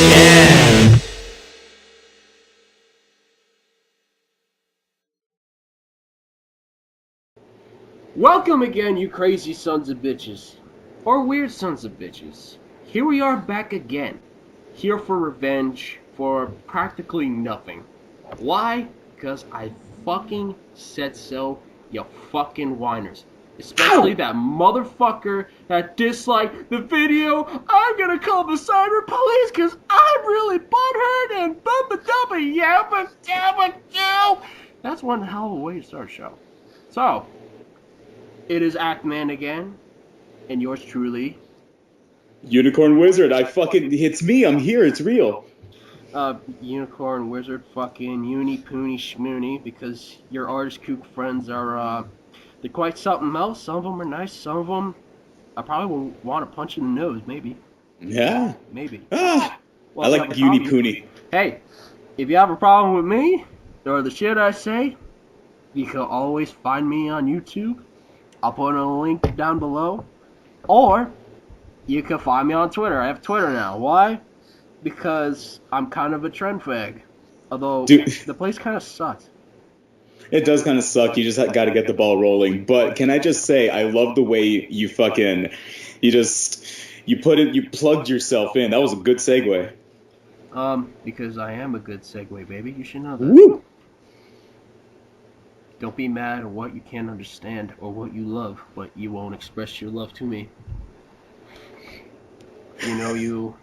again. Welcome again, you crazy sons of bitches. Or weird sons of bitches. Here we are back again. Here for revenge for practically nothing. Why? Because I fucking said so, you fucking whiners. Especially that motherfucker that disliked the video. I'm gonna call the cyber police because I'm really butthurt and bubba dubba yabba dabba do. That's one hell of a way to start a show. So, it is Actman again, and yours truly. Unicorn Wizard, it's me, I'm here, it's real. Unicorn Wizard, fucking uni poony schmoony, because your artist kook friends are, they're quite something else. Some of them are nice, some of them I probably will want to punch in the nose, maybe. Yeah. Maybe. I like uni poony. Hey, if you have a problem with me, or the shit I say, you can always find me on YouTube. I'll put a link down below. Or, you can find me on Twitter. I have Twitter now. Why? Because I'm kind of a trend fag. Although, the place kind of sucks. It does kind of suck. You just got to get the ball rolling. But can I just say, I love the way you plugged yourself in. That was a good segue. Because I am a good segue, baby. You should know that. Woo! Don't be mad at what you can't understand or what you love, but you won't express your love to me. You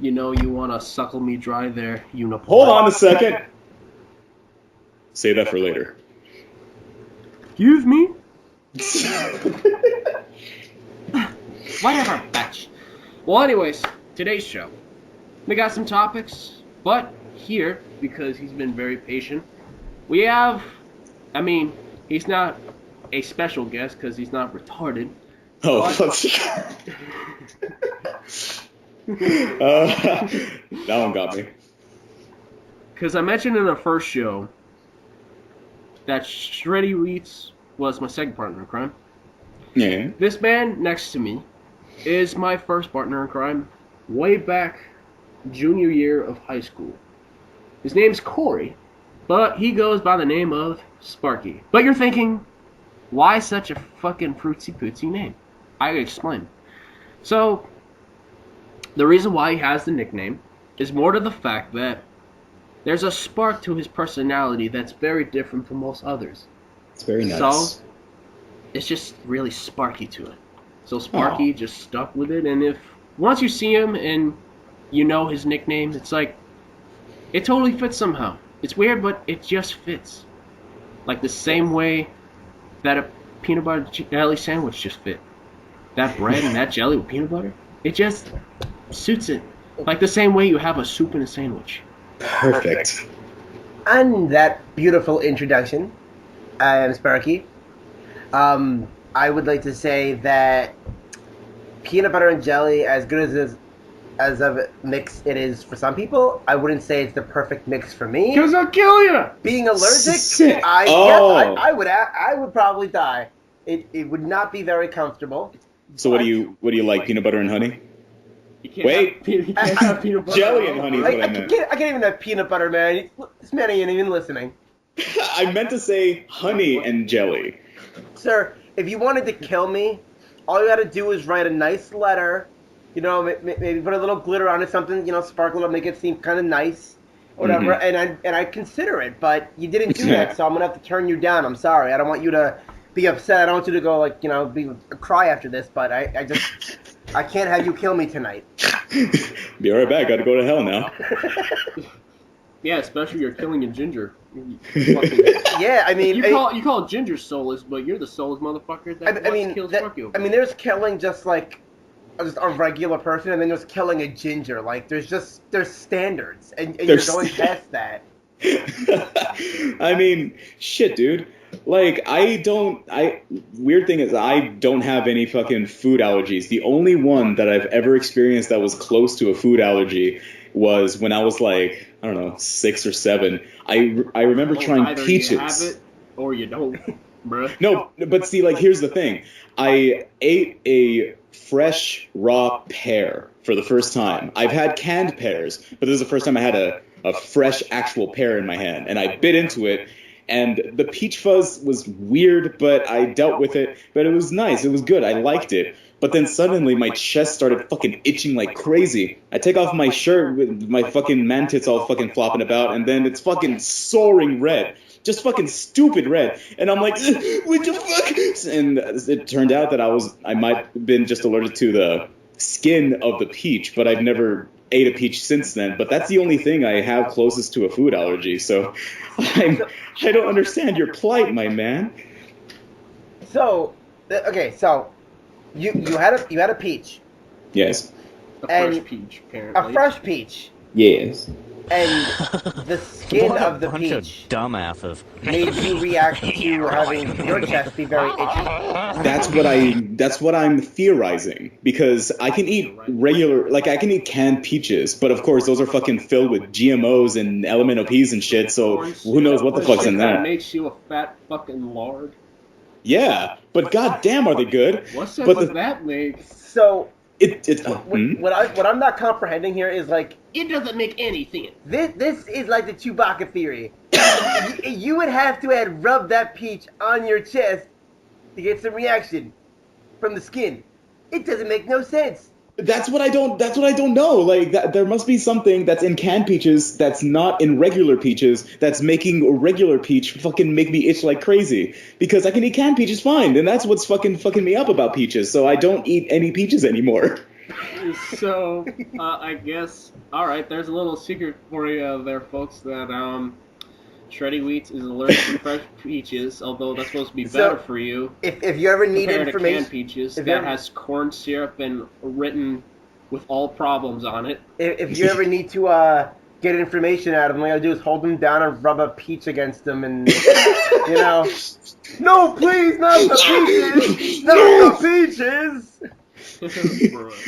want to suckle me dry there, unicorn. Hold on a second. Save that for later. Excuse me? Whatever, bitch. Well, anyways, today's show. We got some topics, but here, because he's been very patient, we have... he's not a special guest because he's not retarded. Oh, that one got me. Because I mentioned in the first show that Shreddy Reeds was my second partner in crime. Yeah. This man next to me is my first partner in crime way back junior year of high school. His name's Corey, but he goes by the name of Sparky. But you're thinking, why such a fucking fruitsy-pootsy name? I explain. So, the reason why he has the nickname is more to the fact that there's a spark to his personality that's very different from most others. It's very nice. So, it's just really sparky to it. So Sparky just stuck with it, and once you see him and you know his nickname, it's like, it totally fits somehow. It's weird, but it just fits. Like the same way that a peanut butter jelly sandwich just fit. That bread and that jelly with peanut butter, it just suits it. Like the same way you have a soup in a sandwich. Perfect. And that beautiful introduction, I am Sparky. I would like to say that peanut butter and jelly, as good as of a mix it is for some people, I wouldn't say it's the perfect mix for me. Because I'll kill you! Being allergic, Sick. I would probably die. It would not be very comfortable. So what do you like? Peanut butter and honey? You can't have peanut butter. Jelly and honey is what I meant. I can't even have peanut butter, man. This man ain't even listening. I meant to say honey and jelly. Sir, if you wanted to kill me, all you had to do is write a nice letter, maybe put a little glitter on it, something, sparkle to make it seem kind of nice, whatever, and I'd consider it, but you didn't do that, so I'm going to have to turn you down. I'm sorry. I don't want you to be upset. I don't want you to go, cry after this, but I can't have you kill me tonight. Be right back. Got to go to hell now. Yeah, especially you're killing a ginger. Yeah, you call ginger soulless, but you're the soulless motherfucker that kills Sparky over. There's killing just a regular person, and then there's killing a ginger. Like there's standards, and you're going past that. Shit, dude. Like, weird thing is, I don't have any fucking food allergies. The only one that I've ever experienced that was close to a food allergy was when I was like, I don't know, 6 or 7. I remember trying peaches. You have it, or you don't. bruh. No, but see, like, here's the thing. I ate a fresh, raw pear for the first time. I've had canned pears, but this is the first time I had a fresh, actual pear in my hand. And I bit into it, and the peach fuzz was weird, but I dealt with it. But it was nice. It was good. I liked it. But then suddenly my chest started fucking itching like crazy. I take off my shirt with my fucking man tits all fucking flopping about, and then it's fucking soaring red. Just fucking stupid red. And I'm like, what the fuck? And it turned out that I might have been just allergic to the skin of the peach, but I've never ate a peach since then. But that's the only thing I have closest to a food allergy. So I don't understand your plight, my man. So, okay, so you had a peach. Yes. A fresh peach, apparently. A fresh peach. Yes. And the skin What of the a bunch peach of dumbasses. made you react to having your chest be very itchy. That's what I'm theorizing, because I can eat I can eat canned peaches, but of course those are fucking filled with GMOs and LMNOPs and shit, so who knows what the fuck's in that. Makes you a fat fucking lard. Yeah, but goddamn are they good? What sense does that make? So what I'm not comprehending here is like, it doesn't make any sense. This is like the Chewbacca theory. You would have to have rubbed that peach on your chest to get some reaction from the skin. It doesn't make no sense. That's what I don't know. Like, there must be something that's in canned peaches that's not in regular peaches that's making a regular peach fucking make me itch like crazy. Because I can eat canned peaches fine, and that's what's fucking me up about peaches. So I don't eat any peaches anymore. So, I guess, alright, there's a little secret for you there, folks, that, Shreddy Wheats is allergic to fresh peaches, although that's supposed to be better for you. If you ever need compared information, to canned peaches that has corn syrup and written with all problems on it. If you ever need to get information out of them, all you gotta do is hold them down and rub a peach against them, and you know, no, please, not the peaches, not the peaches.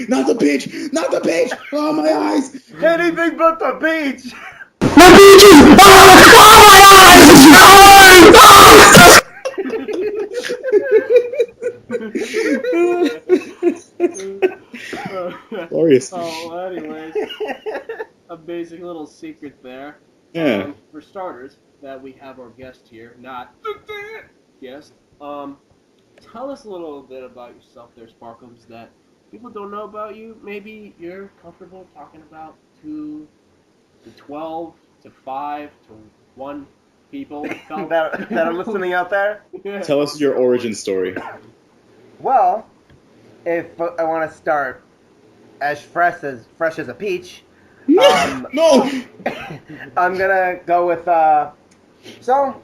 Not the peach! Not the peach! Oh, my eyes! Anything but the peach! The peaches! Oh, my eyes! Glorious. Oh, anyways, a basic little secret there. Yeah. For starters, that we have our guest here, not guest. Tell us a little bit about yourself there, Sparkums, that people don't know about you. Maybe you're comfortable talking about 2 to 12 to 5 to 1 people that are listening out there. Yeah. Tell us your origin story. Well, if I want to start as fresh as a peach, No! I'm gonna go with so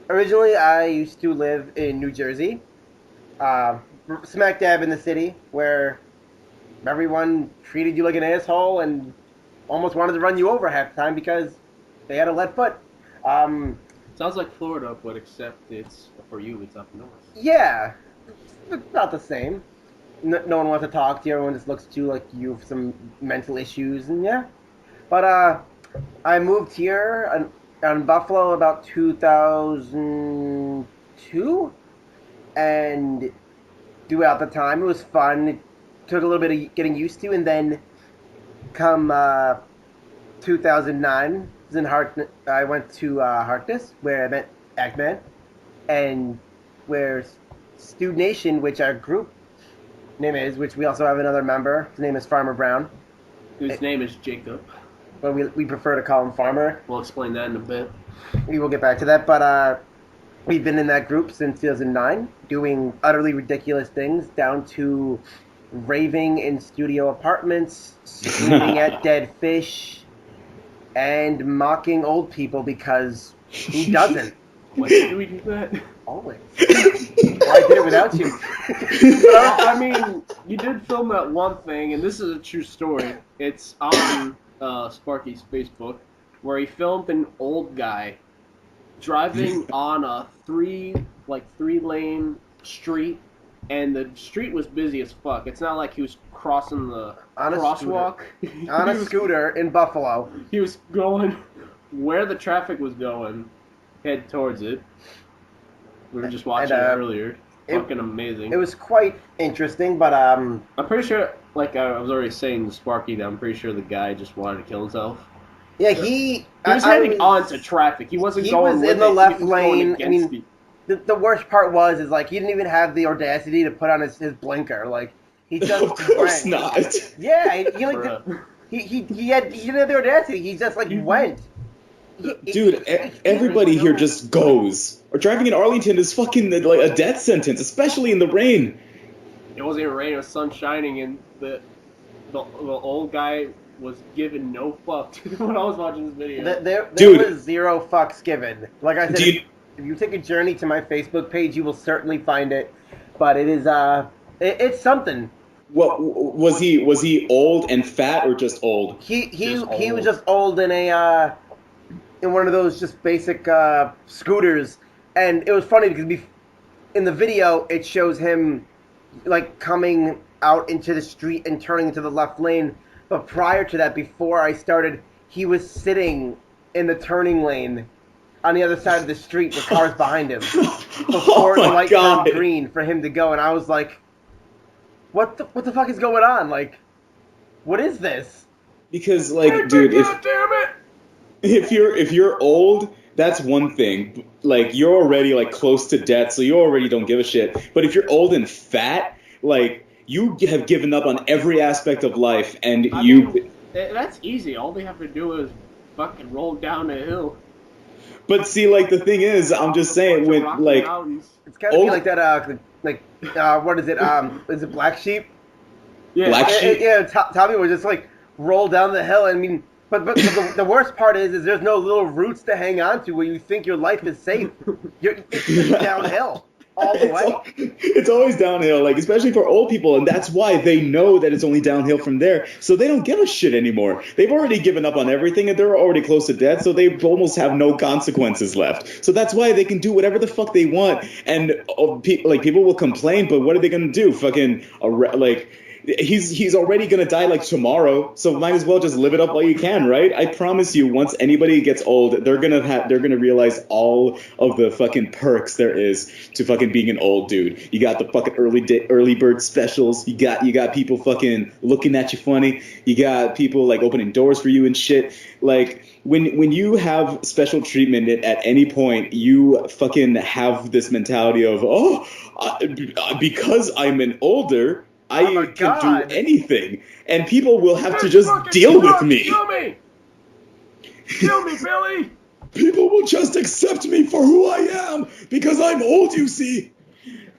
originally I used to live in New Jersey, smack dab in the city, where everyone treated you like an asshole and almost wanted to run you over half the time because they had a lead foot. Sounds like Florida, but except it's for you, it's up north. Yeah, it's not the same. No one wants to talk to you. Everyone just looks at you like you have some mental issues, and yeah. But I moved here in Buffalo about 2002, and throughout the time it was fun. It took a little bit of getting used to, and then come 2009, I went to Harkness, where I met Actman, and where Stu Nation, which our group name is, which we also have another member. His name is Farmer Brown. Whose name is Jacob. But we prefer to call him Farmer. We'll explain that in a bit. We will get back to that, but we've been in that group since 2009, doing utterly ridiculous things, down to raving in studio apartments, screaming at dead fish, and mocking old people because who doesn't? When did we do that? Always. Well, I did it without you. I mean, you did film that one thing, and this is a true story. It's on Sparky's Facebook, where he filmed an old guy driving on a three-lane street, and the street was busy as fuck. It's not like he was crossing the crosswalk. On a scooter in Buffalo. He was going where the traffic was going, head towards it. We were just watching it earlier. Fucking amazing. It was quite interesting, but I'm pretty sure, like I was already saying to Sparky, that I'm pretty sure the guy just wanted to kill himself. yeah, he was heading onto traffic. He wasn't going was with in the it. left He was lane. going I mean, against the worst part was like he didn't even have the audacity to put on his blinker. Like he just Of course went. not. Yeah, he didn't have the audacity. He just like went. Dude, everybody here just goes. Or driving in Arlington is fucking like a death sentence, especially in the rain. It wasn't even rain; it was sun shining, and the old guy was giving no fuck when I was watching this video. There was zero fucks given. Like I said, if you take a journey to my Facebook page, you will certainly find it. But it is it's something. What was he? Was he old and fat or just old? He was just old in a in one of those just basic scooters, and it was funny because in the video it shows him like coming out into the street and turning into the left lane. But prior to that, before I started, he was sitting in the turning lane on the other side of the street with cars behind him before the light turned green for him to go. And I was like, what the fuck is going on? Like, what is this? Because, like, dude, if you're old, that's one thing. Like, you're already, like, close to death, so you already don't give a shit. But if you're old and fat, like, you have given up on every aspect of life, and I mean, that's easy. All they have to do is fucking roll down a hill. But see, like, the thing is, I'm just saying, when, like... It's gotta be like that, what is it, is it Black Sheep? Yeah. Black Sheep? Yeah, Tommy would just, like, roll down the hill. I mean, but the worst part is there's no little roots to hang on to where you think your life is safe. It's just downhill. All the way. It's always downhill, like, especially for old people, and that's why they know that it's only downhill from there, so they don't give a shit anymore. They've already given up on everything, and they're already close to death, so they almost have no consequences left. So that's why they can do whatever the fuck they want, and people will complain, but what are they gonna do? Fucking, he's already gonna die like tomorrow, so might as well just live it up while you can, right? I promise you, once anybody gets old, they're gonna realize all of the fucking perks there is to fucking being an old dude. You got the fucking early bird specials. You got people fucking looking at you funny. You got people like opening doors for you and shit. Like when you have special treatment at any point, you fucking have this mentality of because I'm an older. I can do anything, and people will have to just deal with me. Kill me, Billy! People will just accept me for who I am because I'm old, you see.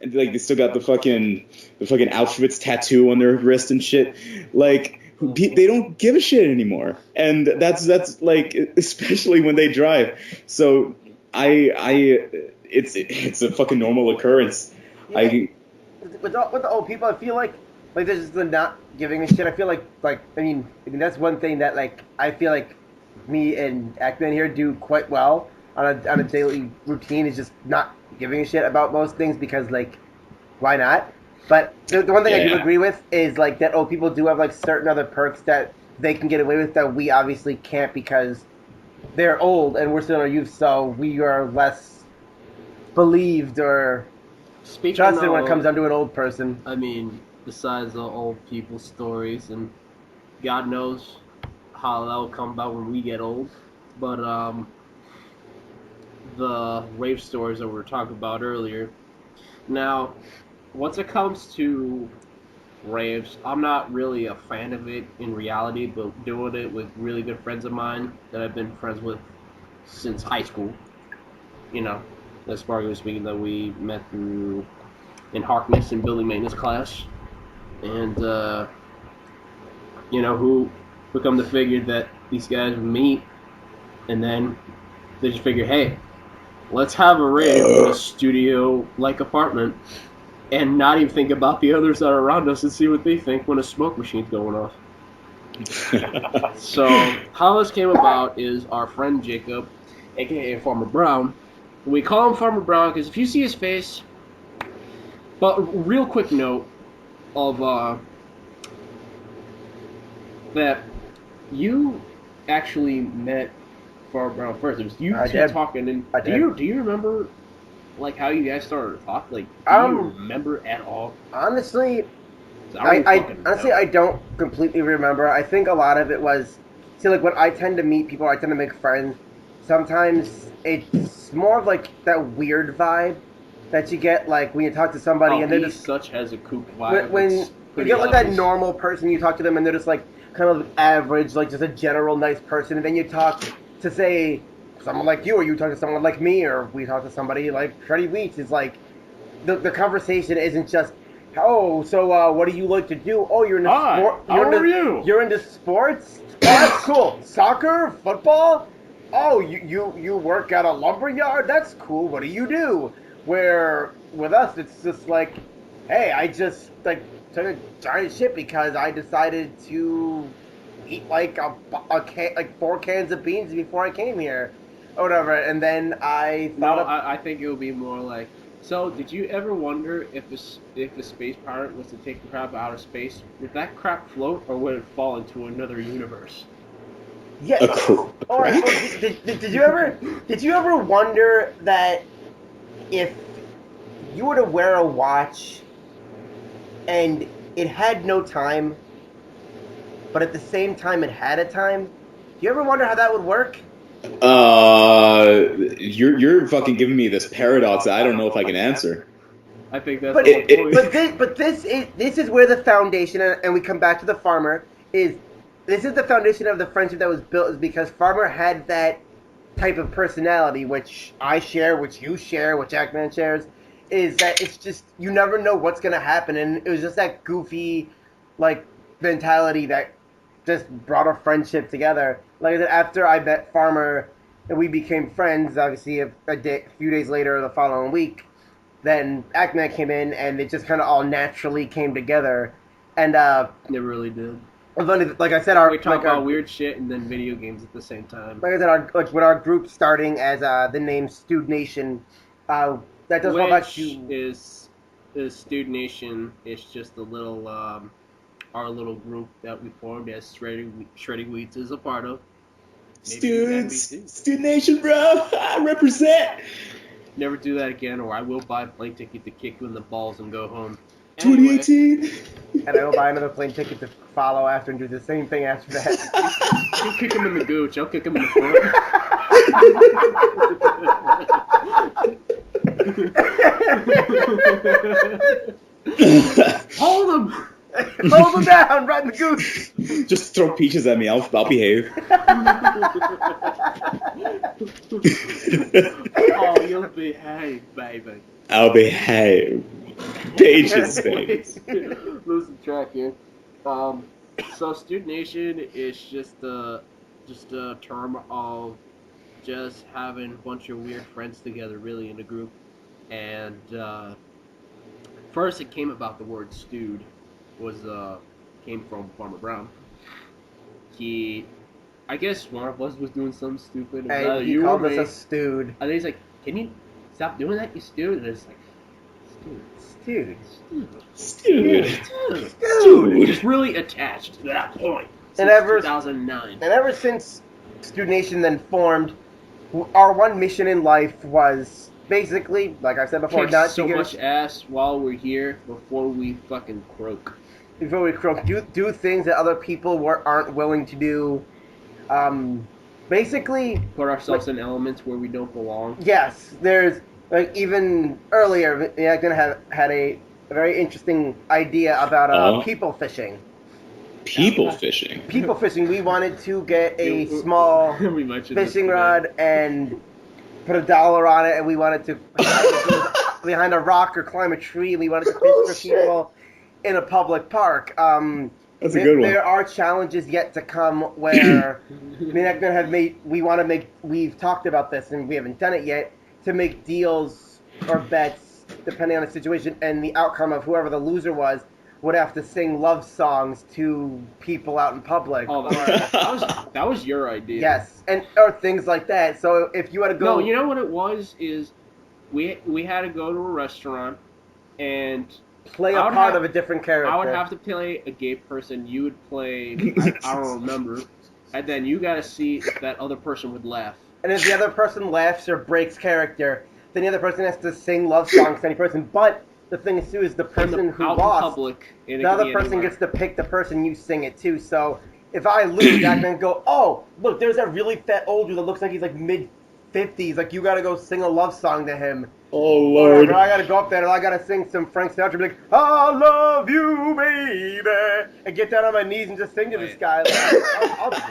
And like they still got the fucking Auschwitz tattoo on their wrist and shit. Like they don't give a shit anymore, and that's like especially when they drive. So it's a fucking normal occurrence. Yeah. With the old people, I feel like they're just not giving a shit. I feel like I mean that's one thing that like I feel like me and Actman here do quite well on a daily routine is just not giving a shit about most things because like why not? But the one thing I do agree with is like that old people do have like certain other perks that they can get away with that we obviously can't because they're old and we're still in our youth, so we are less believed or trusted when it comes down to an old person. I mean, besides the old people stories, and God knows how that will come about when we get old, but the rave stories that we were talking about earlier. Now, once it comes to raves, I'm not really a fan of it in reality, but doing it with really good friends of mine that I've been friends with since high school, you know, as Sparky was speaking, that we met through in Harkness in building maintenance class, and who come to figure that these guys would meet, and then they just figure, hey, let's have a rave in a studio-like apartment, and not even think about the others that are around us and see what they think when a smoke machine's going off. So how this came about is our friend Jacob, aka Farmer Brown. We call him Farmer Brown because if you see his face. But real quick note of that you actually met Farmer Brown first. It was you two talking, and do you remember like how you guys started to talk? Like, do you remember at all? Honestly, 'Cause I don't fucking know. I don't completely remember. I think a lot of it was, see, like when I tend to meet people, I tend to make friends. Sometimes it's more of like that weird vibe that you get, like when you talk to somebody Oh, and they're he just such has a kook vibe. when It's you pretty get like that obvious. normal person, you talk to them and they're just like kind of average, like just a general nice person, and then you talk to say someone like you, or you talk to someone like me, or we talk to somebody like Shreddy Weeks. Is like the conversation isn't just, oh, so what do you like to do? Oh, you're into Hi, sport. how are you? You're into sports. Oh, that's cool. Soccer, football. Oh, you work at a lumber yard. That's cool. What do you do? Where with us, it's just like, hey, I just like took a giant shit because I decided to eat like like 4 cans of beans before I came here, or whatever. And then I thought No, of I think it would be more like. So, did you ever wonder if a space pirate was to take the crap out of space, would that crap float or would it fall into another universe? yeah. A crack? Did you ever wonder that if you were to wear a watch and it had no time, but at the same time it had a time? Do you ever wonder how that would work? You're fucking giving me this paradox that I don't know if I can answer. I think that's But the whole point. this is where the foundation, and we come back to the farmer, is this is the foundation of the friendship that was built, is because farmer had that type of personality, which I share, which you share, which Actman shares, is that it's just you never know what's gonna happen, and it was just that goofy, like mentality that just brought our friendship together. Like I said, after I met Farmer and we became friends, obviously a few days later, or the following week, then Actman came in, and it just kind of all naturally came together. And It really did. like I said, We talk about weird shit and then video games at the same time. like I said, like with our group starting as the name Stewed Nation, that does all about Which you. is Stude Nation. It's just a little our little group that we formed as Shreddy Wheats is a part of. Maybe you can be too. Student Nation, bro. I represent. Never do that again, or I will buy a plane ticket to kick you in the balls and go home. 2018. And I will buy another plane ticket to follow after and do the same thing after that. You kick him in the gooch, I'll kick him in the front. Hold him! Hold him down, right in the goose. Just throw peaches at me. I'll behave. Oh, you'll behave, baby. I'll behave. Pages, baby. Losing track here. So Student Nation is just a term of just having a bunch of weird friends together, really in a group. And first, it came about the word "stewed" came from Farmer Brown. I guess one of us was doing something stupid. And he you called or us me. a stewed. And then he's like, "Can you stop doing that, you stewed?" And it's like, Dude. Dude. Dude, just really attached to that point. Since And 2009. And ever since Student Nation then formed, our one mission in life was basically, like I said before, Kick not so to get much ass while we're here before we fucking croak. before we croak, do things that other people aren't willing to do. Basically, Put ourselves in elements where we don't belong. yes. There's like even earlier, Acton had a very interesting idea about people fishing. People fishing. People fishing. We wanted to get a small We mentioned this fishing today. rod and put $1 on it, and we wanted to behind a rock or climb a tree, and we wanted to fish for people in a public park. That's a good one. There are challenges yet to come where me and Ekman have we've talked about this and we haven't done it yet, to make deals or bets depending on the situation, and the outcome of whoever the loser was would have to sing love songs to people out in public. Oh, that was your idea. Yes, and or things like that. So if you had to go, No, you know what it was is we had to go to a restaurant and play a part of a different character. I would have to play a gay person. You would play I don't remember, and then you got to see if that other person would laugh. And if the other person laughs or breaks character, then the other person has to sing love songs to any person. But the thing is too is the person who out lost, in public, and it the could other be person anywhere. gets to pick the person you sing it to. So if I lose, I can go, oh, look, there's that really fat old dude that looks like he's like mid-50s. Like, you gotta go sing a love song to him. Oh, Lord. Or I gotta go up there and I gotta sing some Frank Sinatra, be like, I love you, baby, and get down on my knees and just sing to this guy. Hold up.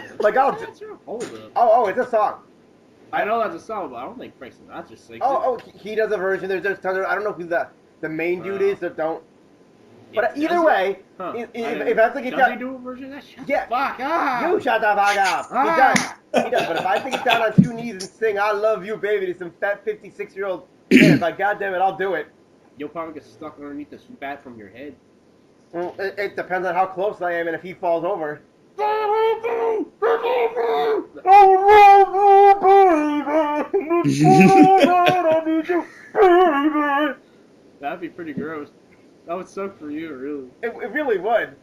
Oh, it's a song. I know that's a song, but I don't think Frank Sinatra sings He does a version. There's tons of, I don't know who the main dude is that don't. But Yeah, either way, Huh. if I have to get does down, he do a version of that? Shut Yeah. the fuck up. you shut the fuck up. Ah. He does. But if I have to get down on two knees and sing "I love you, baby" to some fat 56-year-old man, like goddamn it, I'll do it. You'll probably get stuck underneath this bat from your head. Well, it depends on how close I am and if he falls over. That'd be pretty gross. That would suck for you, really. It really would.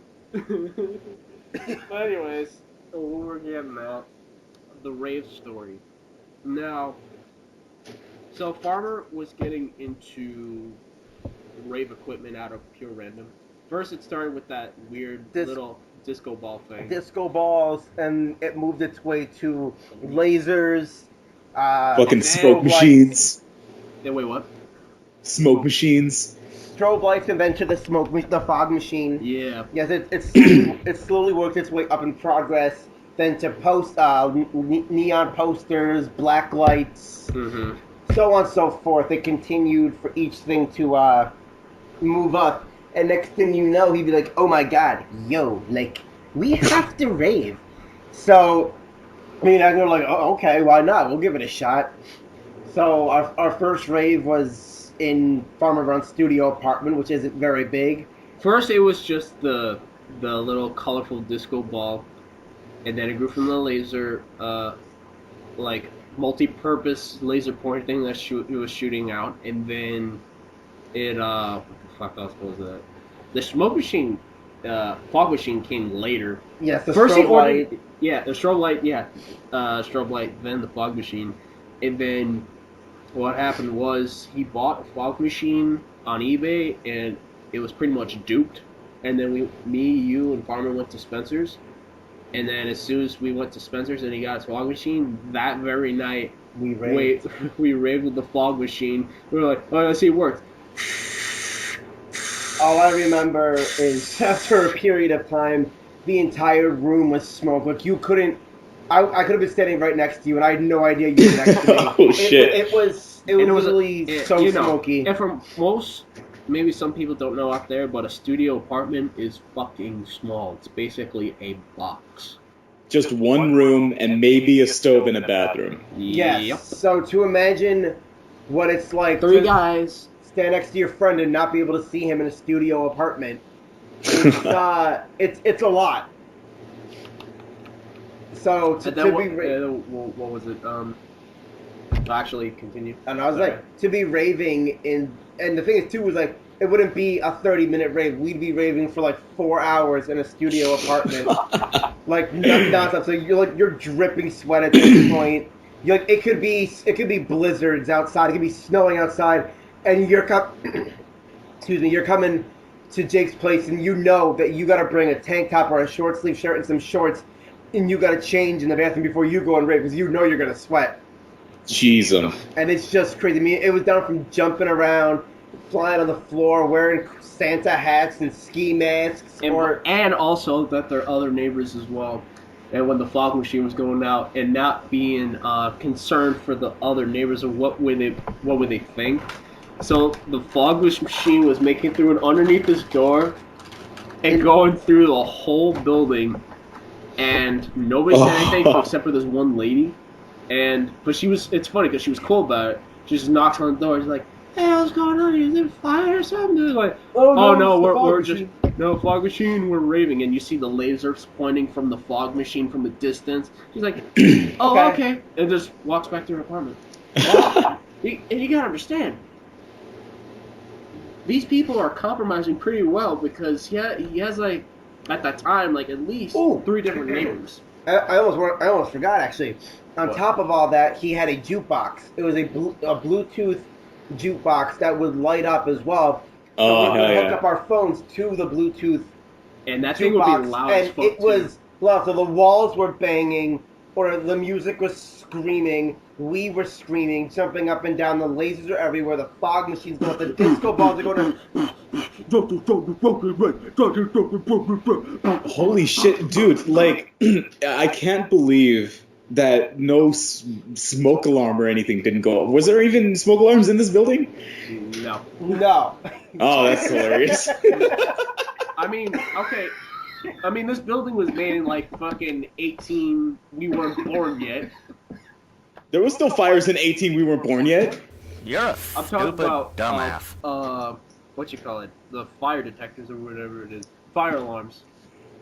But anyways, what we're getting at, the rave story. Now, so Farmer was getting into rave equipment out of pure random. First, it started with that weird little disco ball thing. Disco balls, and it moved its way to lasers. Fucking smoke machines. Yeah, wait, what? Smoke machines. Strobe lights, and then to the fog machine. Yeah. Yes, it slowly worked its way up in progress. Then to neon posters, black lights, so on and so forth. It continued for each thing to move up. And next thing you know, he'd be like, oh my god, yo, like, we have to rave. So, I mean, I go like, oh, okay, why not? We'll give it a shot. So our first rave was in Farmer Brown's studio apartment, which isn't very big. First, it was just the little colorful disco ball, and then it grew from the laser, like multi-purpose laser pointer thing that it was shooting out, and then it what the fuck else was that? The smoke machine, fog machine came later. Yes, the First strobe light. Yeah, the strobe light. Yeah, strobe light. Then the fog machine, and then what happened was he bought a fog machine on eBay, and it was pretty much duped. And then you, and Farmer went to Spencer's, and then as soon as we went to Spencer's and he got his fog machine, that very night we raved. We raved with the fog machine. We were like, oh, let's see, it worked. All I remember is after a period of time, the entire room was smoke. Like, you couldn't. I could have been standing right next to you, and I had no idea you were next to me. Oh shit! It was literally so smoky. And for most, maybe some people don't know out there, but a studio apartment is fucking small. It's basically a box. Just one room and maybe a stove in a bathroom. Yes. Yep. So to imagine what it's like Three to guys stand next to your friend and not be able to see him in a studio apartment, it's a lot. So to be what was it? Actually, continue. And I was like, to be raving and the thing is too was like, it wouldn't be a 30-minute rave. We'd be raving for like 4 hours in a studio apartment, like nonstop. So you're dripping sweat at this point. You're like, it could be blizzards outside. It could be snowing outside, and you're coming to Jake's place, and you know that you got to bring a tank top or a short sleeve shirt and some shorts, and you got to change in the bathroom before you go and rave because you know you're gonna sweat. Jeez. And it's just crazy. I mean, it was down from jumping around, flying on the floor, wearing Santa hats and ski masks, and also that there are other neighbors as well. And when the fog machine was going out, and not being concerned for the other neighbors or what would they think. So the fog machine was making through and underneath this door, and going through the whole building, and nobody said anything except for this one lady. But it's funny because she was cool about it. She just knocks on the door. She's like, "Hey, what's going on? Is there fire or something?" They're like, "Oh no, we're just fog machine. We're raving." And you see the lasers pointing from the fog machine from the distance. She's like, "Oh, okay," and just walks back to her apartment. And you gotta understand, these people are compromising pretty well because he has like at that time like at least 3 different neighbors. I almost forgot actually. On top of all that, he had a jukebox. It was a Bluetooth jukebox that would light up as well. So Oh, we hell would hook yeah. up our phones to the Bluetooth And that thing would be jukebox, loud as and fuck, it was too. loud. So the walls were banging, or the music was screaming. We were screaming, jumping up and down. The lasers are everywhere. The fog machines go. The disco balls are going. Holy shit, dude! Like, I can't believe that no smoke alarm or anything didn't go off. Was there even smoke alarms in this building? No. No. Oh, that's hilarious. I mean, okay. I mean, this building was made in like fucking 18. We weren't born yet. There was still fires in 18. We weren't born yet. You're a I'm talking stupid about dumbass. what you call it? The fire detectors or whatever it is. Fire alarms.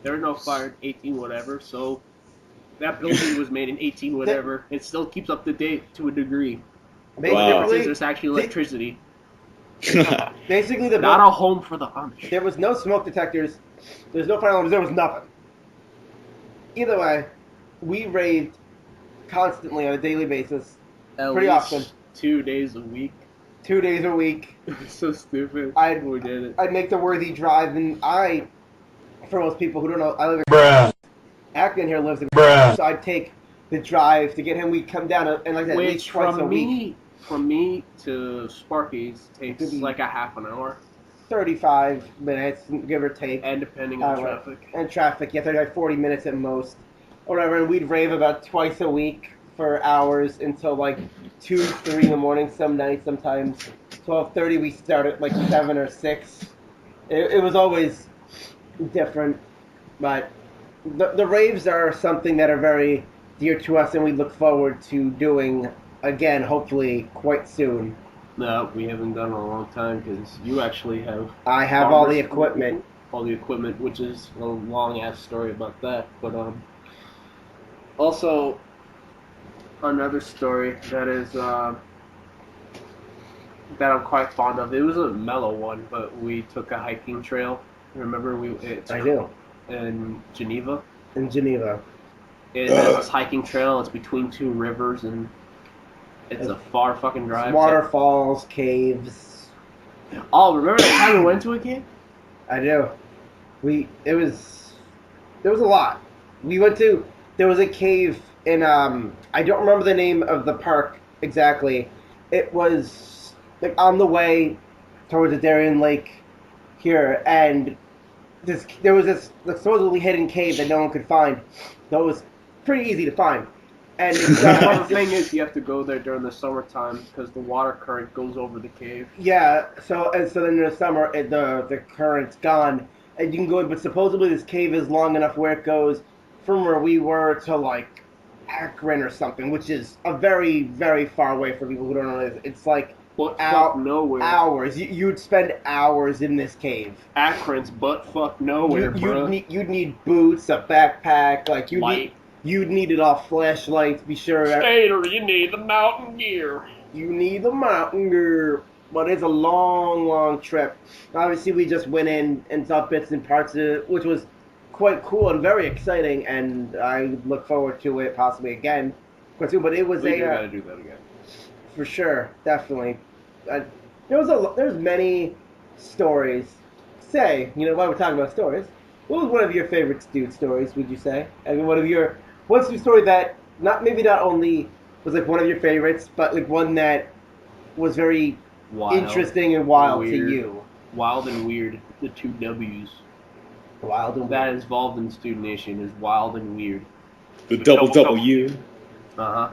There were no fire in 18 whatever, so that building was made in 18 whatever. It still keeps up to date to a degree. The difference is there's actually electricity. Basically, the Not a home for the Amish. there was no smoke detectors. There's no fire alarms. There was nothing. Either way, we raved constantly on a daily basis, At pretty least often. 2 days a week. 2 days a week. So stupid. We did it. I'd make the worthy drive, and for most people who don't know, I live in Actman here lives in so I'd take the drive to get him. We'd come down and like that at least Which twice a week. from me to Sparkys takes like a half an hour, 35 minutes, give or take. and depending on traffic. And traffic, yeah, 35, 40 minutes at most. Or whatever, and we'd rave about twice a week for hours until like 2, 3 in the morning some nights, sometimes 12:30 we start at like 7 or 6. It was always different, but the raves are something that are very dear to us, and we look forward to doing again, hopefully quite soon. No, we haven't done it in a long time because you actually have. I have all the equipment. All the equipment, which is a long ass story about that. But also another story that is that I'm quite fond of. It was a mellow one, but we took a hiking trail. Remember I do. In Geneva. In Geneva. It has this hiking trail. It's between 2 rivers, and it's a far fucking drive. Waterfalls, caves. Oh, remember that time we went to a cave? I do. There was a lot. There was a cave in, I don't remember the name of the park exactly. It was like on the way towards the Darien Lake here, and there was this supposedly hidden cave that no one could find. That was pretty easy to find. And the thing is, you have to go there during the summertime because the water current goes over the cave. Yeah, so then in the summer, the current's gone, and you can go in, but supposedly this cave is long enough where it goes from where we were to, like, Akron or something, which is a very, very far away for people who don't know this. It's like nowhere. Hours. You'd spend hours in this cave. Akron's butt fuck nowhere, bro. You'd need boots, a backpack, like you'd need it all, flashlights, be sure. Stater, you need the mountain gear. You need the mountain gear. But it's a long, long trip. Obviously, we just went in and saw bits and parts of it, which was quite cool and very exciting, and I look forward to it possibly again quite soon. But it was we gotta do that again. For sure, definitely. There's many stories. While we're talking about stories, what was one of your favorite dude stories, would you say? I mean, what's your story that not only was like one of your favorites, but like one that was very interesting and wild to you? Wild and weird, the 2 W's. Wild and weird. That is involved in Student Nation is wild and weird. The double W. Uh-huh.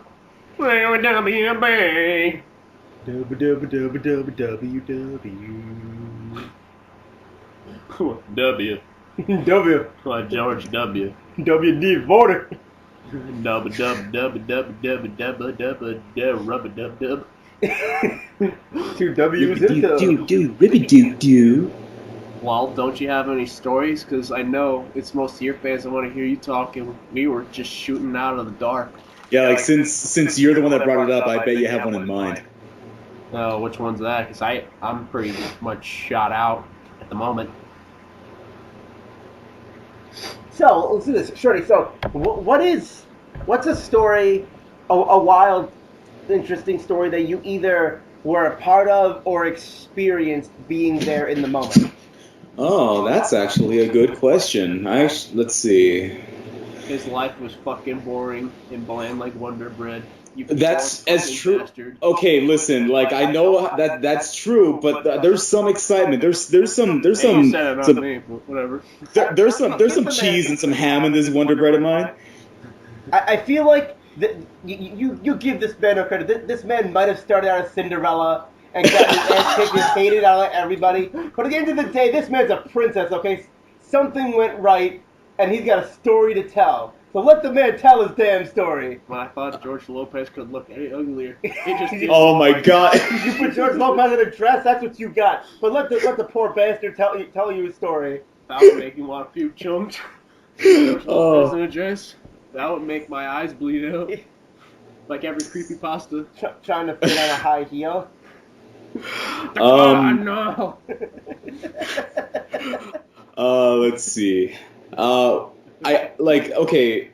W-W-B. W. W. George W. WD-40. Rubber dub dub. 2 W's into. Ribby-doo-doo. Well, don't you have any stories? Because I know it's most of your fans. I want to hear you talking. We were just shooting out of the dark. Yeah, like since you're the one that brought it up, I bet you have one in mind. Oh, which one's that? Because I'm pretty much shot out at the moment. So, let's do this. Shreddy, so what's a story, a wild, interesting story that you either were a part of or experienced being there in the moment? Oh, that's actually a good question. Let's see. His life was fucking boring and bland like Wonder Bread. You That's as fucking true. bastard. Okay, listen. Like I know that's true, but there's some excitement. There's some Hey, you said it, not some me, but whatever. there's some cheese and some ham in this Wonder Bread of mine. I feel like you give this man no credit. This man might have started out as Cinderella and got his ass kicked and hated out of everybody. But at the end of the day, this man's a princess, okay? Something went right, and he's got a story to tell. So let the man tell his damn story. Well, I thought George Lopez could look any uglier. He just did. Oh my god. You put George Lopez in a dress, that's what you got. But let the poor bastard tell you his story. That would make you want to puke chunks. George Lopez Oh. in a dress. That would make my eyes bleed out. Like every creepypasta. Trying to fit on a high heel. No. Let's see. Okay.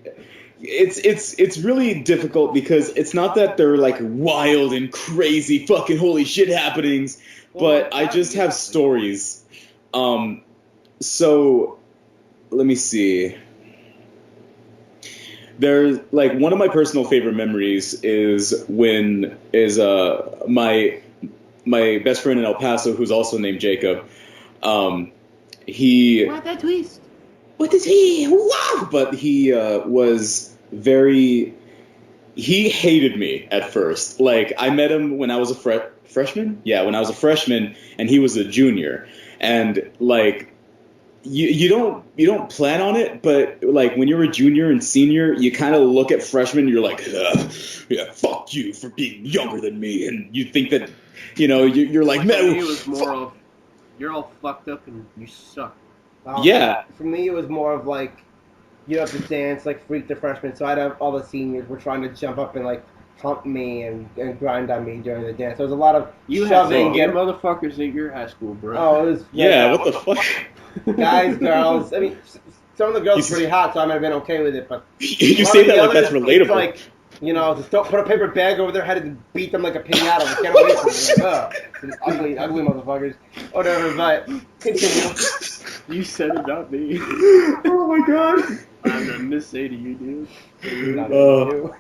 It's really difficult because it's not that they're like wild and crazy fucking holy shit happenings, but I just have stories. So let me see. There's like one of my personal favorite memories is my best friend in El Paso, who's also named Jacob. He What that twist? what is he? Wow! But he was very. He hated me at first. Like I met him when I was a freshman. Yeah, when I was a freshman, and he was a junior. And like, you don't plan on it, but like when you're a junior and senior, you kind of look at freshmen. And you're like, yeah, fuck you for being younger than me, and you think that, you're like, For me, no. it was more of, you're all fucked up and you suck. Yeah. For me, it was more of like, you have to dance like freak the freshmen. So I'd have all the seniors were trying to jump up and like hump me and grind on me during the dance. There was a lot of You had shoving. some gay motherfuckers in your high school, bro. Oh, it was Yeah, what the fuck? guys, girls. I mean, some of the girls were pretty hot, so I might have been okay with it. But You a lot say of the that like that's others, relatable. it's like, just don't put a paper bag over their head and beat them like a pinata. We can't wait for them. Like, these ugly motherfuckers. Whatever, but continue. You said it, not me. Oh my god. I'm going to say to you, dude. Not Uh,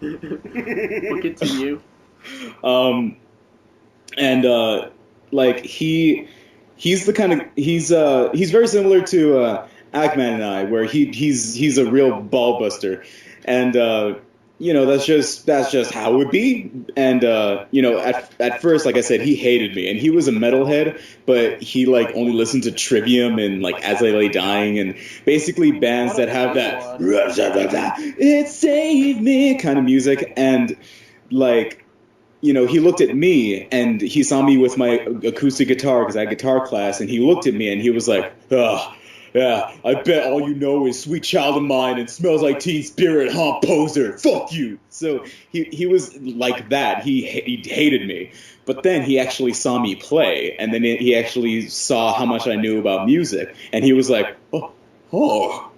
We'll continue. And like he's the kind of he's very similar to Actman and I, where he's a real ball buster, and that's just how it would be. And at first, like I said, he hated me, and he was a metalhead, but he like only listened to Trivium and like As I Lay Dying, and basically bands that have that "It Saved Me" kind of music. And like, he looked at me and he saw me with my acoustic guitar because I had guitar class, and he looked at me and he was like, ugh. Yeah, I bet all you know is Sweet Child of Mine and Smells Like Teen Spirit, huh, poser, fuck you. So he was like that. He hated me. But then he actually saw me play, and then he actually saw how much I knew about music, and he was like, oh,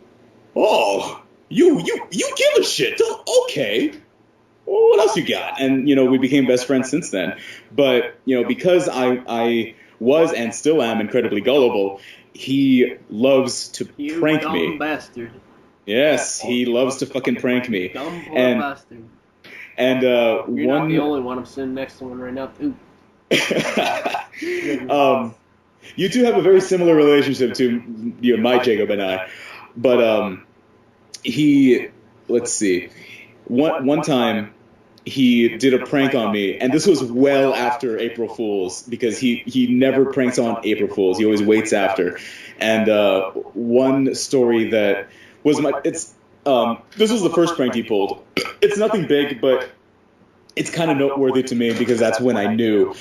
you give a shit. Okay. Well, what else you got? And, we became best friends since then. But, because I was and still am incredibly gullible, he loves to You prank dumb me. bastard. Yes, he loves to fucking prank me. Dumb poor And bastard. and You're not one the only one. I'm sitting next to one right now, too. you two have a very similar relationship to my Jacob and I. But let's see. One time he did a prank on me, and this was well after April Fool's, because he never pranks on April Fool's. He always waits after. And one story that was this was the first prank he pulled. It's nothing big, but it's kind of noteworthy to me because that's when I knew.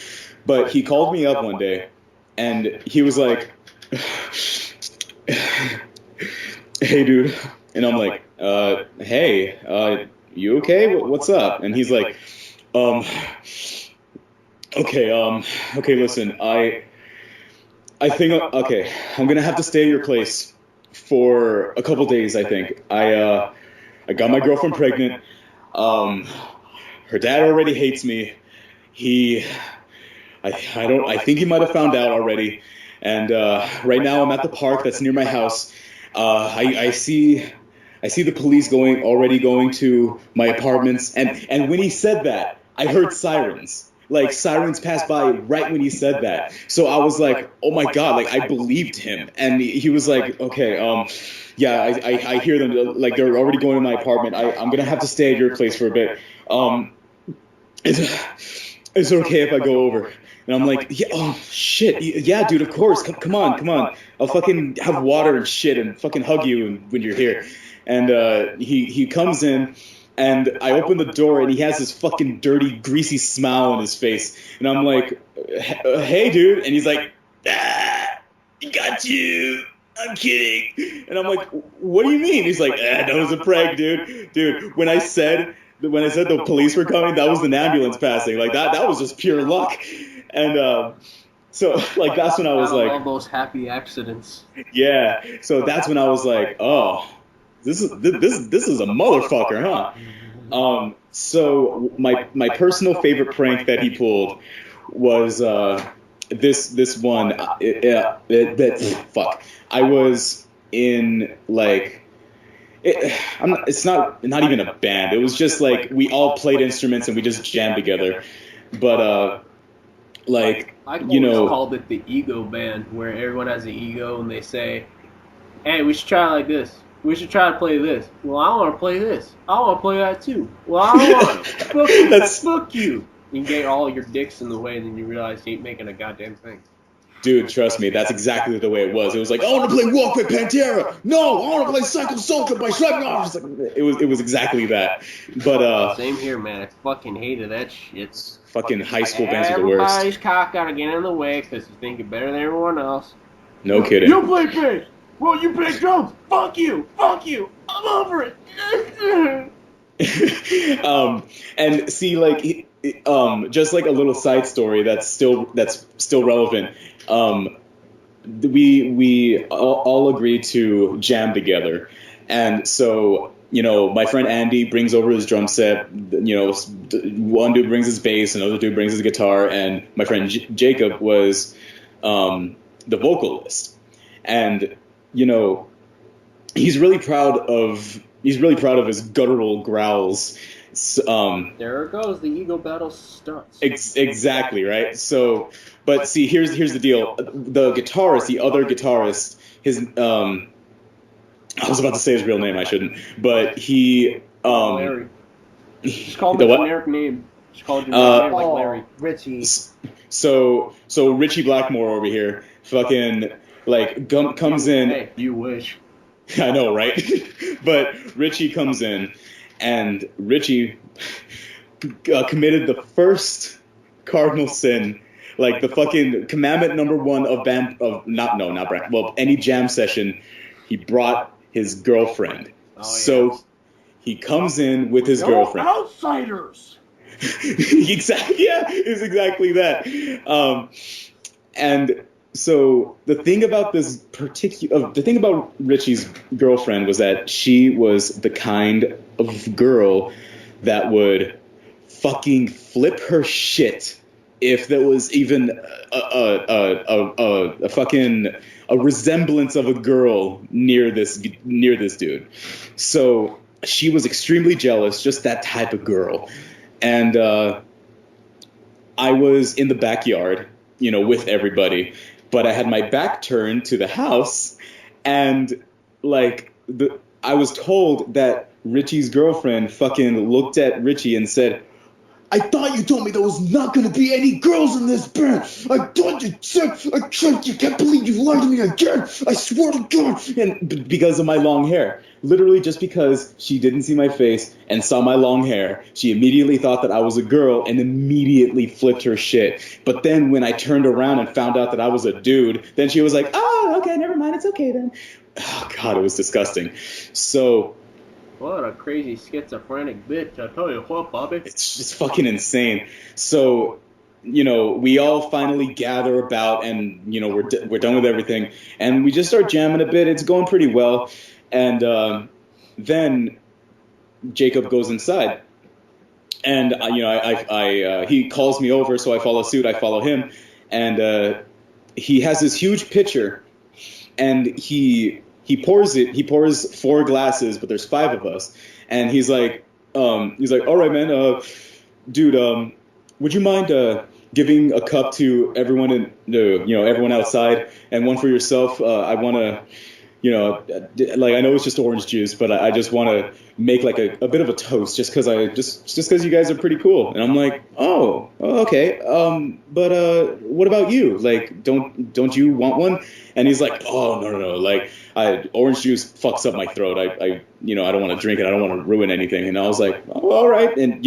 But he called me up one day, and he was like, "Hey, dude," and I'm like, "Hey, you okay? What's up?" And he's like, okay, listen, I think, okay, I'm gonna have to stay at your place for a couple days, I think. I got my girlfriend pregnant. Her dad already hates me. He I think he might have found out already. And right now I'm at the park that's near my house. I see the police already going to my apartments. And when he said that, I heard sirens. Like sirens passed by right when he said that. So I was like, oh my God, like I believed him. And he was like, okay, yeah, I hear them. Like they're already going to my apartment. I'm going to have to stay at your place for a bit. Is it okay if I go over? And I'm like, yeah, oh shit, yeah, dude, of course, come on, I'll fucking have water and shit and fucking hug you when you're here. And he comes in, and I open the door, and he has this fucking dirty, greasy smile on his face, and I'm like, hey, dude, and he's like, got you. I'm kidding. And I'm like, what do you mean? He's like, that was a prank, dude. Dude, when I said the police were coming, that was an ambulance passing. Like that was just pure luck. And so like that's when I was like, all those happy accidents. yeah. So that's when I was like, oh, this is a motherfucker, huh? So my personal favorite prank that he pulled was this one. Fuck. I was in like. It's not even a band. It was just like we all played instruments and we just jammed together. But like I you know, called it the ego band, where everyone has an ego and they say, "Hey, we should try like this. We should try to play this. Well, I want to play this. I want to play that too. Well, I don't want to. Fuck you. Fuck you." You get all your dicks in the way, and then you realize you ain't making a goddamn thing. dude, trust me, that's exactly the way it was. It was like, I want to play Walk by Pantera. No, I want to play Psycho Soldier by Shreddy. It was exactly that. But same here, man. I fucking hated that shit. Fucking high school bands are the worst. Everybody's cock gotta get in the way because you think you're better than everyone else. No kidding. You play bass. Well, you play drums. Fuck you. Fuck you. I'm over it. And see, like, just like a little side story that's still relevant. We all agreed to jam together, and so my friend Andy brings over his drum set. One dude brings his bass, another dude brings his guitar, and my friend Jacob was the vocalist, and he's really proud of his guttural growls. There it goes. The ego battle starts. Exactly, right? So, but see, here's the deal. The other guitarist, his I was about to say his real name. I shouldn't, but he Larry. Just call him a generic name. Just call him name like Larry. Richie. So Richie Blackmore over here, fucking like comes in. Hey, you wish. I know, right? But Richie comes in, and Richie committed the first cardinal sin, like the fucking commandment number one of any jam session. He brought his girlfriend. Oh, so he comes in with his girlfriend. Outsiders. Exactly. Yeah, it's exactly that. And so the thing about Richie's girlfriend was that she was the kind of girl that would fucking flip her shit if there was even a fucking resemblance of a girl near this dude. So she was extremely jealous, just that type of girl. And I was in the backyard, with everybody. But I had my back turned to the house, and I was told that Richie's girlfriend fucking looked at Richie and said, I thought you told me there was not going to be any girls in this band. I thought you said, I can't believe you lied to me again. I swear to God. And because of my long hair. Literally just because she didn't see my face and saw my long hair, she immediately thought that I was a girl and immediately flipped her shit. But then when I turned around and found out that I was a dude, then she was like, oh, okay, never mind. It's okay then. Oh, God, it was disgusting. So... what a crazy schizophrenic bitch, I tell you what, Bobby. It's just fucking insane. So, we all finally gather about and, we're done with everything. And we just start jamming a bit. It's going pretty well. And then Jacob goes inside. And he calls me over, so I follow suit. I follow him, and he has this huge pitcher, and he pours it. He pours 4 glasses, but there's 5 of us, and he's like, all right, man, dude, would you mind giving a cup to everyone everyone outside, and one for yourself? I want to. Like I know it's just orange juice, but I just want to make like a bit of a toast, just because you guys are pretty cool. And I'm like, oh, okay. But what about you? Like, don't you want one? And he's like, oh no. Like, orange juice fucks up my throat. I don't want to drink it. I don't want to ruin anything. And I was like, oh, all right. And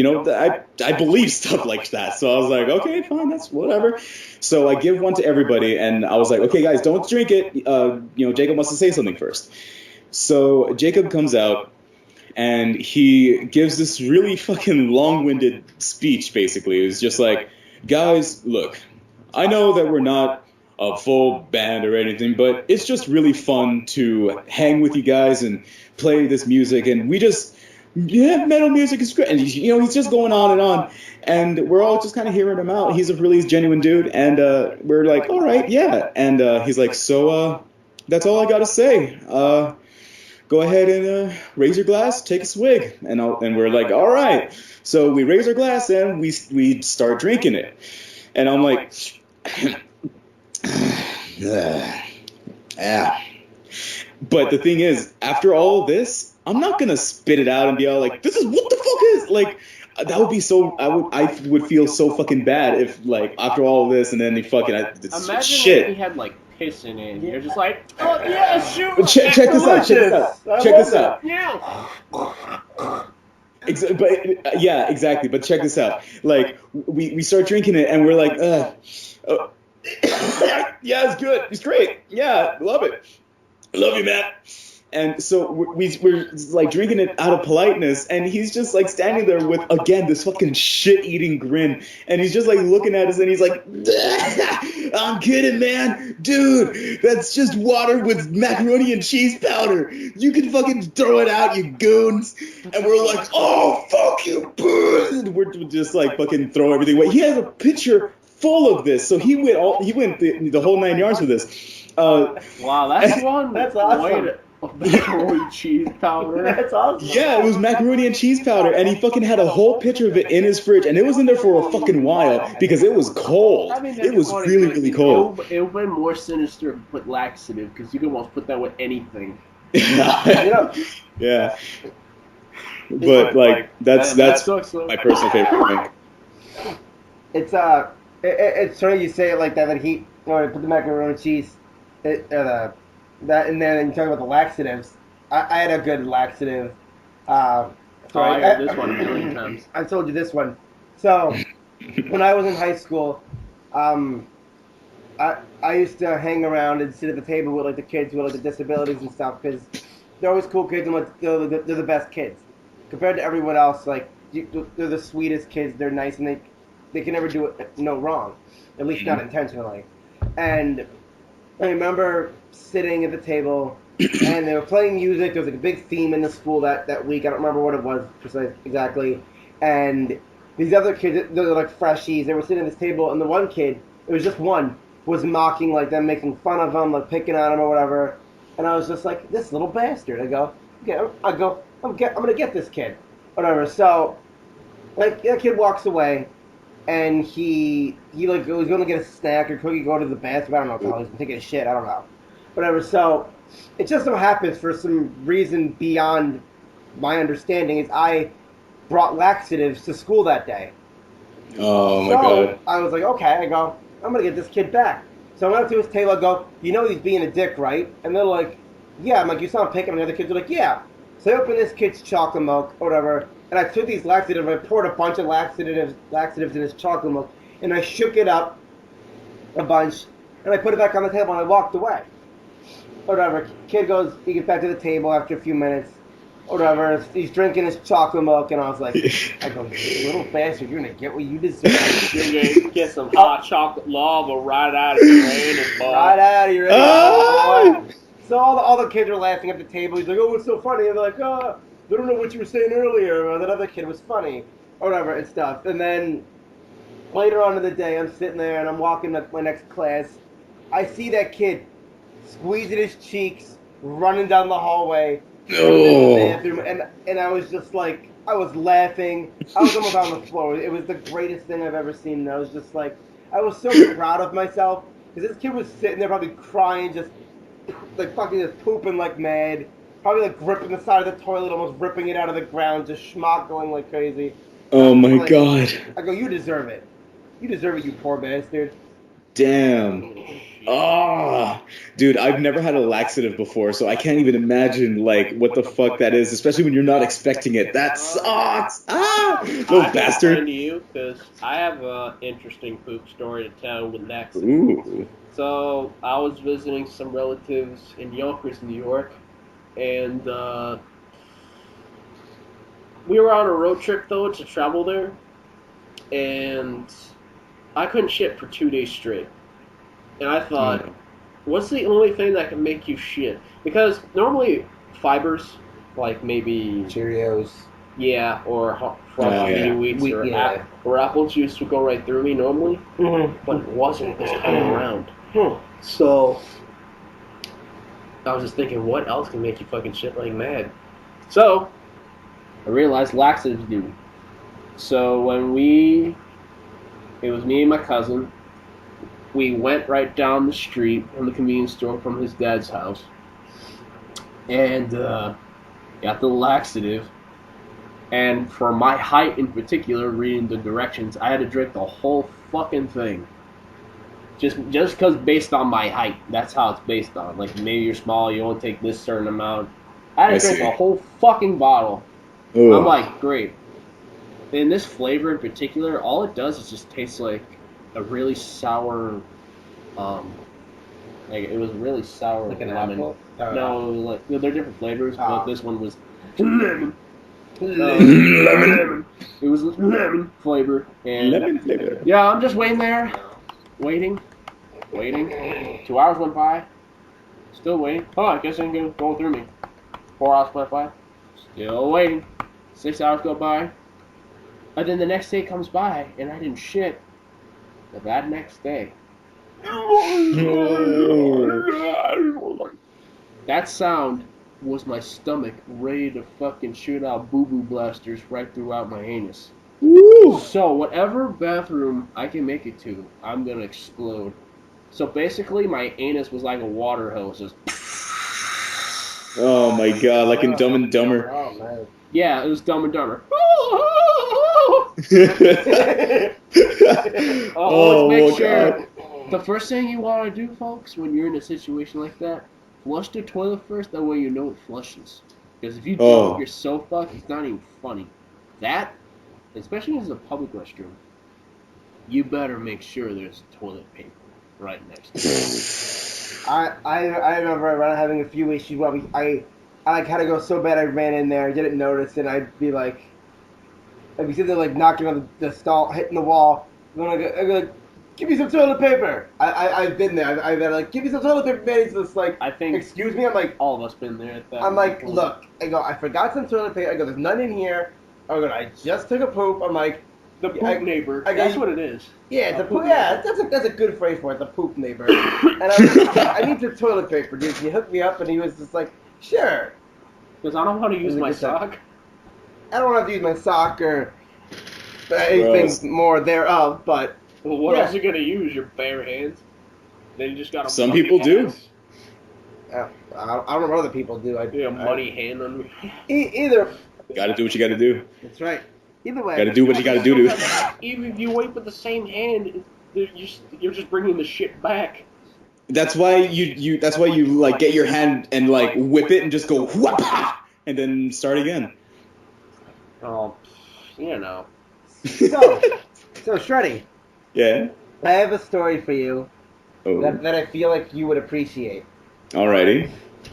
I believe stuff like that. So I was like, okay, fine, that's whatever. So I give one to everybody, and I was like, okay, guys, don't drink it. Jacob wants to say something first. So Jacob comes out, and he gives this really fucking long-winded speech, basically. It was just like, guys, look, I know that we're not a full band or anything, but it's just really fun to hang with you guys and play this music, and metal music is great. And he's just going on and on, and we're all just kind of hearing him out. He's a really genuine dude, and we're like, all right, yeah. And he's like, so that's all I gotta say. Go ahead and raise your glass, take a swig, and we're like, all right. So we raise our glass and we start drinking it, and I'm like, yeah. But the thing is, after all this, I'm not gonna spit it out and be all like, "This is what the fuck is like." That would be so. I would feel so fucking bad if like after all of this and then Imagine shit. if he had like piss in it. You're just like, oh yeah, shoot. Check this out. Check this out. Yeah. But yeah, exactly. But check this out. Like we start drinking it and we're like, yeah, it's good. It's great. Yeah, love it. Love you, man. And so we're like drinking it out of politeness, and he's just like standing there with, again, this fucking shit-eating grin, and he's just like looking at us, and he's like, I'm kidding, man. Dude, that's just water with macaroni and cheese powder. You can fucking throw it out, you goons. And we're like, oh, fuck you, and we're just like fucking throw everything away. He has a pitcher full of this, so he went the whole 9 yards with this. Wow, that's one. That's awesome. Way to, macaroni cheese powder. That's awesome. Yeah, it was macaroni and cheese powder, and he fucking had a whole pitcher of it in his fridge, and it was in there for a fucking while because it was cold. I mean, it was really, really cold. It would have been more sinister with laxative, because you can almost put that with anything. Yeah. But like that's my personal favorite thing. It's funny you say it like that. That he put the macaroni and cheese, that, and then you talk about the laxatives. I had a good laxative. I heard this one a million times. I told you this one. So when I was in high school, I used to hang around and sit at the table with like the kids with like the disabilities and stuff, because they're always cool kids and like they're the best kids compared to everyone else. Like they're the sweetest kids. They're nice and they can never do no wrong, at least not intentionally. And I remember sitting at the table, and they were playing music. There was like a big theme in the school that week. I don't remember what it was exactly. And these other kids, they're like freshies. They were sitting at this table, and the one kid, it was just one, was mocking like them, making fun of them, like picking on him or whatever. And I was just like, this little bastard. I'm gonna get this kid, whatever. So, like, that kid walks away. And he like was going to get a snack or cookie, go to the bathroom. I don't know if he was taking a shit. I don't know. Whatever. So it just so happens, for some reason beyond my understanding, is I brought laxatives to school that day. Oh my god. I was like, okay. I go, I'm going to get this kid back. So I went up to his table. I go, you know he's being a dick, right? And they're like, yeah. I'm like, you saw him picking on the other kids? They're like, yeah. So I opened this kid's chocolate milk or whatever. And I took these laxatives, I poured a bunch of laxatives in his chocolate milk, and I shook it up a bunch, and I put it back on the table, and I walked away. Whatever. Kid goes, he gets back to the table after a few minutes. Whatever. He's drinking his chocolate milk, and I was like, you little bastard, you're going to get what you deserve. You're going to get some hot chocolate lava right out of your anus, boy. Right out of your anus, boy. So all the kids are laughing at the table. He's like, oh, what's so funny? And they're like, oh, I don't know what you were saying earlier. That other kid was funny. or whatever and stuff. And then later on in the day, I'm sitting there and I'm walking to my next class. I see that kid squeezing his cheeks, running down the hallway, running to the bathroom, and I was just like, I was laughing. I was almost on the floor. It was the greatest thing I've ever seen. And I was just like, I was so proud of myself because this kid was sitting there probably crying, just like fucking just pooping like mad. Probably like gripping the side of the toilet, almost ripping it out of the ground, just schmock going like crazy. Oh my Like, god. I go, you deserve it. You deserve it, you poor bastard. Damn. Ah, dude, I've never had a laxative before, so I can't even imagine like what the fuck that is, especially when you're not expecting it. That sucks. Ah, little I bastard. to you because I have an interesting poop story to tell with next. Ooh. So I was visiting some relatives in Yonkers, New York, and we were on a road trip though to travel there, and I couldn't shit for 2 days straight. And I thought, what's the only thing that can make you shit? Because normally fibers, like maybe Cheerios. yeah, or frosted wheats or apple juice would go right through me normally, but it wasn't this time around. So I was just thinking, what else can make you fucking shit like mad? So I realized laxatives do. So it was me and my cousin. We went right down the street from the convenience store from his dad's house and got the laxative. And for my height in particular, reading the directions, I had to drink the whole fucking thing. Just because based on my height, that's how it's based on. Like maybe you're small, you only take this certain amount. I had to drink the whole fucking bottle. Ooh. I'm like, great. And this flavor in particular, all it does is just taste like a really sour, like it was really sour Like an lemon. apple? No, like they're different flavors, but this one was lemon. Lemon. It was lemon flavor. And Lemon flavor. yeah, I'm just waiting there, waiting. 2 hours went by, still waiting. Oh, I guess it ain't going through me. 4 hours went by, still waiting. 6 hours go by, and then the next day comes by, and I didn't shit. But that next day, that sound was my stomach ready to fucking shoot out boo-boo blasters right throughout my anus. Woo. So whatever bathroom I can make it to, I'm gonna explode. So basically, my anus was like a water hose. Just Oh my god, like in Dumb and Dumber. Oh, man. yeah, it was Dumb and Dumber. Always make sure. The first thing you want to do, folks, when you're in a situation like that, flush the toilet first. That way you know it flushes. Because if you don't, you're so fucked. It's not even funny. That, especially as a public restroom, you better make sure there's toilet paper right next to it. I remember having a few issues where I like had to go so bad I ran in there, didn't notice, and I'd be sitting there like knocking on the stall, hitting the wall. I'd go like, give me some toilet paper. I've been there. I've been like, give me some toilet paper, man. He's just like, I think excuse me. I'm like, all of us been there at that. I'm like, look. I go, I forgot some toilet paper. I go, there's none in here. I go, I just took a poop. I'm like, the poop neighbor. I go, that's what it is. Yeah, the poop. Yeah, that's a good phrase for it. The poop neighbor. And I was like, I need the toilet paper, dude. He hooked me up, and he was just like, sure. Because I don't want to use my sock. I don't want to use my sock or anything more thereof, but. Well, what else are you gonna use? Your bare hands? Then you just got. Some people do. I don't know what other people do. A muddy hand on me. Either. Gotta do what you gotta do. That's right. Either way. Gotta do what you gotta do, dude. Even if you wait with the same hand, you're just bringing the shit back. That's why you like get your hand and like whip it and just go whoop, and then start again. Oh, you know. So Shreddy. Yeah. I have a story for you Oh. that I feel like you would appreciate. Alrighty.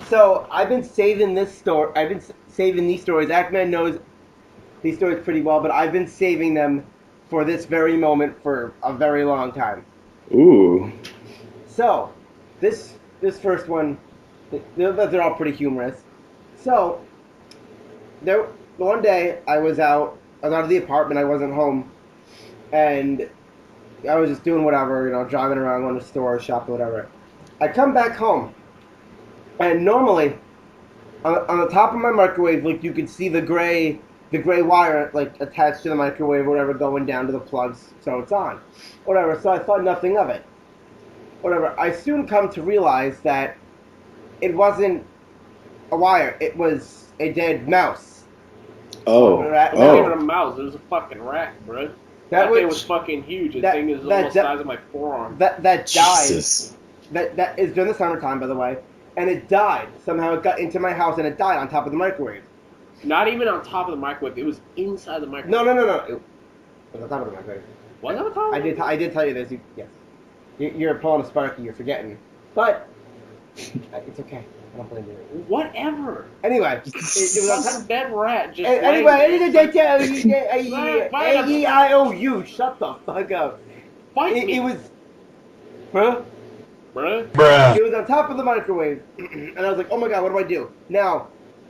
So I've been saving this story. I've been saving these stories. Actman knows these stories pretty well, but I've been saving them for this very moment for a very long time. Ooh. So this first one, they're all pretty humorous. So one day I was out I was out of the apartment. I wasn't home, and I was just doing whatever, driving around, going to the store, shopping, whatever. I come back home, and normally on the top of my microwave, like you could see the gray wire like attached to the microwave, or whatever, going down to the plugs, so it's on, whatever. So I thought nothing of it, whatever. I soon come to realize that it wasn't a wire; it was a dead mouse. Oh, It wasn't even a mouse. It was a fucking rat, bro. That thing was fucking huge. The thing is almost the size of my forearm. That died. Jesus. That is during the summertime, by the way. And it died. Somehow it got into my house and it died on top of the microwave. Not even on top of the microwave. It was inside the microwave. No. It was on top of the microwave. Was it on top? I did tell you this. Yes. You're pulling a Sparky. You're forgetting. But it's okay. I don't blame you. Whatever. Anyway, it was on top. Dead rat. Just anyway, A-E-I-O-U. Shut the fuck up. Fight me. It was... Bruh. It was on top of the microwave, and I was like, oh my god, what do I do? Now,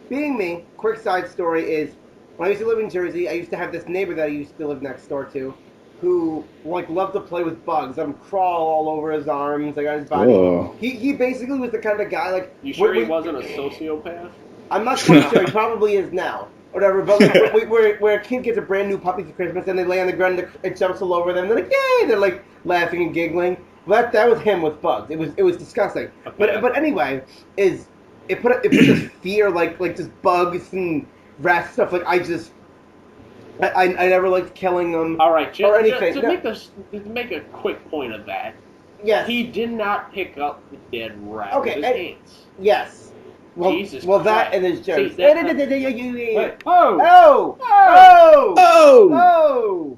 being me, quick side story is, when I used to live in Jersey, I used to have this neighbor that I used to live next door to, who, loved to play with bugs. Let him crawl all over his arms, on his body. Whoa. He basically was the kind of guy, You sure he wasn't a sociopath? I'm not quite sure, he probably is now. Whatever, but where a kid gets a brand new puppy for Christmas, and they lay on the ground, and it jumps all over them, they're like, yay! They're, laughing and giggling. Well, that was him with bugs. It was disgusting. Okay. But anyway, it put this fear like just bugs and rats stuff. I never liked killing them. All right, or anything. To make a quick point of that. Yes. He did not pick up the dead rat with his hands. Yes. Well, Jesus Christ. That and his jokes. Hey,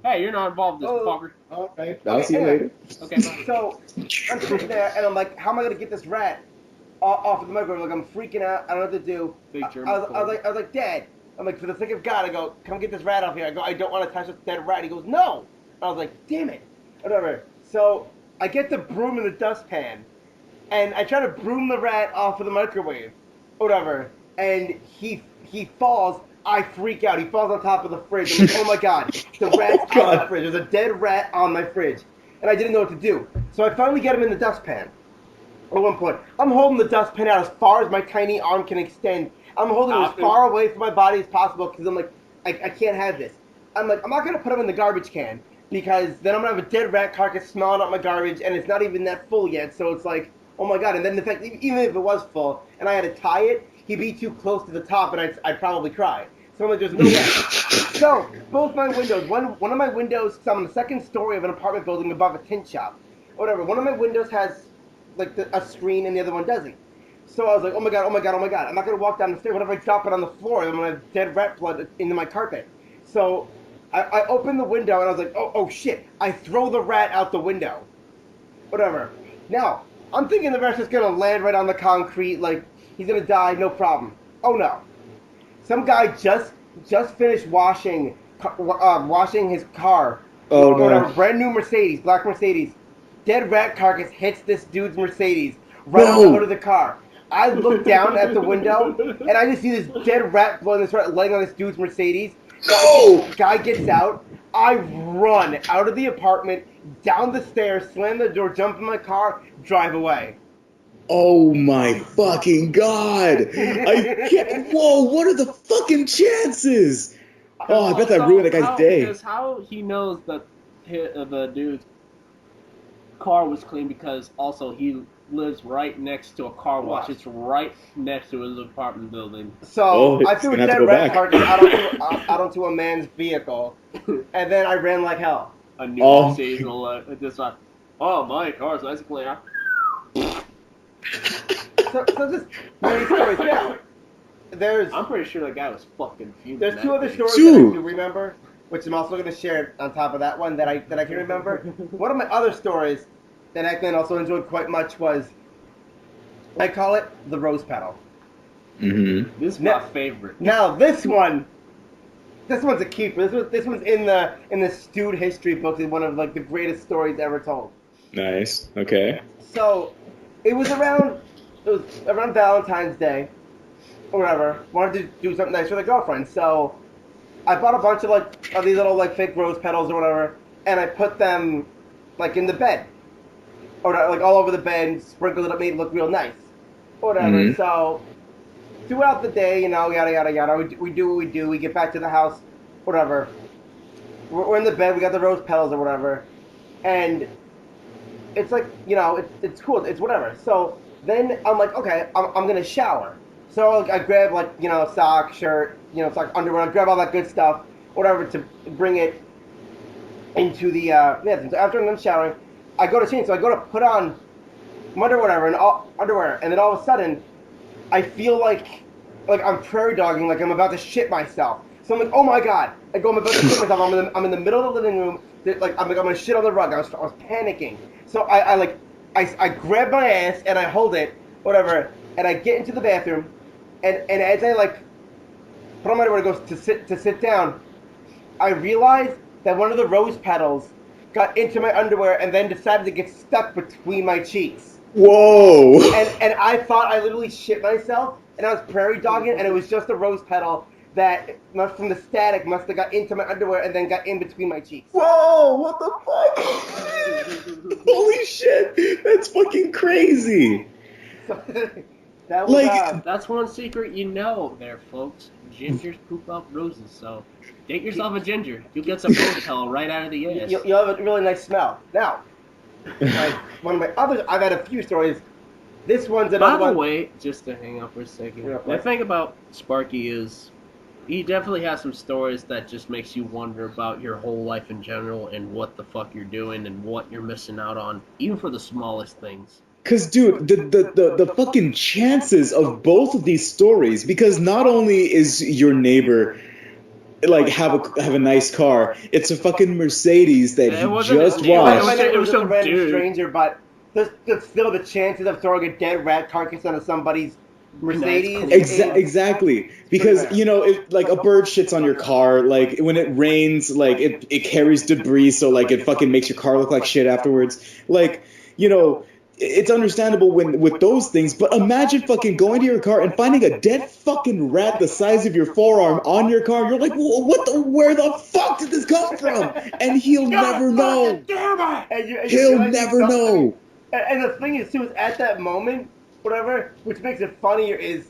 Hey, you're not involved in this, fucker. Okay, I'll see you later. Okay, bye. So, I'm sitting there, and I'm like, how am I going to get this rat off of the microwave? I'm freaking out. I don't know what to do. I was like, Dad. I'm like, for the sake of God, I go, come get this rat off here. I go, I don't want to touch this dead rat. He goes, no. I was like, damn it. Whatever. So, I get the broom in the dustpan, and I try to broom the rat off of the microwave. Whatever. And he falls. I freak out. He falls on top of the fridge. I'm like, oh my god. The rat's on the fridge. There's a dead rat on my fridge. And I didn't know what to do. So I finally get him in the dustpan. At one point, I'm holding the dustpan out as far as my tiny arm can extend. I'm holding it as far away from my body as possible because I'm like, I can't have this. I'm like, I'm not going to put him in the garbage can because then I'm going to have a dead rat carcass smelling up my garbage and it's not even that full yet. So it's like, oh my god. And then in fact, even if it was full and I had to tie it, he'd be too close to the top and I'd probably cry. So I'm like, there's no way. So, both my windows, one of my windows, because I'm on the second story of an apartment building above a tint shop. Whatever, one of my windows has, a screen and the other one doesn't. So I was like, oh my god. I'm not going to walk down the stairs. What if I drop it on the floor? I'm going to have dead rat blood into my carpet. So, I opened the window and I was like, oh shit. I throw the rat out the window. Whatever. Now, I'm thinking the rat's just going to land right on the concrete, he's going to die, no problem. Oh no. Some guy just finished washing his car. Oh no! Brand new Mercedes, black Mercedes. Dead rat carcass hits this dude's Mercedes right on the hood of the car. I look down at the window and I just see this dead rat blood this rat laying on this dude's Mercedes. No! Guy gets out. I run out of the apartment, down the stairs, slam the door, jump in my car, drive away. Oh my fucking god! Whoa, what are the fucking chances? Oh, I bet that ruined that guy's day. Because how he knows that the dude's car was clean because also he lives right next to a car wash. It's right next to his apartment building. So I threw a dead rat carcass out onto a man's vehicle, and then I ran like hell. A new Mercedes just like, oh, my car's nice and clean. So just many stories now. I'm pretty sure that guy was fucking fuming. There's two other stories that I do remember, which I'm also going to share on top of that one that I can remember. One of my other stories that Actman also enjoyed quite much was, I call it the rose petal. Mm-hmm. This is my favorite. Now this one's a keeper. This one's in the stewed history books. It's one of the greatest stories ever told. Nice. Okay. So it was around Valentine's Day or whatever. Wanted to do something nice for the girlfriend. So I bought a bunch of these little fake rose petals or whatever, and I put them in the bed, or all over the bed, sprinkled it up, made it look real nice, whatever. Mm-hmm. So throughout the day, yada yada yada, we do what we do. We get back to the house, whatever. We're in the bed. We got the rose petals or whatever, and it's it's cool. It's whatever. So then I'm like, okay, I'm gonna shower. So I grab sock, shirt, sock, underwear. I grab all that good stuff, whatever, to bring it into the So after I'm done showering, I go to change. So I go to put on my underwear and then all of a sudden, I feel like I'm prairie dogging, like I'm about to shit myself. So I'm like, oh my god! I'm about to shit myself. I'm in the middle of the living room. I'm gonna shit on the rug. I was panicking. So I grab my ass and I hold it, whatever, and I get into the bathroom, and as I put on my underwear to sit down, I realized that one of the rose petals got into my underwear and then decided to get stuck between my cheeks. Whoa! And I thought I literally shit myself, and I was prairie dogging, and it was just a rose petal that from the static must have got into my underwear and then got in between my cheeks. Whoa! What the fuck? Holy shit! That's fucking crazy. That was, that's one secret there, folks. Gingers poop out roses, so date yourself a ginger. You'll get some rose petal right out of the ass. You'll have a really nice smell. Now, one of my others, I've had a few stories. This one's another one. By the way, just to hang out for a second, the thing about Sparky is he definitely has some stories that just makes you wonder about your whole life in general and what the fuck you're doing and what you're missing out on, even for the smallest things. Cause dude, the fucking chances of both of these stories, because not only is your neighbor have a nice car, it's a fucking Mercedes that he just washed. It was some random stranger, but there's still the chances of throwing a dead rat carcass onto somebody's Mercedes. Exactly, because if a bird shits on your car, when it rains, it carries debris, so it fucking makes your car look like shit afterwards. It's understandable with those things, but imagine fucking going to your car and finding a dead fucking rat the size of your forearm on your car. You're like, where the fuck did this come from? And he'll never know. He'll never know. And the thing is, too, is at that moment, whatever, which makes it funnier is,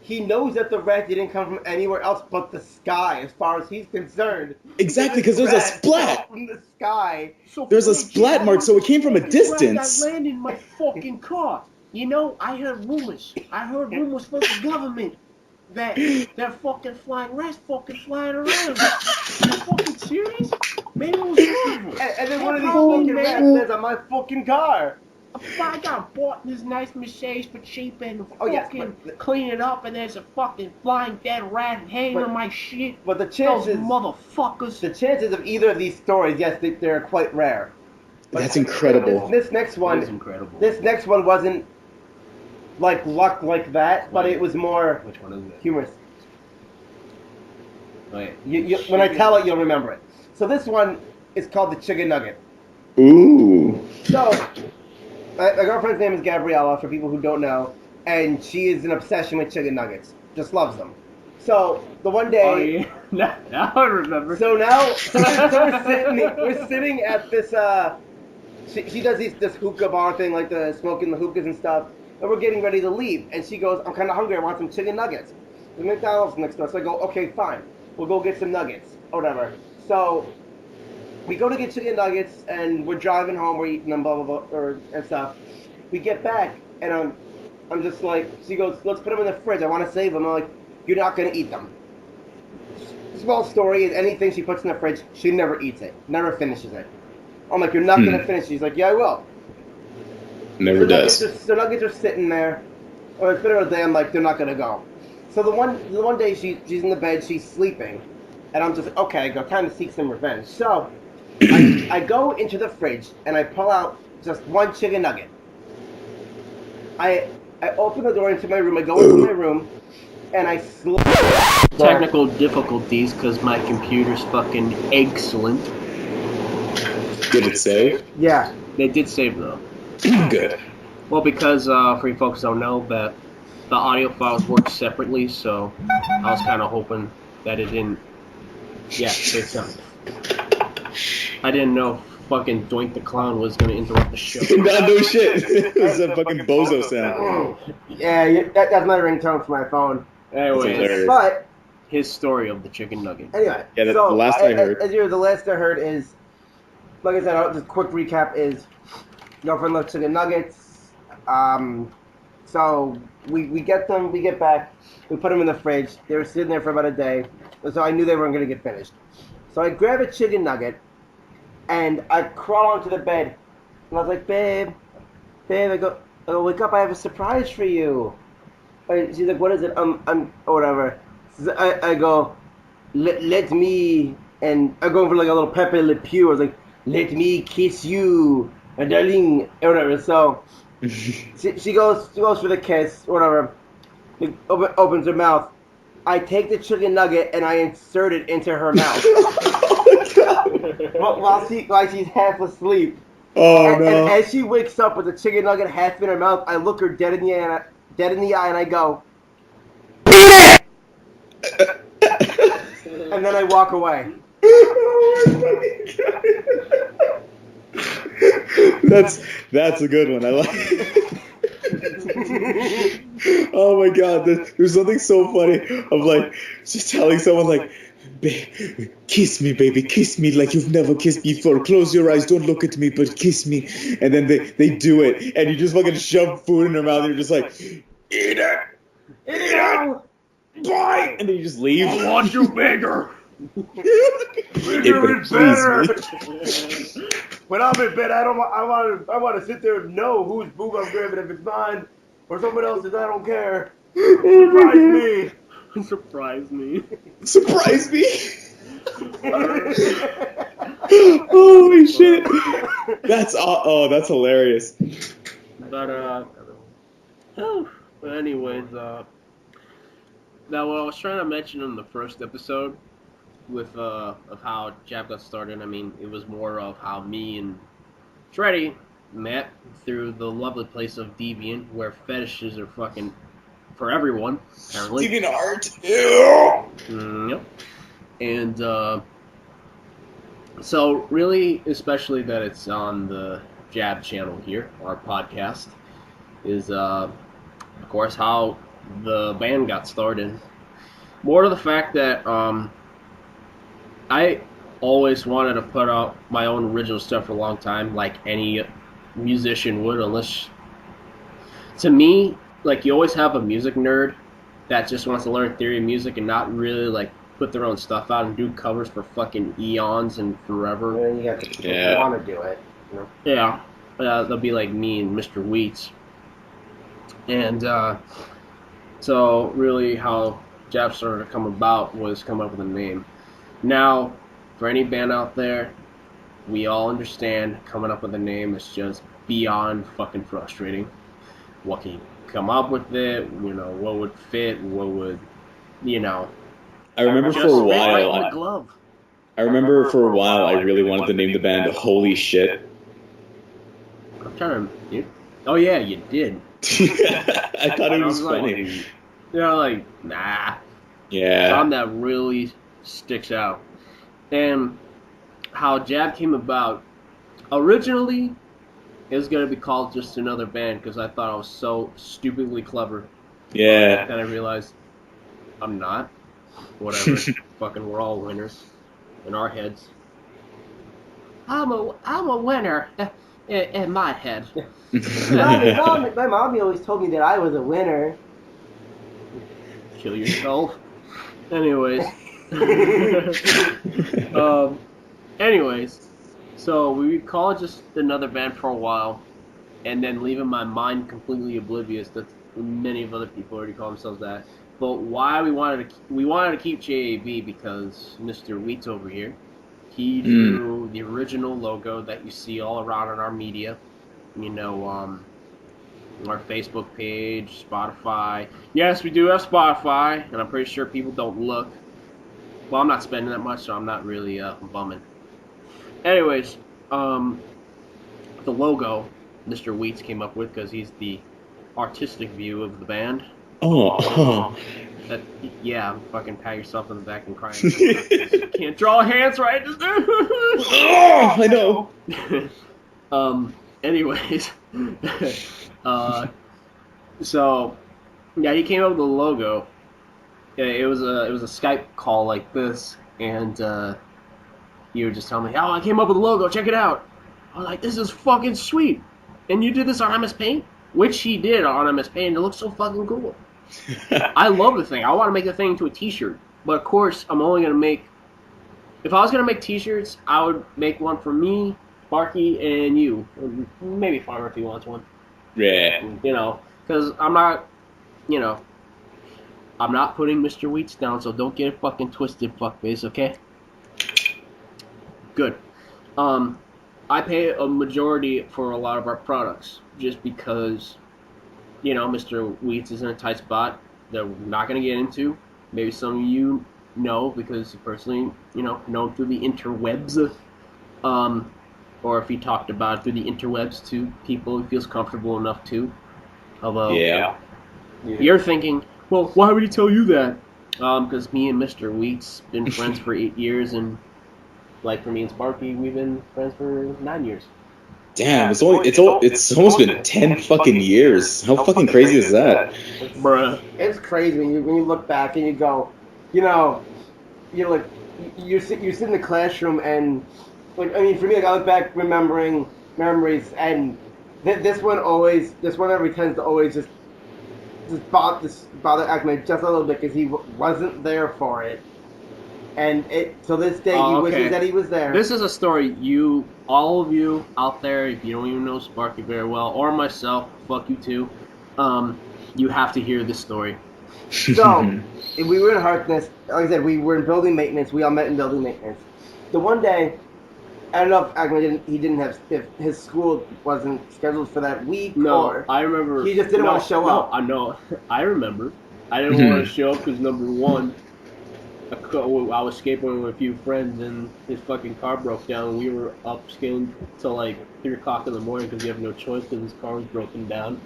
he knows that the rat didn't come from anywhere else but the sky, as far as he's concerned. Exactly, because there's a splat. From the sky. There's a splat mark, so it came from a distance. That landed in my fucking car. I heard rumors. From the government that fucking flying rats fucking flying around. Are you fucking serious? Maybe it was horrible. And then one of these fucking rats lands on my fucking car. I got bought this nice Mercedes for cheap and fucking clean it up, and there's a fucking flying dead rat hanging on my shit. But the chances, those motherfuckers. The chances of either of these stories, yes, they're quite rare. But that's incredible. This next one is incredible. This next one wasn't luck like that, but it was more Which one is it? Humorous. Wait. When I tell it, you'll remember it. So this one is called the Chicken Nugget. Ooh. So. My girlfriend's name is Gabriella, for people who don't know, and she is an obsession with chicken nuggets. Just loves them. So, the one day... Oh, yeah. Now I remember. So we're sitting at this, she does this hookah bar thing, the smoking the hookahs and stuff, and we're getting ready to leave, and she goes, I'm kind of hungry, I want some chicken nuggets. The McDonald's next door, so I go, okay, fine, we'll go get some nuggets, or whatever. So... we go to get chicken nuggets, and we're driving home, we're eating them, blah, blah, blah, and stuff. We get back, and I'm just like, she goes, let's put them in the fridge, I want to save them. I'm like, you're not going to eat them. Small story is anything she puts in the fridge, she never eats it, never finishes it. I'm like, you're not going to finish it. She's like, yeah, I will. Never does. The nuggets are sitting there, or it's been a day, I'm like, they're not going to go. So the one day she's in the bed, she's sleeping, and I'm just, okay, I go, time to seek some revenge. So... I go into the fridge and I pull out just one chicken nugget. I open the door into my room. I go into my room and I technical difficulties because my computer's fucking excellent. Did it save? Yeah, they did save though. Good. Well, because for you folks don't know that the audio files work separately, so I was kind of hoping that it didn't Yeah, big time. I didn't know fucking Doink the Clown was gonna interrupt the show. No shit. It was a fucking bozo sound. Yeah, that's my ringtone for my phone. Anyways, but his story of the chicken nugget. Anyway, yeah, the last I heard. The last I heard is, like I said, just quick recap is, girlfriend loves chicken nuggets. So we get them, we get back, we put them in the fridge. They were sitting there for about a day, so I knew they weren't gonna get finished. So I grab a chicken nugget, and I crawl onto the bed, and I was like, babe, I go, wake up, I have a surprise for you. She's like, what is it? Or whatever. I go, let me, and I go for like a little Pepe Le Pew. I was like, let me kiss you, my darling, or whatever. So she goes for the kiss, or whatever. Opens her mouth. I take the chicken nugget and I insert it into her mouth. while she's half asleep. Oh no! And as she wakes up with the chicken nugget half in her mouth, I look her dead in the eye, and I go, eat it! And then I walk away. That's a good one. I like. Oh my god, there's something so funny of like just telling someone like, babe, kiss me, baby, kiss me like you've never kissed before. Close your eyes, don't look at me, but kiss me. And then they do it, and you just fucking shove food in their mouth, and you're just like, eat it, bye, and then you just leave. I want you bigger. Bigger is better. When I'm in bed, I want to sit there and know whose boob I'm grabbing. If it's mine or someone else's, I don't care. Surprise me. Surprise me. Holy shit. That's hilarious. But anyways, now what I was trying to mention in the first episode with of how J.A.B got started, I mean, it was more of how me and Shreddy met through the lovely place of Deviant, where fetishes are fucking for everyone, apparently. Deviant art. Ew. Yep. And so really, especially that it's on the J.A.B channel here, our podcast, is of course how the band got started. More to the fact that I always wanted to put out my own original stuff for a long time, like any musician would, unless, to me, like, you always have a music nerd that just wants to learn theory of music and not really, like, put their own stuff out and do covers for fucking eons and forever. And you have to want to do it, you know? Yeah. They'll be like me and Mr. Wheats. And so really how J.A.B started to come about was come up with a name. Now, for any band out there, we all understand coming up with a name is just beyond fucking frustrating. What can you come up with it? You know, what would fit? What would, you know? I remember for a while. I really wanted to name the band Holy Shit. I'm trying to. Oh yeah, you did. I thought it was funny. You're like, nah. Yeah. Something that really sticks out. And how J.A.B came about, originally it was going to be called just another band because I thought I was so stupidly clever. Yeah. Then I realized I'm not. Whatever. Fucking we're all winners in our heads. I'm a winner in my head. My mommy always told me that I was a winner. Kill yourself. Anyways. Anyways, so we would call it just another band for a while, and then leaving my mind completely oblivious that many of other people already call themselves that. But why we wanted to keep J.A.B because Mr. Wheats over here, he drew the original logo that you see all around in our media. You know, our Facebook page, Spotify. Yes, we do have Spotify, and I'm pretty sure people don't look. Well, I'm not spending that much, so I'm not really bumming. Anyways, the logo Mr. Wheats came up with because he's the artistic view of the band. Oh, Yeah, fucking pat yourself on the back and cry. You can't draw hands right. Oh, I know. Anyways, so yeah, he came up with the logo. Yeah, it was a Skype call like this, and you would just tell me, "Oh, I came up with the logo. Check it out." I was like, "This is fucking sweet." And you did this on MS Paint, which he did on MS Paint. It looks so fucking cool. I love the thing. I want to make the thing into a T-shirt, but of course, I'm only gonna make. If I was gonna make T-shirts, I would make one for me, Sparky, and you. Maybe Farmer if he wants one. Yeah. You know, because I'm not, you know, I'm not putting Mr. Wheats down, so don't get it fucking twisted, fuckface. Okay. Good. I pay a majority for a lot of our products just because, you know, Mr. Wheats is in a tight spot that we're not going to get into. Maybe some of you know because you personally, you know him through the interwebs. Or if he talked about it through the interwebs to people he feels comfortable enough to. Although, Yeah. You're thinking, well, why would he tell you that? Because me and Mr. Wheats been friends for 8 years, and like for me and Sparky, we've been friends for 9 years. Damn, it's almost been 10 fucking years. How fucking crazy is that? Bruh. It's crazy when you look back and you go, you know, you sit in the classroom and like, I mean, for me, like, I look back remembering memories, and this one every tends to always just bother Actman just a little bit because he wasn't there for it. And till this day, he wishes that he was there. This is a story all of you out there, if you don't even know Sparky very well, or myself, fuck you too, you have to hear this story. So, if we were in Harkness, like I said, we were in building maintenance. We all met in building maintenance. The one day, I don't know if Actman if his school wasn't scheduled for that week. No, or I remember. He just didn't want to show up. I know. I remember. I didn't want to show up because number one, I was skateboarding with a few friends and his fucking car broke down. And we were up skating till like 3 o'clock in the morning because we have no choice because his car was broken down.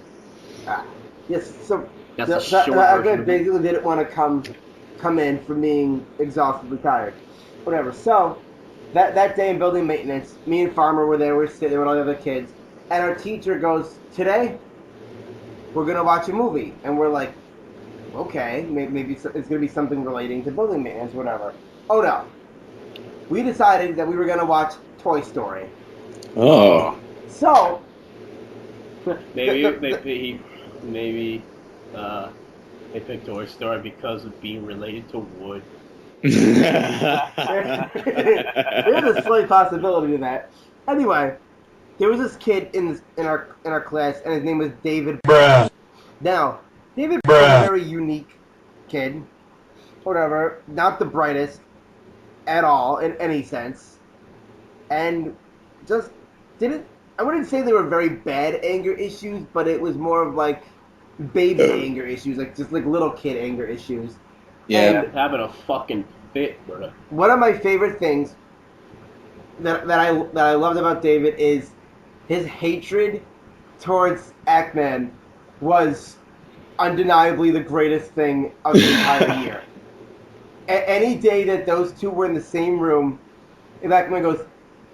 Yes, so I basically didn't want to come in from being exhausted, tired, whatever. So that day in building maintenance, me and Farmer were there. We're sitting there with all the other kids, and our teacher goes, "Today, we're gonna watch a movie," and we're like, "Okay, maybe it's gonna be something relating to building maintenance, whatever." Oh no, we decided that we were gonna watch Toy Story. Oh. So maybe they picked Toy Story because of being related to wood. There's a slight possibility to that. Anyway, there was this kid in our class, and his name was David. Bruh. Now, David was a very unique kid. Whatever, not the brightest at all in any sense, and just didn't. I wouldn't say they were very bad anger issues, but it was more of like baby anger issues, like just like little kid anger issues. Yeah. And having a fucking fit, bro. One of my favorite things that I loved about David is his hatred towards Actman was undeniably the greatest thing of the entire year. Any day that those two were in the same room, if Actman goes,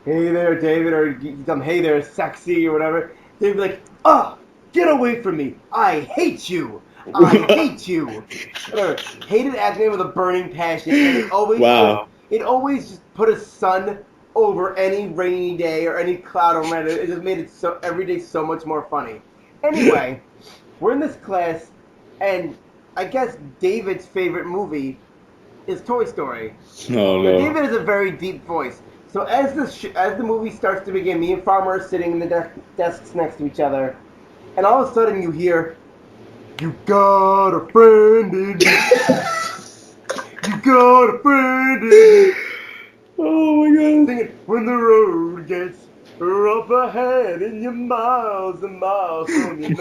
"Hey there, David," or "Hey there, sexy," or whatever, they'd be like, "Oh, get away from me! I hate you! I hate you!" Whatever. Hated Actman with a burning passion, and it always just put a sun over any rainy day or any cloud around it. It just made it so every day so much more funny. Anyway, we're in this class, and I guess David's favorite movie is Toy Story. Oh no. Now, David has a very deep voice. So as the movie starts to begin, me and Farmer are sitting in the desks next to each other, and all of a sudden you hear, "You got a friend in me. You got a friend in me." Oh my god. Singing, "When the road gets rough ahead and you're miles and miles from your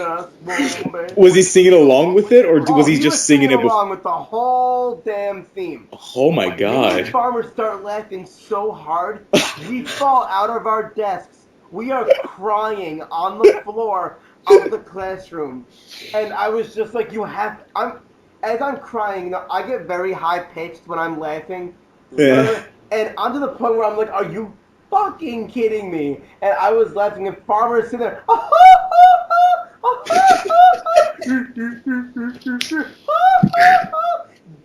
nice woman." Was he singing along with it, or was he just singing it along with the whole damn theme? Oh my Me and god. Farmer start laughing so hard, we fall out of our desks. We are crying on the floor of the classroom, and I was just like, as I'm crying, I get very high pitched when I'm laughing. Yeah. And I'm to the point where I'm like, are you fucking kidding me? And I was laughing, and Farmer's sitting there,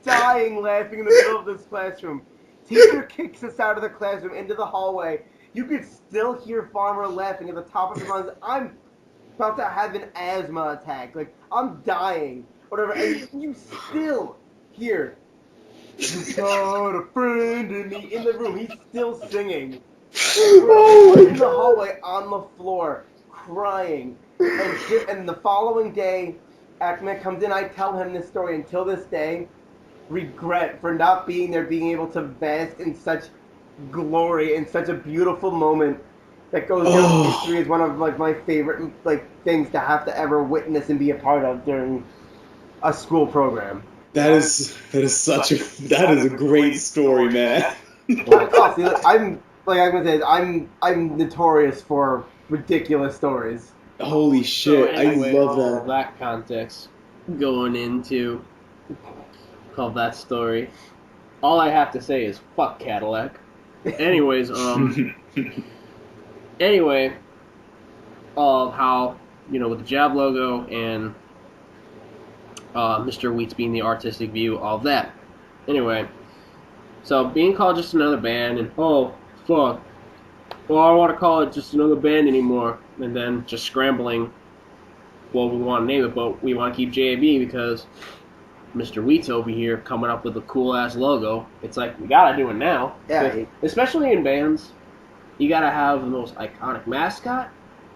dying laughing in the middle of this classroom. Teacher kicks us out of the classroom into the hallway. You could still hear Farmer laughing at the top of his lungs. I'm about to have an asthma attack. Like, I'm dying. Whatever. And you still hear, you got a friend in me in the room. He's still singing. We're in the hallway on the floor, crying. And the following day, Actman comes in. I tell him this story. Until this day, regret for not being there, being able to bask in such glory and such a beautiful moment that goes down in history as one of like my favorite things to have to ever witness and be a part of during a school program. That is a great story, man. I'm I'm notorious for ridiculous stories. Holy shit! So anyway, I love that context going into that story. All I have to say is fuck Cadillac. Anyways, anyway, of how, with the J.A.B logo and Mr. Wheats being the artistic view, all that. Anyway, so being called just another band, and oh, fuck, well, I don't want to call it just another band anymore, and then just scrambling, well, we want to name it, but we want to keep J.A.B because Mr. Wheats over here coming up with a cool-ass logo. It's like, we gotta do it now. Yeah. Especially in bands, you gotta have the most iconic mascot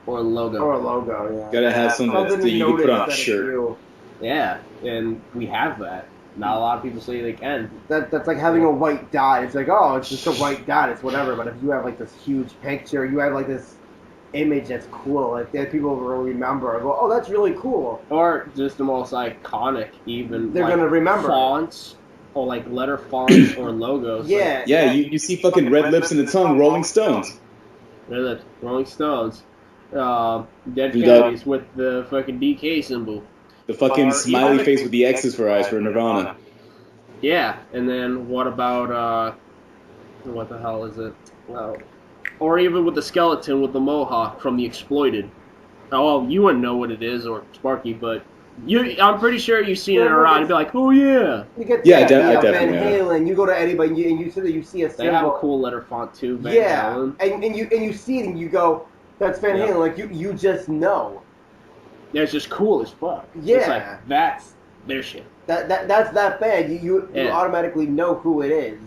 or logo. Or a logo, yeah. Gotta have something that you can put on a shirt. Yeah, and we have that. Not a lot of people say they can. That's like having a white dot. It's like, oh, it's just a white dot. It's whatever. But if you have like this huge picture, you have like this image that's cool, like that people will remember. Go, oh, that's really cool. Or just the most iconic, even. They're gonna remember fonts or like letter fonts or logos. Yeah, like, yeah. You see fucking red lips and the tongue, Rolling Stones. Red lips, Rolling Stones. Dead Kennedys with the fucking DK symbol. The fucking smiley face with the X's for eyes for Nirvana. Yeah, and then what about what the hell is it? Well, or even with the skeleton with the mohawk from The Exploited. Oh, well, you wouldn't know what it is, or Sparky, but I'm pretty sure you've seen it around and be like, oh yeah. You get definitely. Van Halen. You go to anybody and you see a symbol. They have a cool letter font too. Van Halen. and you see it and you go, that's Van Halen. Like you just know. Yeah, it's just cool as fuck. Yeah, it's like that's their shit. That's that bad. You automatically know who it is.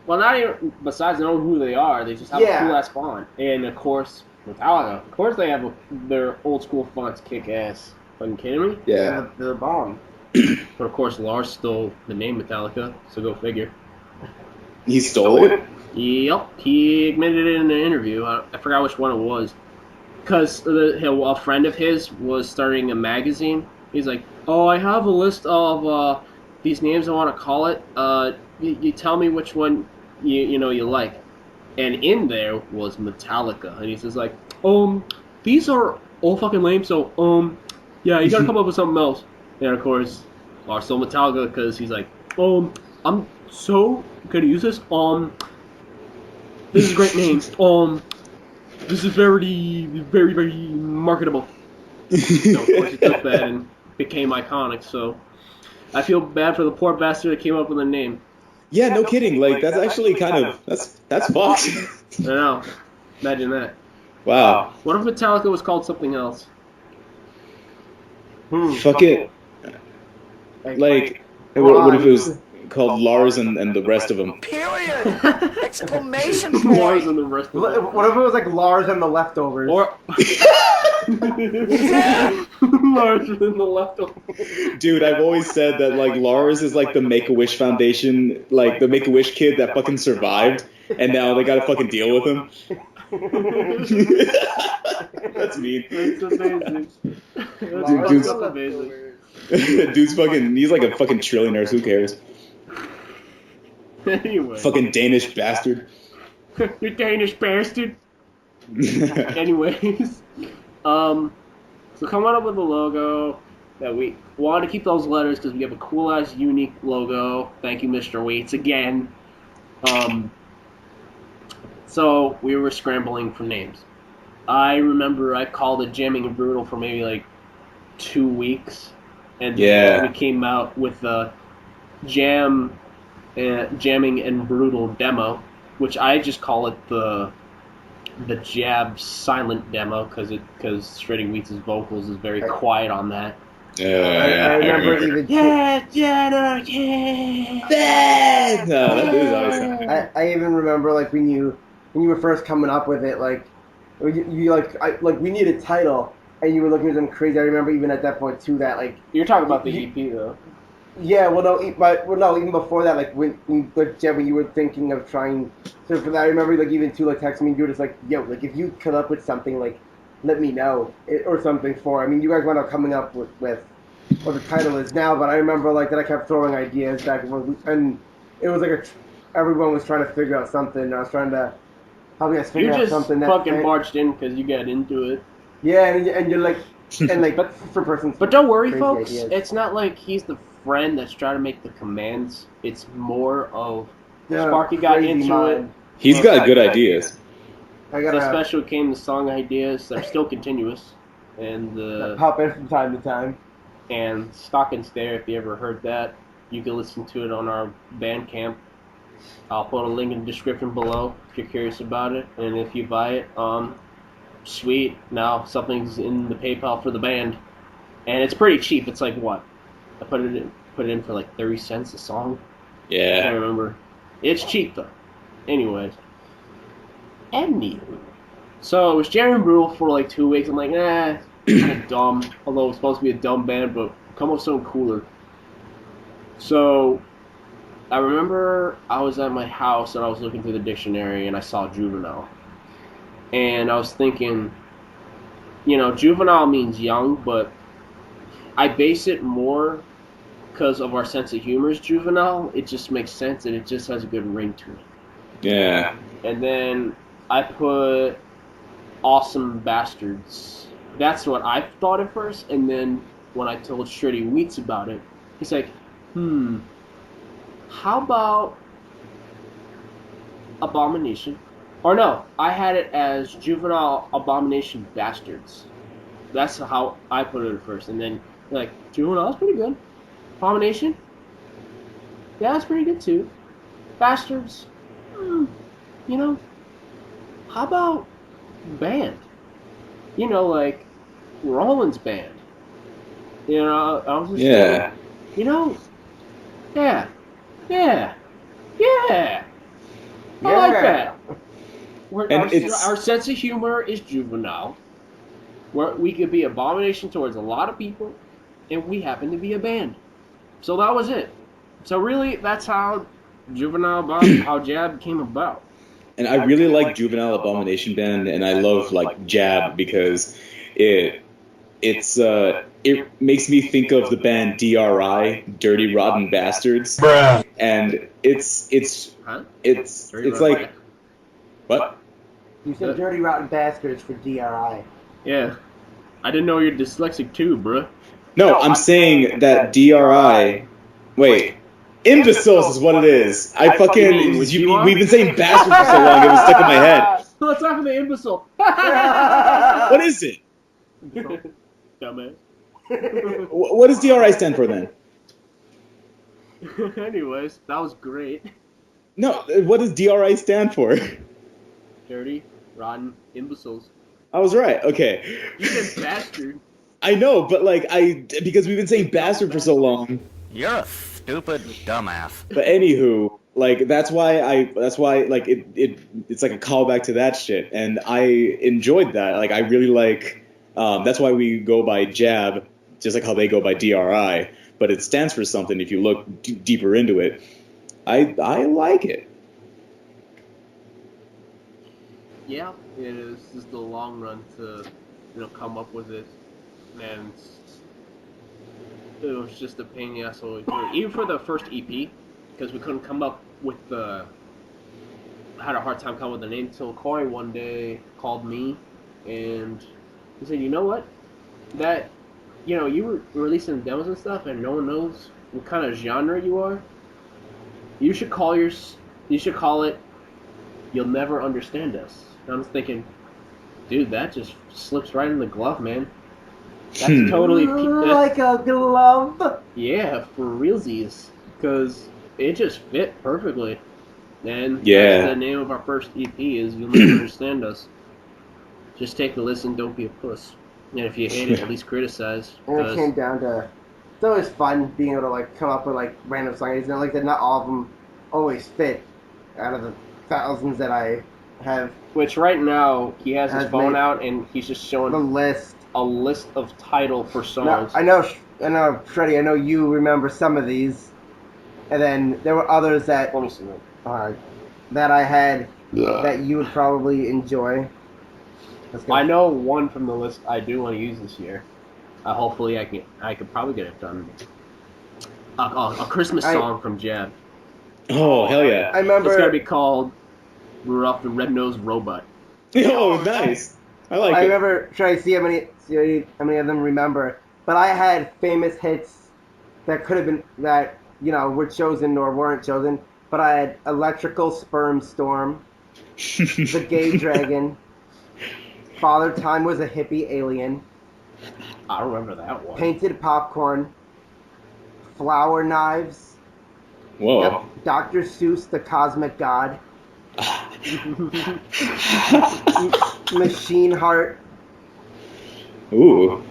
Well, not even besides knowing who they are, they just have a cool ass font. And of course, Metallica. Of course, they have their old school fonts kick ass. Fucking kidding me? Yeah, they're bomb. But of course, Lars stole the name Metallica, so go figure. He stole it? Yep, he admitted it in an interview. I forgot which one it was. Because a friend of his was starting a magazine. He's like, oh, I have a list of these names I want to call it. You tell me which one you like. And in there was Metallica. And he says like, these are all fucking lame, so, yeah, you gotta come up with something else. And of course, Lars stole Metallica because he's like, I'm so gonna use this. This is a great name. This is very, very, very marketable. So of course he took that and became iconic, so I feel bad for the poor bastard that came up with a name. Yeah, no kidding. Like, that's actually kind of, that's fucked. I know. Imagine that. Wow. What if Metallica was called something else? Fuck it. Like, what if it was called Lars and the rest of them? Period! Exclamation point! Lars and the rest of them. What if it was like Lars and the Leftovers? Or Lars and the Leftovers. Dude, I've always said that like Lars is like the Make-A-Wish Foundation, like the Make-A-Wish kid that fucking survived, and now they gotta fucking deal with him. That's mean. That's amazing. Dude's fucking, he's like a fucking trillionaire, so who cares? Anyway. Fucking Danish bastard. You Danish bastard. Anyways. So coming up with the logo, that we wanted to keep those letters because we have a cool ass unique logo. Thank you, Mr. Waits, again. So we were scrambling for names. I remember I called it Jamming and Brutal for maybe like 2 weeks, and then we came out with the Jamming and Brutal demo, which I just call it the J.A.B silent demo because Shreddy Wheats' vocals is very quiet on that. I remember even. I even remember like when you were first coming up with it, like you we needed a title, and you were looking at them crazy. I remember even at that point too that like you're talking about the EP though. Yeah, no, even before that, like when you were thinking of trying. So for that, I remember like even too like texting me, you were just like, yo, like if you come up with something, like let me know or something for. I mean, you guys wound up coming up with what the title is now, but I remember like that I kept throwing ideas back and it was like everyone was trying to figure out something. I was trying to help you guys figure out something. You just fucking marched in because you got into it. Yeah, and you're like, and like for persons. But don't worry, folks. Ideas. It's not like he's the friend that's trying to make the commands. It's more of Sparky got into it. He's got good ideas. Especially came the song ideas that are still continuous, and pop in from time to time. And Stock and Stare, if you ever heard that, you can listen to it on our Bandcamp. I'll put a link in the description below if you're curious about it, and if you buy it, sweet. Now something's in the PayPal for the band, and it's pretty cheap. It's like what? I put it in for like 30 cents a song. Yeah. I can't remember. It's cheap though. Anyways. Anywho. So it was Jamming Brutal for like 2 weeks. I'm like, nah, kind of dumb. Although it's supposed to be a dumb band, but come up with something cooler. So I remember I was at my house and I was looking through the dictionary and I saw juvenile. And I was thinking, juvenile means young, but I base it more because of our sense of humor is juvenile. It just makes sense and it just has a good ring to it. Yeah. And then I put Awesome Bastards. That's what I thought at first. And then when I told Shreddy Wheats about it, he's like, how about Abomination? Or no, I had it as Juvenile Abomination Bastards. That's how I put it at first. And then like, Juvenile's pretty good. Abomination? Yeah, that's pretty good too. Bastards? How about band? Like Roland's band. I was just thinking, yeah. I like that. Our sense of humor is juvenile. We could be abomination towards a lot of people, and we happen to be a band. So that was it. So really, that's how how J.A.B came about. And I really like Juvenile Abomination Band, and I love like J.A.B because it makes me think of the band DRI, Dirty Rotten Bastards. Bruh. And it's like what? You said Dirty Rotten Bastards for DRI. Yeah. I didn't know you're dyslexic too, bruh. No, I'm saying that DRI. Wait. Imbeciles is what it is. We've been saying bastard for so long, it was stuck in my head. Let's talk about the imbecile. What is it? Dumbass. What does DRI stand for then? Anyways, that was great. No, what does DRI stand for? Dirty, rotten, imbeciles. I was right. Okay. You said bastard. I know, but because we've been saying bastard for so long. You're a stupid dumbass. But anywho, that's why it's like a callback to that shit, and I enjoyed that. I really like. That's why we go by J.A.B, just like how they go by DRI. But it stands for something. If you look deeper into it, I like it. Yeah, it is just the long run to come up with it, and it was just a pain in the ass all the way through. Even for the first EP, because we couldn't come up with I had a hard time coming up with the name until Corey one day called me, and he said, "You know what? That you were releasing demos and stuff, and no one knows what kind of genre you are. You should call it "You'll Never Understand Us." And I'm just thinking, dude, that just slips right in the glove, man. That's totally like a glove. Yeah, for realsies, because it just fit perfectly. And Yeah. that's the name of our first EP is "You'll Never Understand Us." Just take a listen, don't be a puss. And if you hate it, at least criticize. And it came down to, it's always fun being able to like come up with like random songs. Not like that. Not all of them always fit. Out of the thousands that I have, which right now he has his phone out and he's just showing the list. A list of title for songs. Now, I know, Shreddy. I know you remember some of these, and then there were others that. Let me see that. That I had that you would probably enjoy. I know one from the list I do want to use this year. Hopefully I could probably get it done. A Christmas song from J.A.B. Oh, hell yeah. I remember. It's gotta be called Rudolph the Red-Nosed Robot. Oh, nice. I like it. I remember trying to see how many of them remember. But I had famous hits that could have been, that, were chosen or weren't chosen. But I had Electrical Sperm Storm, The Gay Dragon, Father Time Was a Hippie Alien. I remember that one. Painted Popcorn, Flower Knives. Whoa. Yep, Dr. Seuss, The Cosmic God. Machine Heart. Ooh.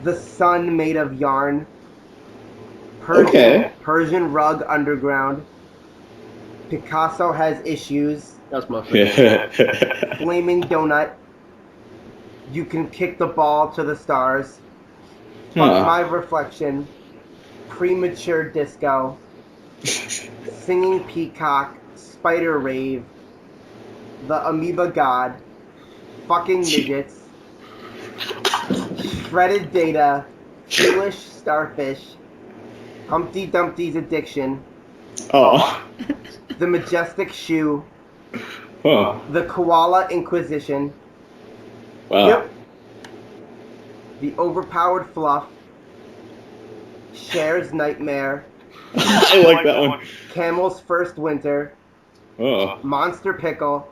The Sun Made of Yarn. Persian Rug Underground. Picasso Has Issues. That's my favorite. Flaming Donut. You Can Kick the Ball to the Stars. My Reflection. Premature Disco. Singing Peacock. Spider Rave. The Amoeba God. Fucking Midgets. Shredded Data. Foolish Starfish. Humpty Dumpty's Addiction. Oh. The Majestic Shoe. Huh. The Koala Inquisition. Wow. Yep. The Overpowered Fluff. Cher's Nightmare. I like that one. Camel's First Winter. Oh. Monster Pickle.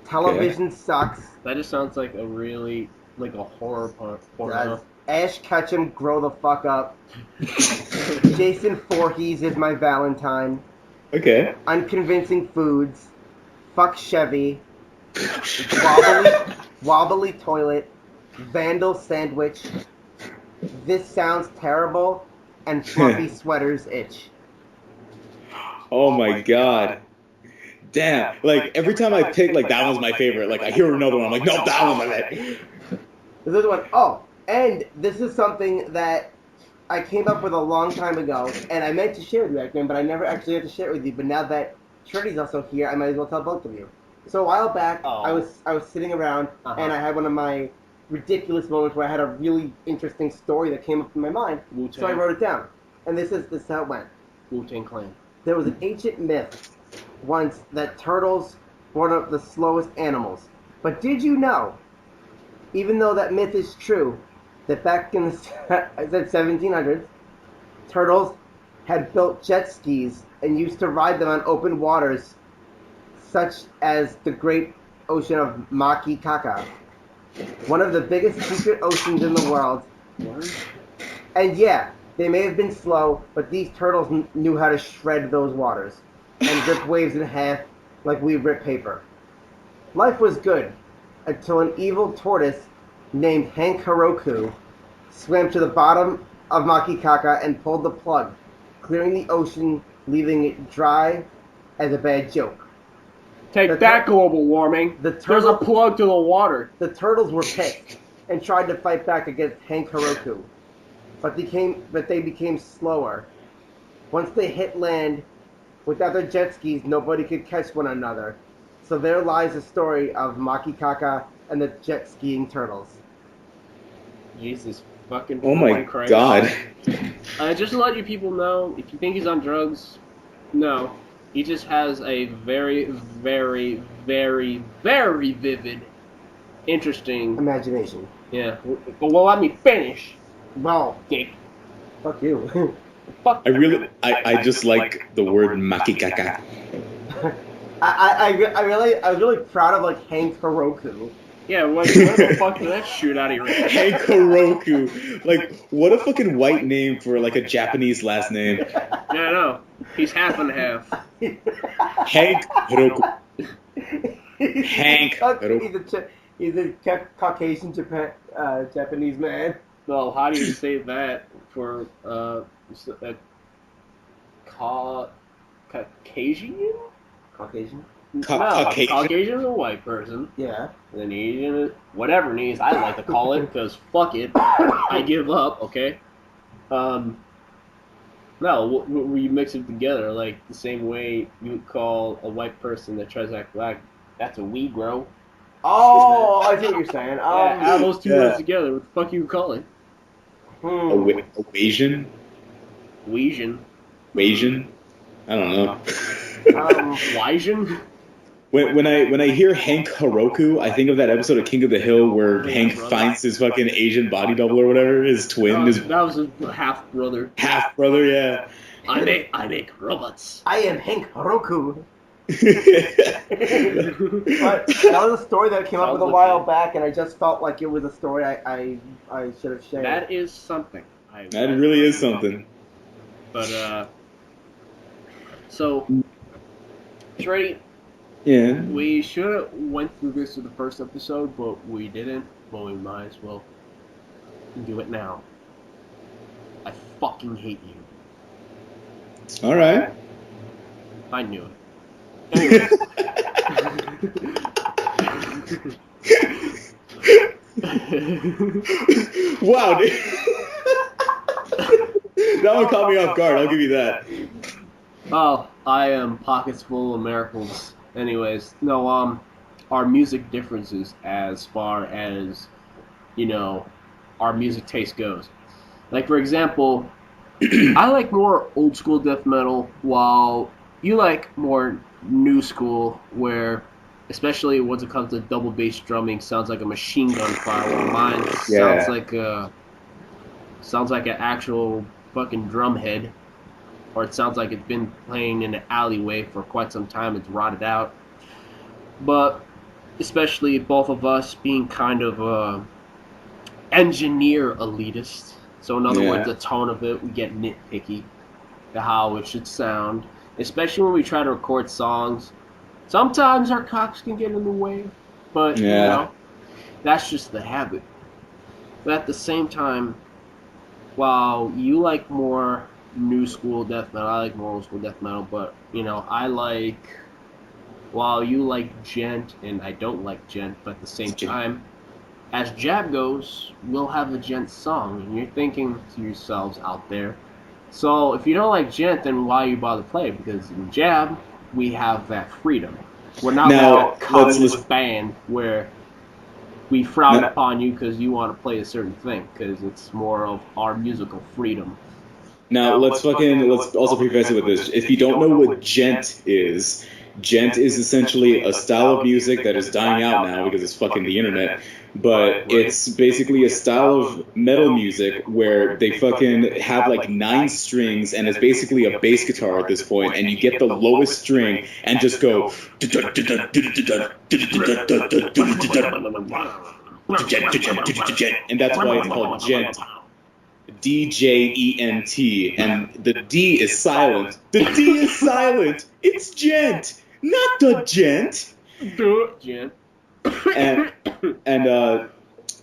Television Sucks. That just sounds like a really, like a horror porno. Ash Ketchum, Grow the Fuck Up. Jason Voorhees Is My Valentine. Okay. Unconvincing Foods. Fuck Chevy. Wobbly Toilet. Vandal Sandwich. This Sounds Terrible. And Fluffy Sweaters Itch. Oh my god. Damn. Like, every time I pick, like, that one's my favorite. Like, I hear another one, I'm like, no, that one's my favorite. This is one. Oh, and this is something that I came up with a long time ago, and I meant to share with you, Actman, but I never actually had to share it with you. But now that Shreddy's also here, I might as well tell both of you. So a while back, I was sitting around, and I had one of my ridiculous moments where I had a really interesting story that came up in my mind. Wu-Tang. So I wrote it down, and this is how it went. Wu-Tang Clan. There was an ancient myth once that turtles were one of the slowest animals. But did you know, even though that myth is true, that back in the 1700s, turtles had built jet skis and used to ride them on open waters, such as the great ocean of Makikaka, one of the biggest secret oceans in the world. And yeah, they may have been slow, but these turtles knew how to shred those waters and rip waves in half like we rip paper. Life was good until an evil tortoise named Hank Heroku swam to the bottom of Makikaka and pulled the plug, clearing the ocean, leaving it dry as a bad joke. Take that, global warming. There's a plug to the water. The turtles were pissed and tried to fight back against Hank Heroku, but they became slower. Once they hit land, without their jet skis, nobody could catch one another. So there lies the story of Makikaka and the jet skiing turtles. Jesus fucking Oh my Christ. god. Just to let you people know, if you think he's on drugs, no. He just has a very, very, very, very vivid, interesting imagination. Yeah. Well, let me finish. No. Dick. Fuck you. Fuck. I just like the word makikaka. I was really proud of like Hank Heroku. Yeah, what the fuck did that shoot out of your head? Hank Heroku. Like, what a fucking white name for like a Japanese last name. Yeah, I know. He's half and half. Hank Heroku. Hank Heroku. He's a Caucasian Japanese man. Well, how do you say that for Caucasian? Caucasian? Caucasian. Caucasian is a white person. Yeah. And then Asian is whatever needs I like to call it, because fuck it. I give up, okay? No, we mix it together, like the same way you would call a white person that tries to act black, that's a Negro. Oh, I see what you're saying. Yeah, add those two words together, what the fuck you would call it? Asian? Asian? I don't know. Asian? When I hear Hank Heroku, I think of that episode of King of the Hill where Hank finds his fucking Asian body double or whatever, his twin. That was his half brother. Half brother, yeah. I make robots. I am Hank Heroku. But that was a story that came up with a while back, and I just felt like it was a story I should have shared. That is something. That really is something. But so Shreddy. Yeah. We should have went through this in the first episode, but we didn't. Well, we might as well do it now. I fucking hate you. All right. I knew it. Anyways. Wow, dude. That one caught me off guard, I'll give you that. Oh, I am pockets full of miracles. Anyways, no, our music differences as far as, our music taste goes. Like, for example, I like more old school death metal, while you like more new school, where, especially once it comes to double bass drumming, sounds like a machine gun fire, while mine sounds like an actual fucking drum head. Or it sounds like it's been playing in an alleyway for quite some time. It's rotted out. But especially both of us being kind of engineer elitist. So in other words, the tone of it, we get nitpicky to how it should sound. Especially when we try to record songs. Sometimes our cocks can get in the way. But, that's just the habit. But at the same time, while you like more new school death metal, I like more old school death metal, but I like, while you like gent and I don't like gent, but at the same time, as J.A.B goes, we'll have a gent song, and you're thinking to yourselves out there, so if you don't like gent, then why you bother play? Because in J.A.B we have that freedom. We're not like a communist band where we frown upon you because you want to play a certain thing, because it's more of our musical freedom. Now, let's also preface it with this. If you don't know what gent is essentially a style of music that is dying out now because it's fucking the internet, but it's basically a style of metal music where they fucking have like 9 strings and it's basically a bass guitar at this point, and you get the lowest string and just go and that's why it's called gent. D-J-E-N-T, and the D is silent. The D is silent. It's gent, not the gent. Gent. And a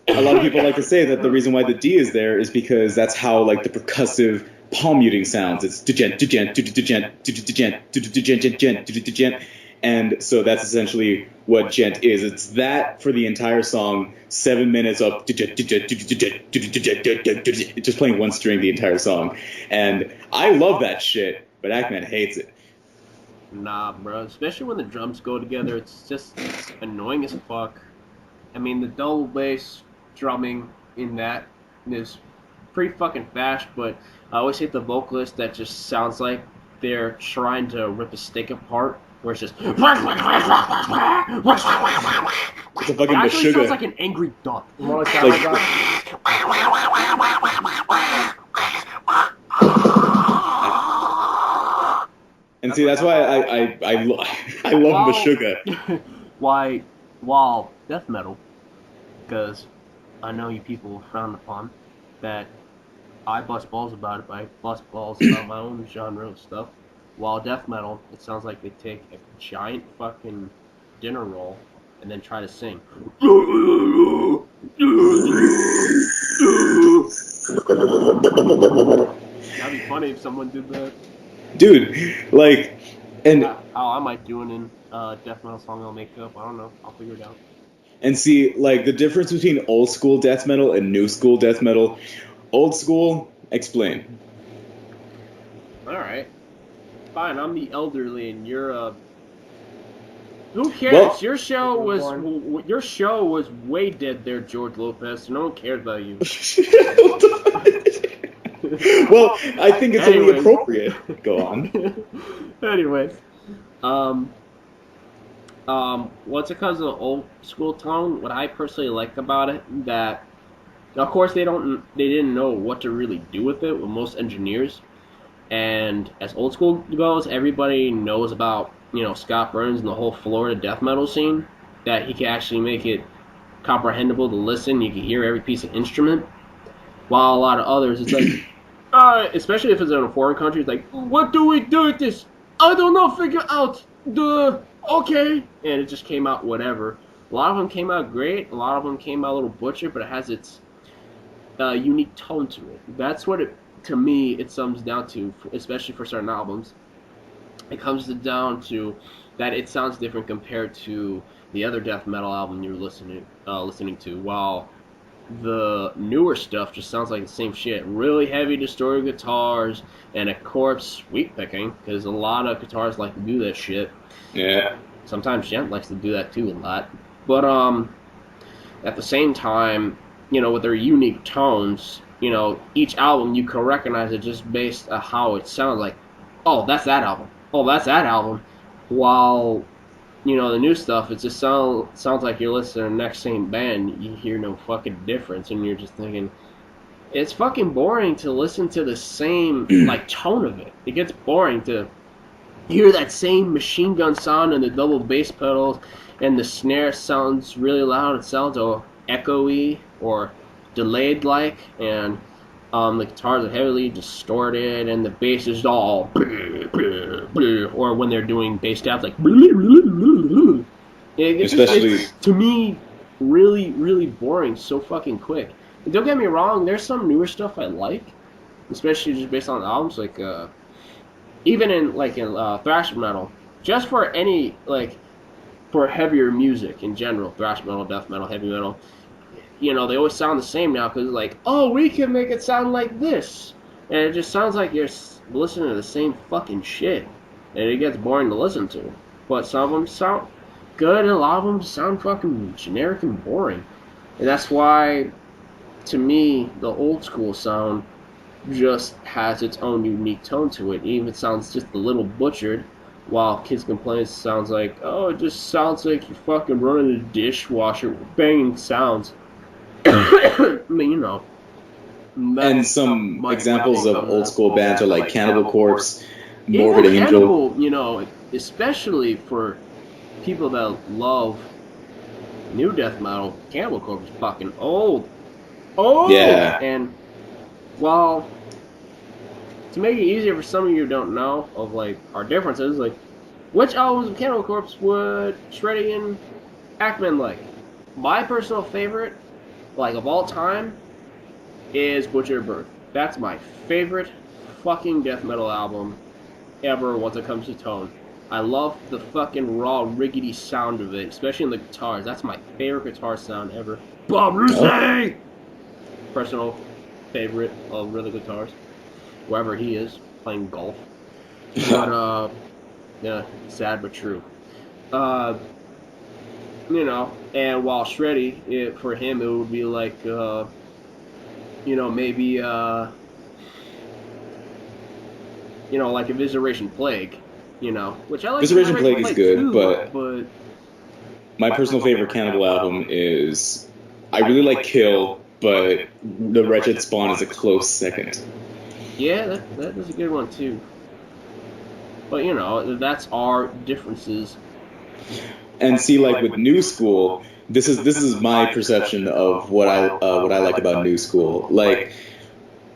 lot of people like to say that the reason why the D is there is because that's how like the percussive palm muting sounds. It's gent, gent, gent, gent, gent, gent. And so that's essentially what gent is. It's that for the entire song, 7 minutes of just playing one string the entire song. And I love that shit, but Actman hates it. Nah, bro. Especially when the drums go together, it's annoying as fuck. I mean, the double bass drumming in that is pretty fucking fast, but I always hate the vocalist that just sounds like they're trying to rip a steak apart. where it's just. It's a fucking actually Meshuggah. sounds like an angry duck. More like Like- that. And see, that's why I love Meshuggah. Why, while death metal, because I know you people frown upon that I bust balls about it, but I bust balls about my own genre of stuff. While death metal, it sounds like they take a giant fucking dinner roll and then try to sing. That'd be funny if someone did that. Dude, like, and I might do it in death metal song I'll make up. I don't know. I'll figure it out. and see, like, the difference between old school death metal and new school death metal. Old school, explain. Alright. Fine, I'm the elderly and you're who cares? Well- your show was way dead there, George Lopez, so no one cares about you. Well, I think it's only Anyways. appropriate. Go on. Anyways. Once it comes to the old school tone, what I personally like about it, that of course they didn't know what to really do with it with most engineers. And as old school goes, everybody knows about, Scott Burns and the whole Florida death metal scene, that he can actually make it comprehensible to listen. You can hear every piece of instrument. While a lot of others, it's like, especially if it's in a foreign country, it's like, what do we do with this? I don't know, figure out. Okay. And it just came out whatever. A lot of them came out great. A lot of them came out a little butchered, but it has its unique tone to it. That's what to me, it sums down to, especially for certain albums. It comes down to that it sounds different compared to the other death metal album you're listening to, while the newer stuff just sounds like the same shit. Really heavy distorted guitars and a corpse sweep picking, because a lot of guitars like to do that shit. Yeah. Sometimes Gent likes to do that too a lot. But at the same time, with their unique tones, each album you can recognize it just based on how it sounds. Like, oh, that's that album. Oh, that's that album. While, the new stuff, it just sounds like you're listening to the next same band. You hear no fucking difference, and you're just thinking, it's fucking boring to listen to the same, tone of it. It gets boring to hear that same machine gun sound and the double bass pedals, and the snare sounds really loud. It sounds all echoey or delayed and the guitars are heavily distorted and the bass is all or when they're doing bass stabs it's to me really, really boring so fucking quick. And don't get me wrong, there's some newer stuff I like, especially just based on the albums, even in thrash metal, just for any for heavier music in general, thrash metal, death metal, heavy metal. They always sound the same now because we can make it sound like this. And it just sounds like you're listening to the same fucking shit. And it gets boring to listen to. But some of them sound good and a lot of them sound fucking generic and boring. And that's why, to me, the old school sound just has its own unique tone to it. It even sounds just a little butchered. While Kids Complain it sounds like, it just sounds like you're fucking running a dishwasher with banging sounds. I mean, And some examples of old school bands are like Cannibal Corpse, Morbid Angel. Cannibal, especially for people that love new death metal, Cannibal Corpse is fucking old. Yeah. And while to make it easier for some of you who don't know of our differences, which albums of Cannibal Corpse would Shreddy and Actman like? My personal favorite, of all time, is Butcher Birth. That's my favorite fucking death metal album ever once it comes to tone. I love the fucking raw, riggedy sound of it, especially in the guitars. That's my favorite guitar sound ever. Bob Rousey! Personal favorite of rhythm guitars. Wherever he is, playing golf. But, yeah, sad but true. And while Shreddy, for him, it would be maybe, like Evisceration Plague. which I like. Resurrection Plague is good, too, but my personal favorite Cannibal album is, I really like Kill, but The Wretched Spawn is a close second. Yeah, that is a good one too. But that's our differences. And see, like with New School, this is my perception of what I like about New School. Like,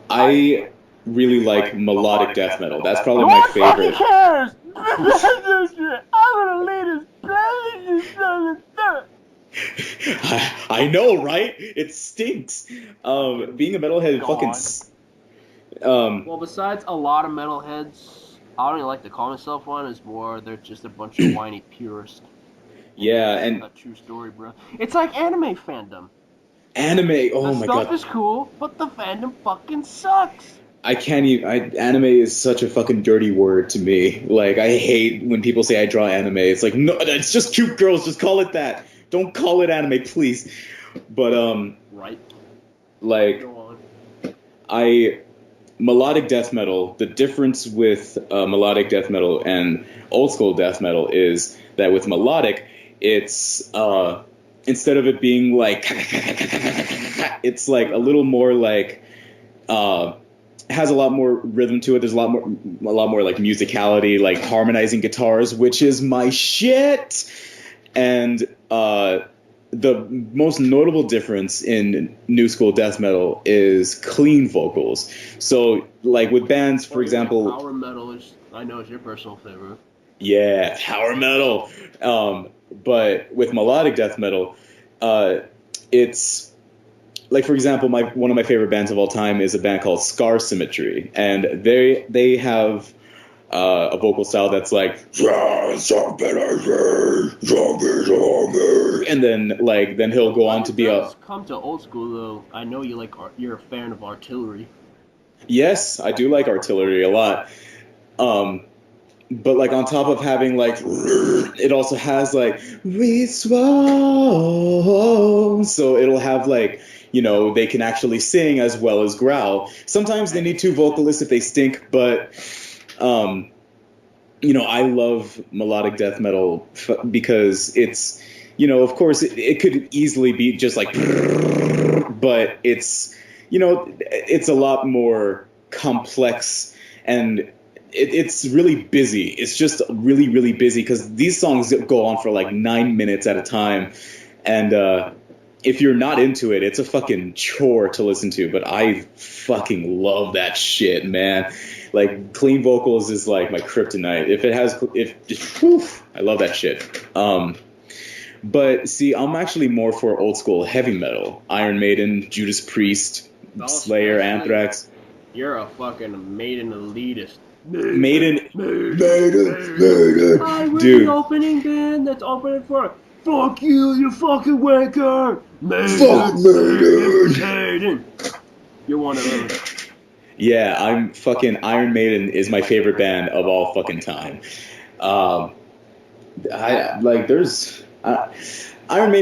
I really like melodic death metal. That's probably my favorite. Cares? I'm gonna lead I know, right? It stinks. Being a metalhead fucking. Well, besides a lot of metalheads, I don't even like to call myself one. It's more they're just a bunch of whiny purists. Yeah, and a true story, bro. It's like anime fandom. Anime, oh my god. The stuff is cool, but the fandom fucking sucks. I can't even. Anime is such a fucking dirty word to me. Like, I hate when people say I draw anime. It's like, no, it's just cute girls. Just call it that. Don't call it anime, please. But right. Like, Go on. Melodic death metal. The difference with melodic death metal and old school death metal is that with melodic, it's instead of it being like, it's like a little more like. Has a lot more rhythm to it. There's a lot more like musicality, like harmonizing guitars, which is my shit. And the most notable difference in new school death metal is clean vocals. So, like with bands, for example, power metal I know is your personal favorite. Yeah, power metal. But with melodic death metal, it's. Like, for example, one of my favorite bands of all time is a band called Scar Symmetry, and they have a vocal style that's like, and then he'll go on to be a. Come to old school though. I know you're a fan of Artillery. Yes, I do like Artillery a lot. But like on top of having like, it also has like we swore, so it'll have like. They can actually sing as well as growl. Sometimes they need two vocalists if they stink, but, I love melodic death metal because it's, of course, it could easily be just like, but it's, it's a lot more complex and it's really busy. It's just really, really busy because these songs go on for like 9 minutes at a time. And, if you're not into it, it's a fucking chore to listen to, but I fucking love that shit, man. Like, clean vocals is like my kryptonite. I love that shit. But see, I'm actually more for old school heavy metal. Iron Maiden, Judas Priest, Slayer, Anthrax. You're a fucking Maiden elitist. Maiden. We're the opening band that's opening for... Fuck you fucking wanker! Fuck Maiden! You're one of those. Yeah, I'm fucking Iron Maiden is my favorite band of all fucking time. Iron Maiden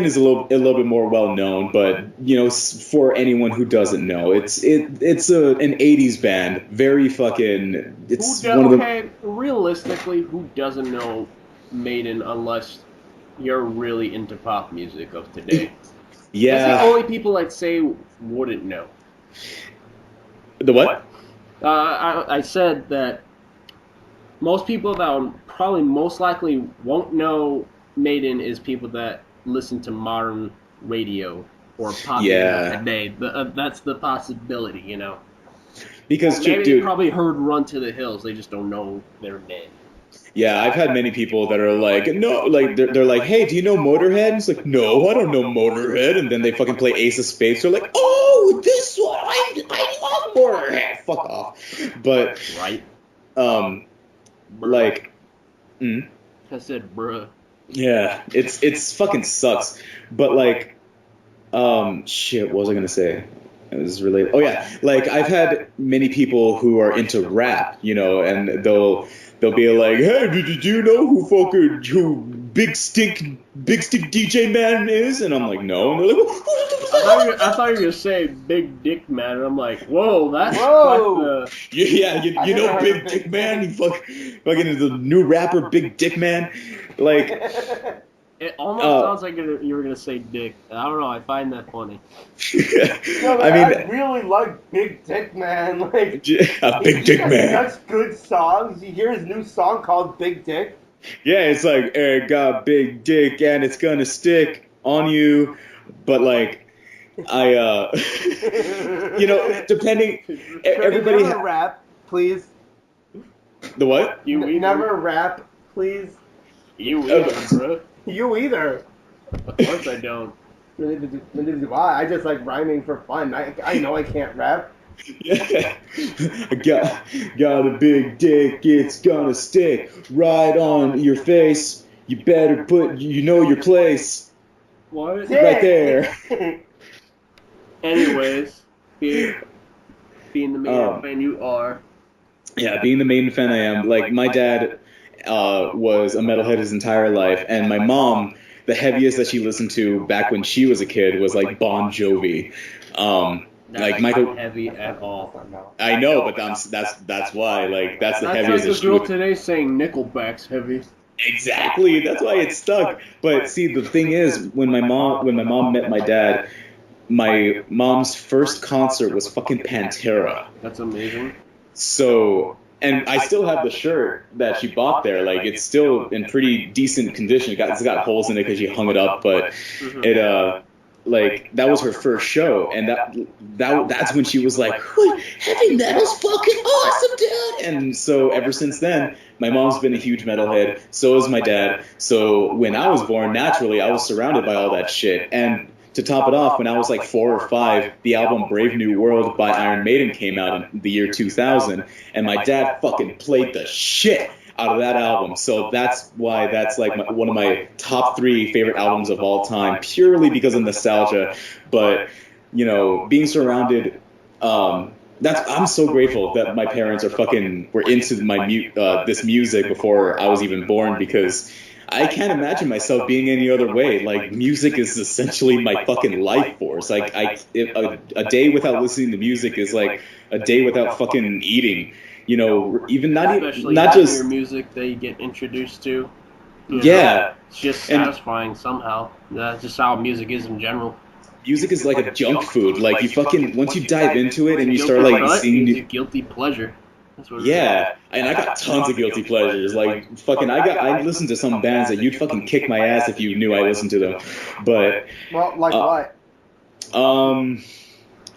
is a little bit more well known, but for anyone who doesn't know, it's an '80s band, very fucking. Realistically, who doesn't know Maiden unless you're really into pop music of today? Yeah. That's the only people I'd say wouldn't know. The what? I said that most people that probably most likely won't know Maiden is people that listen to modern radio or pop music today. That's the possibility, Because they probably heard Run to the Hills. They just don't know their name. Yeah, I've had many people that are like, no, like they're like, hey, do you know Motorhead? And it's like, no, I don't know Motorhead. And then they fucking play Ace of Spades. They're like, oh, this one, I love Motorhead. Fuck off. But right, like, I said, bruh. Yeah, it's fucking sucks. But like, shit, what was I gonna say? It was related. Oh yeah, like I've had many people who are into rap, and they'll be like, hey, did you know who Big Stick DJ Man is? And I'm like, no. And they're like, I thought you were gonna say Big Dick Man, and I'm like, whoa, that's quite the... Yeah, you know Big Dick Man? You fucking the new rapper Big Dick Man? Like... It almost sounds like you were gonna say Dick. I don't know, I find that funny. I really like Big Dick Man. Like, a Big Dick Man. Such good songs. You hear his new song called Big Dick? Yeah, it's like, Eric got big dick and it's gonna stick on you. But like, you know, depending, everybody. Never rap, please. The what? You never rap, please. You either, bro. You either. Of course I don't. Neither do I. I just like rhyming for fun. I know I can't rap. Yeah. I got a big dick, it's gonna stick right on your face. You better you know your place. What? Right there. Anyways, being the Maiden fan you are. Yeah, being the Maiden fan I am. Like, my dad was a metalhead his entire life, and my mom, the heaviest that she listened to back when she was a kid was like Bon Jovi. Like Michael, not heavy at all. I know, but that's why. Like, that's the heaviest. That's like the girl today saying Nickelback's heavy. Exactly. That's why it stuck. But see, the thing is, when my mom met my dad, my mom's first concert was fucking Pantera. That's amazing. So, and I still have the shirt that she bought there. Like, it's still in pretty decent condition. It's got holes in it because she hung it up, but it like, that was her first show, and that's when she was like, heavy metal's fucking awesome, dude! And so ever since then, my mom's been a huge metalhead, so is my dad. So when I was born, naturally, I was surrounded by all that shit. And to top it off, when I was like 4 or 5, the album Brave New World by Iron Maiden came out in the year 2000, and my dad fucking played the shit out of that album. So that's why that's like one of my top 3 favorite albums of all time, purely because of nostalgia. But, you know, being surrounded, I'm so grateful that my parents were into this music before I was even born, because I can't imagine myself being any other way. Like, music is essentially my fucking life force. Like, a day without listening to music is like a day without fucking eating. You know, even not just your music that you get introduced to. Yeah, it's just satisfying somehow. That's just how music is in general. Music is like a junk food. Like, you fucking, once you dive into it and you start like seeing it's a guilty pleasure. That's what and I got tons of guilty pleasures. Like, fucking, I listened to some bands that you'd fucking kick my ass if you knew I listened to them. But what?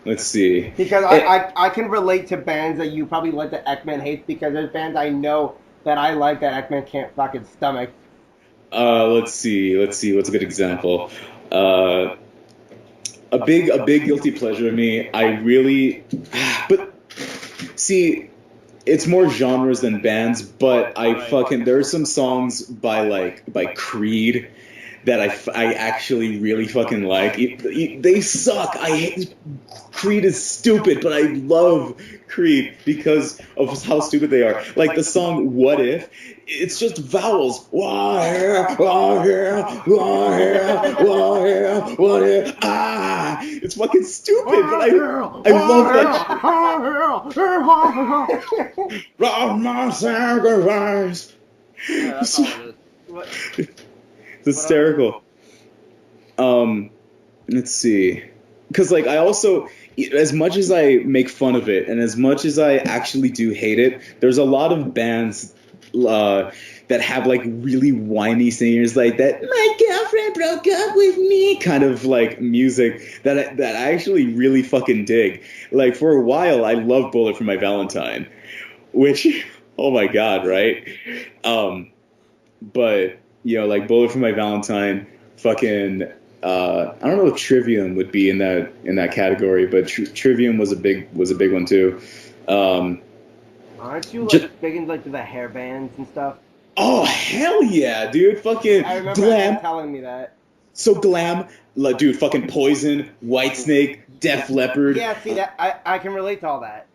Let's see. Because I can relate to bands that you probably like that Actman hates, because there's bands I know that I like that Actman can't fucking stomach. Let's see. What's a good example? A big guilty pleasure to me. But see, it's more genres than bands. But there are some songs by Creed that I actually really fucking like. They suck. Creed is stupid, but I love Creed because of how stupid they are. Like the song "What If," it's just vowels. What if? Ah, it's fucking stupid, but I love that. Rob my sacrifice. Yeah, that's all it is. It's hysterical. Let's see. Because, like, I also, as much as I make fun of it, and as much as I actually do hate it, there's a lot of bands that have, like, really whiny singers like that, my girlfriend broke up with me, kind of, like, music that I actually really fucking dig. Like, for a while, I loved Bullet for My Valentine, which, oh my god, right? But, you know, like, Bullet for My Valentine, fucking... I don't know if Trivium would be in that category, but Trivium was a big one too. Aren't you like big into like the hair bands and stuff? Oh hell yeah, dude! Fucking I remember glam. you telling me that. So glam, like, dude. Fucking Poison, Whitesnake, Def Leppard. Yeah, see that I can relate to all that.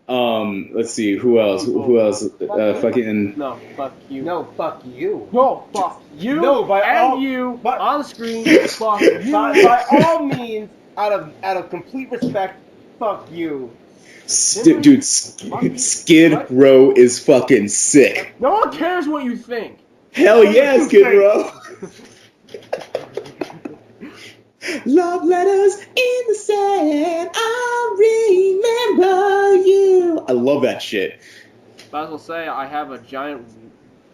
Let's see, who else? Fucking. No, fuck you. No, fuck you. No, fuck you. No, by and all you but, on the screen. Fuck you. By all means, out of complete respect, fuck you. Dude, Skid Row is fucking sick. No one cares what you think. Hell yeah, Skid Row. Love letters in the sand, I remember you. I love that shit. Might as well say I have a giant,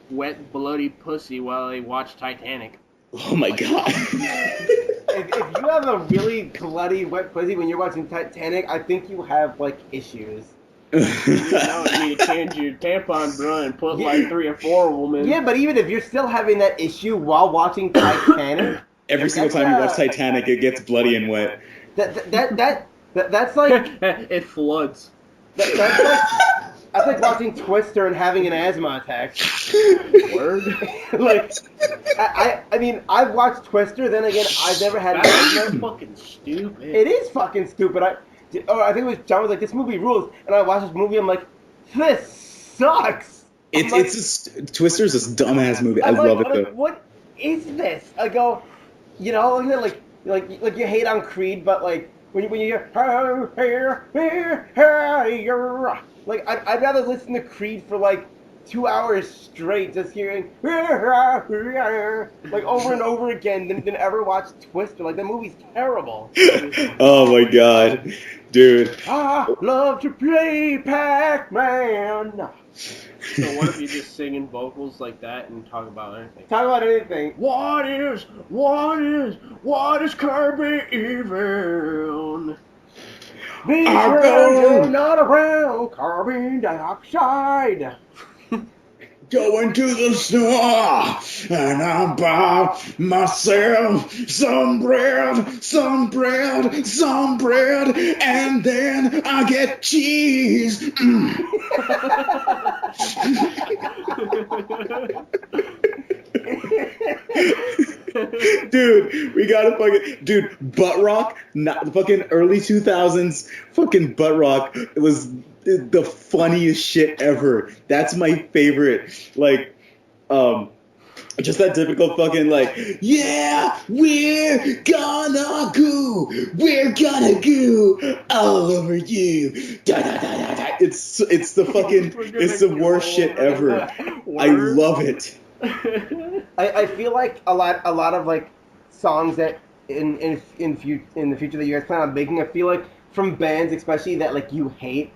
wet, bloody pussy while I watch Titanic. Oh my god. If you have a really bloody wet pussy when you're watching Titanic, I think you have like issues. You need to change your tampon, bro, and put like 3 or 4 of them in. Yeah, but even if you're still having that issue while watching Titanic, every single time you watch Titanic, it gets bloody and wet. That's like it floods. That's like watching Twister and having an asthma attack. Word. Like, I mean, I've watched Twister. Then again, I've never had. That's fucking stupid. It is fucking stupid. I think it was John was like, this movie rules, and I watched this movie. I'm like, this sucks. Twister's a dumbass movie. I love it though. What is this? I go, you know, like you hate on Creed, but like when you hear like I'd rather listen to Creed for like 2 hours straight, just hearing like over and over again than ever watch Twister. Like that movie's terrible. Oh my god, dude. I love to play Pac-Man. So what if you just sing in vocals like that and talk about anything? Talk about anything. What is Kirby even? These friends are not around carbon dioxide. Going to the store and I buy myself some bread, and then I get cheese. Dude, we gotta fucking butt rock. Not the fucking early 2000s. Fucking butt rock. It was the funniest shit ever. That's my favorite. Like, just that typical fucking like, yeah, we're gonna go all over you. Da, da, da, da, da. It's the fucking, it's the worst shit ever. I love it. I feel like a lot of like songs that in the future that you guys plan on making, I feel like from bands especially that like you hate,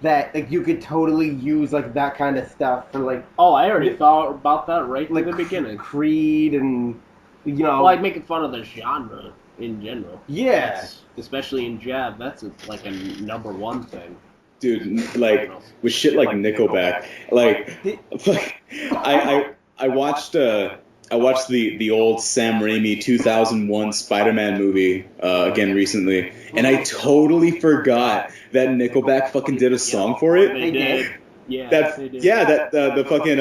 that like you could totally use like that kind of stuff for like. Oh, I already thought about that right like in the beginning. Creed and like making fun of the genre in general. Yeah, especially in J.A.B. That's like a #1 thing. Dude, like with shit like Nickelback, like I watched the old Sam Raimi 2001 Spider-Man movie again recently, and I totally forgot that Nickelback fucking did a song for it. They did. Yeah, they did. Yeah, the fucking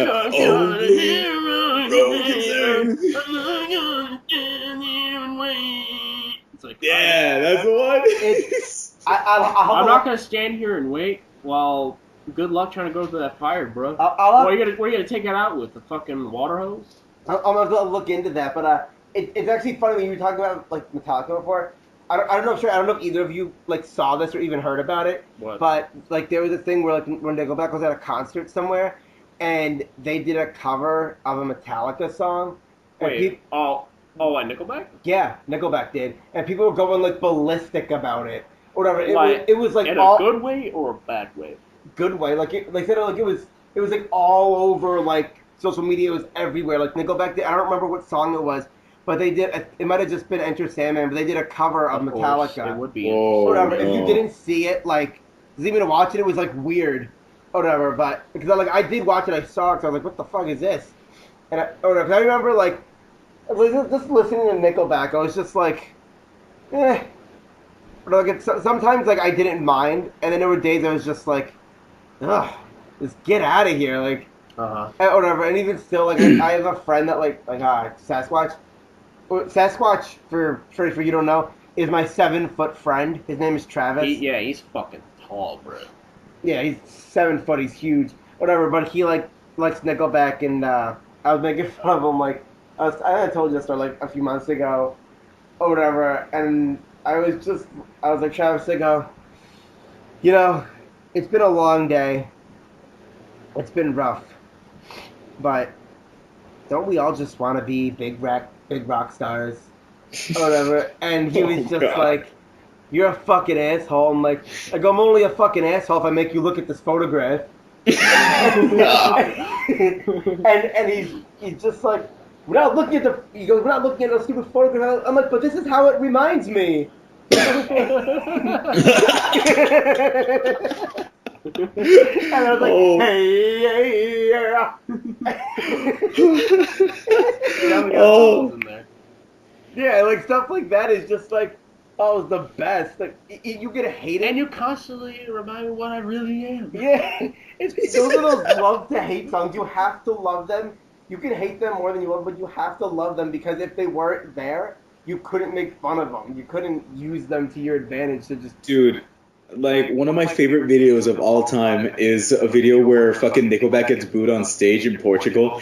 it's like, yeah, that's the one. I'm not gonna stand here and wait while. Good luck trying to go through that fire, bro. What are you gonna take it out with? The fucking water hose? I'm gonna look into that, but it's actually funny when you were talking about like Metallica before. I don't know if either of you like saw this or even heard about it. What? But like there was a thing where like when Nickelback was at a concert somewhere, and they did a cover of a Metallica song. Wait, like Nickelback? Yeah, Nickelback did, and people were going like ballistic about it. Or whatever. It was like in a good way or a bad way? Good way. Like it was like all over like social media. It was everywhere. Like Nickelback did. I don't remember what song it was. But they did. It might have just been Enter Sandman, but they did a cover of Metallica. It would be. Whatever. If you didn't see it, like, even to watch it, it was like weird, or whatever. But because I did watch it, I saw it, so I was like, what the fuck is this? And I remember like, just listening to Nickelback, I was just like, eh. But like sometimes like I didn't mind, and then there were days I was just like, ugh, just get out of here, like, or whatever. And even still, like, I have a friend that like Sasquatch. Sasquatch, for you don't know, is my 7-foot friend. His name is Travis. He's fucking tall, bro. Yeah, he's 7 foot. He's huge. Whatever, but he likes Nickelback, and I was making fun of him. I had told you this story a few months ago, or whatever, and I was like, Travis, I go, it's been a long day. It's been rough, but don't we all just want to be big rock stars, or whatever? And he was just like, "You're a fucking asshole." I'm like, I'm only a fucking asshole if I make you look at this photograph. and he's just like, we're not looking at a stupid photograph. I'm like, but this is how it reminds me. And I was like, hey, yeah. Yeah, like stuff like that is just like, it's the best. Like you get to hate it, and you constantly remind me what I really am. Yeah, those are those love to hate songs. You have to love them. You can hate them more than you love, but you have to love them because if they weren't there, you couldn't make fun of them. You couldn't use them to your advantage to just. Dude, like one of my favorite videos of all time is a video where fucking Nickelback gets booed on stage in Portugal.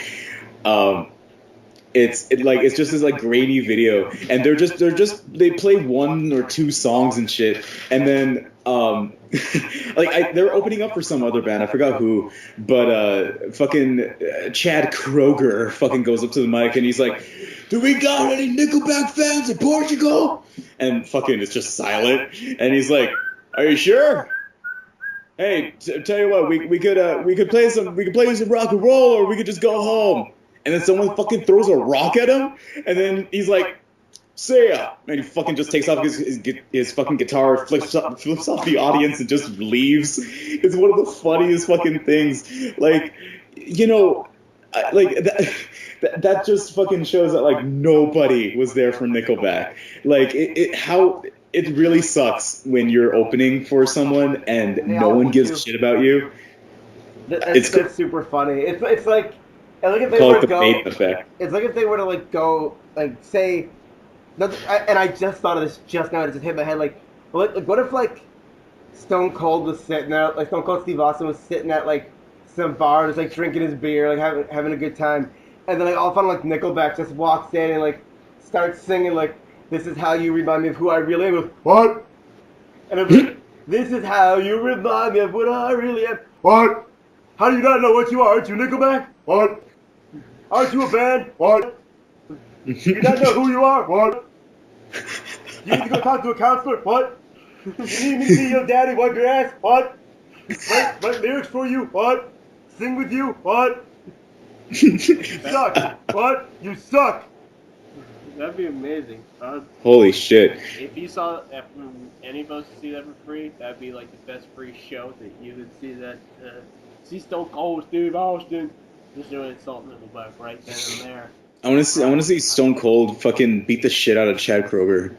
It's just this like grainy video, and they play 1 or 2 songs and shit, and then they're opening up for some other band, I forgot who, but fucking Chad Kroger fucking goes up to the mic and he's like, "Do we got any Nickelback fans in Portugal?" And fucking it's just silent, and he's like, "Are you sure? Hey, tell you what, we could play some rock and roll, or we could just go home." And then someone fucking throws a rock at him, and then he's like, "See ya!" And he fucking just takes off his fucking guitar, flips off the audience, and just leaves. It's one of the funniest fucking things. Like, that just fucking shows that like nobody was there for Nickelback. Like it really sucks when you're opening for someone and no one gives a shit about you. That's super funny. It's like. And like if they were to go, it's like if they were to go say, and I just thought of this just now. It just hit my head. What if Stone Cold was sitting there, Stone Cold Steve Austin was sitting at some bar, just drinking his beer, having a good time, and then all of a sudden Nickelback just walks in and starts singing "This is how you remind me of who I really am." Goes, what? And I'm like, "This is how you remind me of what I really am." What? How do you not know what you are? Aren't you Nickelback? What? Aren't you a band? What? You not know who you are? What? You need to go talk to a counselor? What? You need me to be your daddy, wipe your ass? What? Write lyrics for you? What? Sing with you? What? You suck. What? You suck. That'd be amazing. Holy shit. If any of us see that for free, that'd be the best free show that you would see see Stone Cold Steve Austin. Just doing insulting Nickelback right then and there. I want to see Stone Cold fucking beat the shit out of Chad Kroger.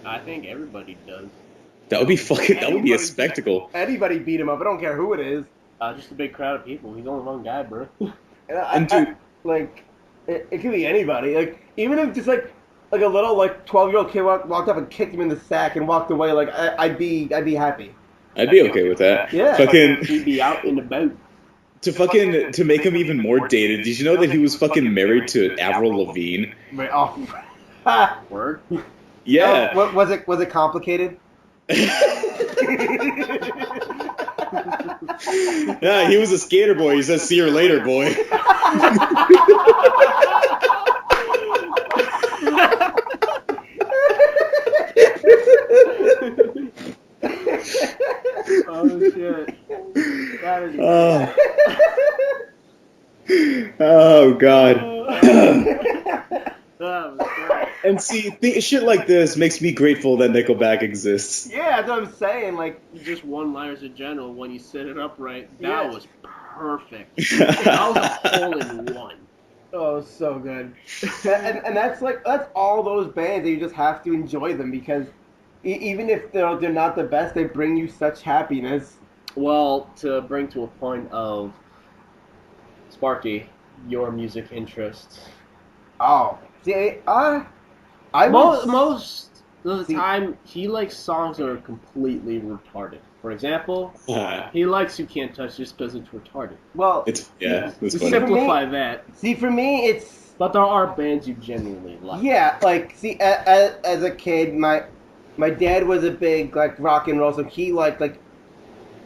I think everybody does. That would be that would be a spectacle. Anybody beat him up. I don't care who it is. Just a big crowd of people. He's only one guy, bro. And dude, it could be anybody. Even if just a little 12-year-old kid walked up and kicked him in the sack and walked away, I'd be happy. I'd be okay with that. Yeah. Fucking he'd be out in the boat. To make him even more dated, did you know that he was fucking married to Avril Lavigne? Word? Yeah. Was it complicated? Yeah, he was a skater boy. He says, "See her later, boy." Oh shit. That is Oh god. And see, shit like this makes me grateful that Nickelback exists. Yeah, that's what I'm saying. Just one-liners in general, when you set it up right, that was perfect. That was a hole in one. Oh, so good. and that's all those bands that you just have to enjoy them because even if they're not the best, they bring you such happiness. Well, to bring to a point of Sparky, your music interests. Oh, see, most of the time he likes songs that are completely retarded. For example, he likes You Can't Touch This because it's retarded. Well, it's funny. Simplify that. See, for me, it's... But there are bands you genuinely like. Yeah, like, see, as a kid, my dad was a big, like, rock and roll, so he liked, like,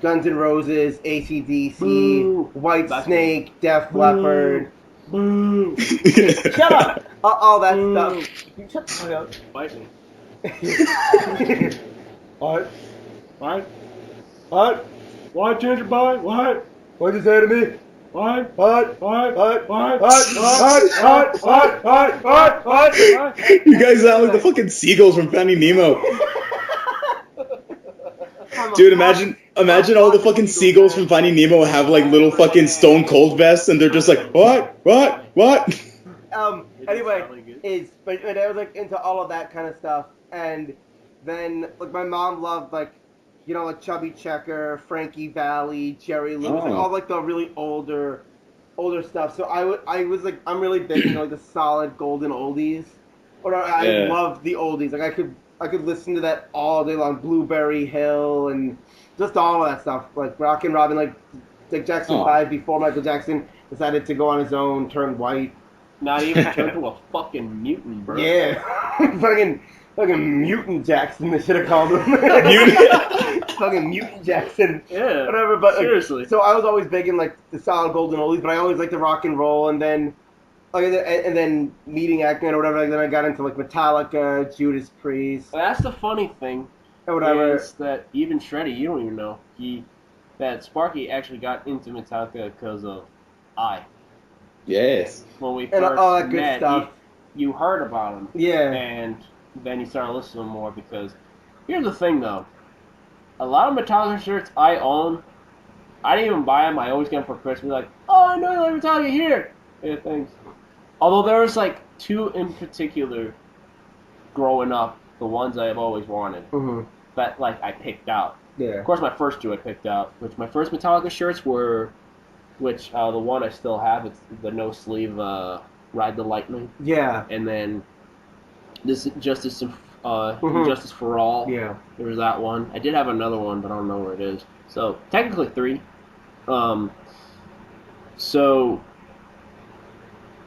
Guns N' Roses, AC/DC, White Snake, Def Leppard. Boo! Shut up! All that stuff. Shut the fuck up. Fight me. What? What? What? What, Ginger Boy? What? What'd you say to me? What? What? What? What? What? What? You guys sound like the fucking seagulls from Finding Nemo. Dude, imagine all the fucking seagulls from Finding Nemo have like little fucking Stone Cold vests, and they're just like, what? Anyway, but I was like into all of that kind of stuff, and then like my mom loved like, you know, like Chubby Checker, Frankie Valli, Jerry Lewis, like all like the really older stuff. So I was like, I'm really big into like the solid golden oldies, or I love the oldies. Like I could listen to that all day long. Blueberry Hill and just all of that stuff, like Rockin' Robin, like Jackson 5 before Michael Jackson decided to go on his own, turn white. Not even turn to a fucking mutant, bro. Yeah, fucking mutant Jackson. They should have called him. Fucking mutant Jackson. Yeah. Whatever. But like, seriously. So I was always big in like the solid golden oldies, but I always liked the rock and roll, and then meeting Actmans or whatever. Like, then I got into like Metallica, Judas Priest. Well, that's the funny thing. Or whatever. Is that even Shreddy, you don't even know that Sparky actually got into Metallica because of I. Yes. When we And first all that good met, stuff. You heard about him. Yeah. And then you started listening to him more because here's the thing though. A lot of Metallica shirts I own, I didn't even buy them. I always get them for Christmas. Like, oh, I know you like Metallica here. Yeah, thanks. Although there was like two in particular growing up, the ones I've always wanted, that like I picked out. Yeah. Of course, my first two I picked out, which my first Metallica shirts were, which the one I still have, it's the no sleeve Ride the Lightning. Yeah. And then this Justice for All. Yeah. There was that one. I did have another one, but I don't know where it is. So technically 3. So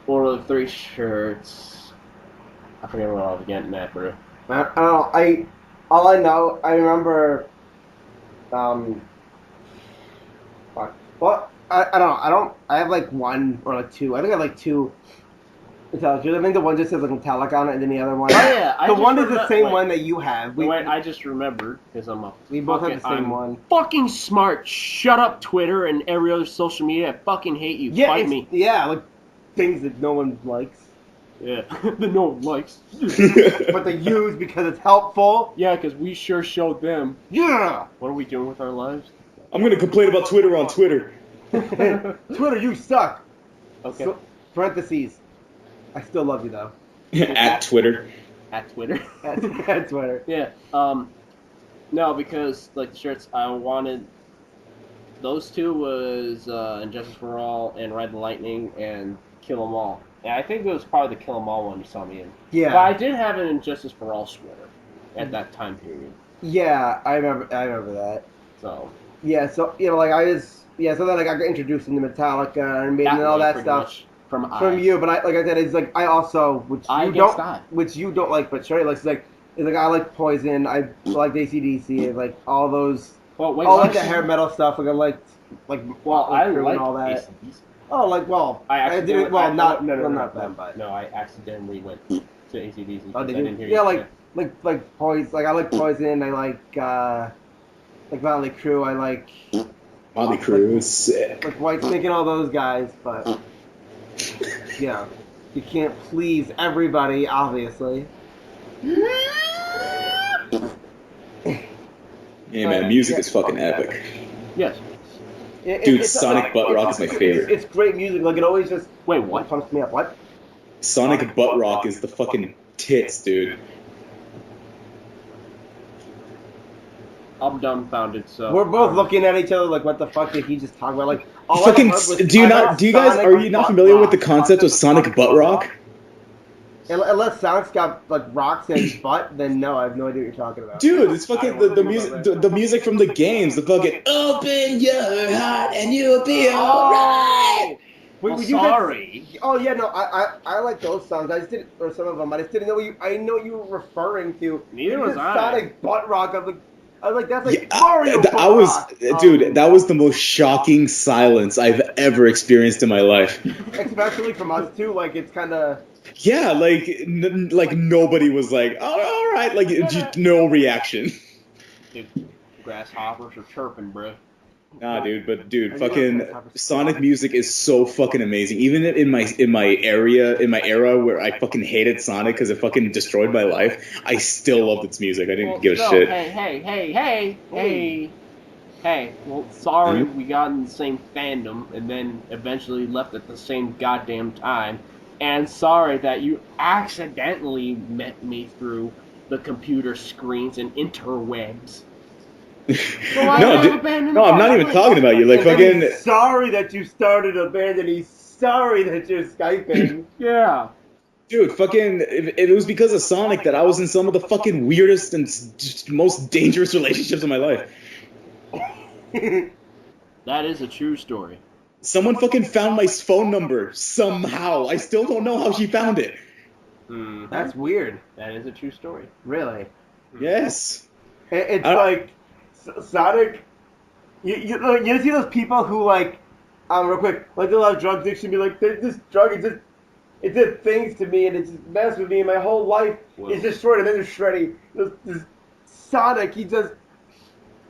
what are the 3 shirts? I forget what I was getting at, bro. I don't know. All I know, I remember. Well, I don't know. I have like one or like two. I think I have like 2 Metallica. I think the one just says like Metallica on it, and then the other one. Oh yeah, the one is the same one that you have. I just remembered because we both have the same one. Fucking smart. Shut up, Twitter and every other social media. I fucking hate you. Yeah, Fight me. Yeah, like things that no one likes. Yeah, that no one likes. But they use because it's helpful. Yeah, because we sure showed them. Yeah. What are we doing with our lives? I'm gonna complain about Twitter on Twitter. Twitter, you suck. Okay. So, parentheses. I still love you though. At Twitter. At Twitter. At Twitter. Yeah. No, because like the shirts I wanted. Those 2 was Injustice for All and Ride the Lightning and Kill 'Em All. Yeah, I think it was probably the Kill 'Em All one you saw me in. Yeah. But I did have an Injustice for All sweater at that time period. Yeah, I remember that. So. Yeah, so like so then like I got introduced into Metallica and Maiden and all that stuff from you. But like I said, it's like I also which you don't like, but Shreddy likes. It's like I like Poison. I like AC/DC. Like all those. Well, wait, all like the hair metal stuff. Like I liked I like and all that. AC/DC. Oh, like I didn't. Well, not them, but no, I accidentally went to AC/DC. Oh, did I you? didn't hear yeah, you. like Poison. Like I like Poison. I like Motley Crue. I like Motley Crue is sick. Like White Snake and all those guys, but yeah, you can't please everybody, obviously. Yeah, man, music is fucking epic. Yes. Dude, Sonic Butt Rock is my favorite. It's great music. Like it always just what pumps me up. What? Sonic Butt Rock is the fucking tits, dude. I'm dumbfounded. So we're both looking at each other like, what the fuck did he just talk about? Like, are you not familiar with the concept of Sonic Butt Rock? Unless Sonic's got like rocks in his butt, then no, I have no idea what you're talking about. Dude, it's fucking the music, the music from the games, the fucking open your heart and you'll be alright. Well, sorry. Oh yeah, no, I like those songs. I just didn't, or some of them. I just didn't know I know you were referring to. Neither was I. Sonic butt rock. I was like, that's like Mario. Dude, that was the most shocking silence I've ever experienced in my life. Especially from us too. Like it's kind of. Yeah, like nobody was like, oh, all right, like no reaction. Dude, grasshoppers are chirping, bro. Nah, dude, fucking Sonic music is so fucking amazing. Even in my era where I fucking hated Sonic because it fucking destroyed my life, I still loved its music. I didn't give a shit. Hey. Well, sorry we got in the same fandom and then eventually left at the same goddamn time. And sorry that you accidentally met me through the computer screens and interwebs. I'm not even talking about you. Like fucking. He's sorry that you started a band, and he's sorry that you're Skyping. Yeah. Dude, fucking, it was because of Sonic that I was in some of the fucking weirdest and most dangerous relationships of my life. That is a true story. Someone fucking found my phone number somehow. I still don't know how she found it. That's weird. That is a true story. Really? Yes. It's like Sonic. You see those people who like, real quick, like they'll have drug addiction, be like, this drug it did things to me and it just messed with me and my whole life is destroyed. And then there's Shreddy. This Sonic, he just.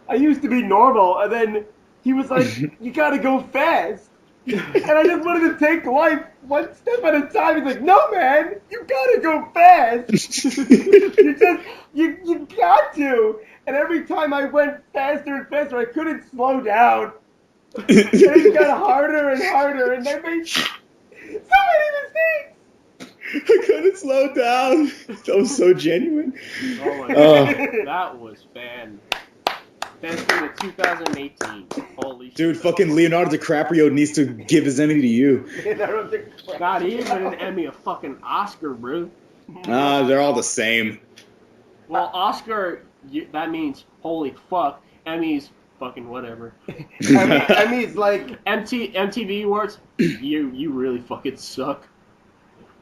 I used to be normal, and then he was like, you gotta go fast. And I just wanted to take life one step at a time. He's like, no, man, you gotta go fast. you got to. And every time I went faster and faster, I couldn't slow down. And it got harder and harder, and I made so many mistakes. I couldn't slow down. That was so genuine. Oh my god, that was fantastic. 2018. Holy shit. Dude, fucking Leonardo DiCaprio needs to give his Emmy to you. Not even an Emmy, a fucking Oscar, bro. They're all the same. Well, Oscar, that means holy fuck. Emmy's fucking whatever. Emmy's like MTV Awards. You really fucking suck.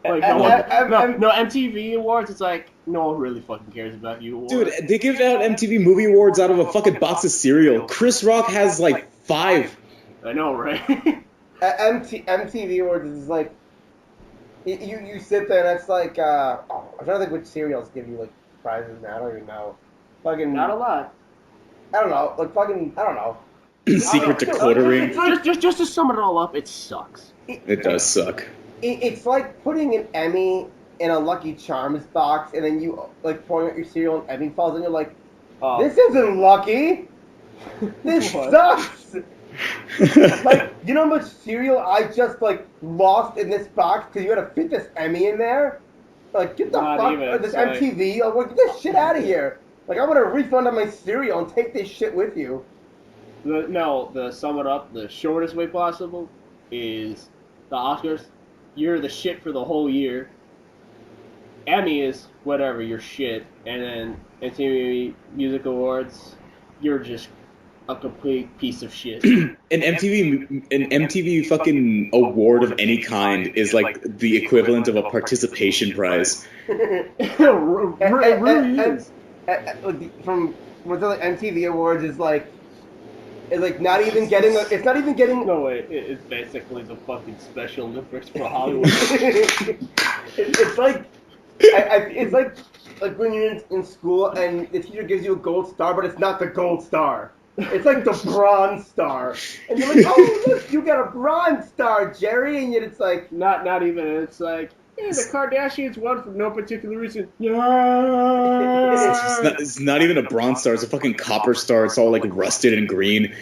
Like no MTV Awards. It's like no one really fucking cares about you. Awards. Dude, they give out MTV Movie Awards out of a fucking box of cereal. Chris Rock has like 5. I know, right? MTV Awards is like you sit there and it's like I'm trying to think which cereals give you like prizes now. I don't even know. Fucking not a lot. I don't know. Like fucking I don't know. Secret decoder ring. Just to sum it all up, it sucks. It does suck. It's like putting an Emmy in a Lucky Charms box, and then you like pouring out your cereal, and Emmy falls, and you're like, "This isn't lucky. This sucks." Like, you know how much cereal I just like lost in this box because you had to fit this Emmy in there? Like, get the fuck this MTV. Like, get this shit out of here. Like, I want a refund on my cereal and take this shit with you. The sum it up, the shortest way possible is the Oscars. You're the shit for the whole year. Emmy is whatever, you're shit. And then MTV Music Awards, you're just a complete piece of shit. An MTV fucking award of any kind is like the equivalent of a participation prize. It really is. From what's like MTV Awards is like. It's like not even getting. It's not even getting. No way. It's basically the fucking Special Olympics for Hollywood. It's like, it's like when you're in school and the teacher gives you a gold star, but it's not the gold star. It's like the bronze star, and you're like, oh look, you got a bronze star, Jerry, and yet it's like not even. It's like. Hey, the Kardashians won for no particular reason. Yeah. It's not even a bronze star. It's a fucking copper star. It's all like rusted and green.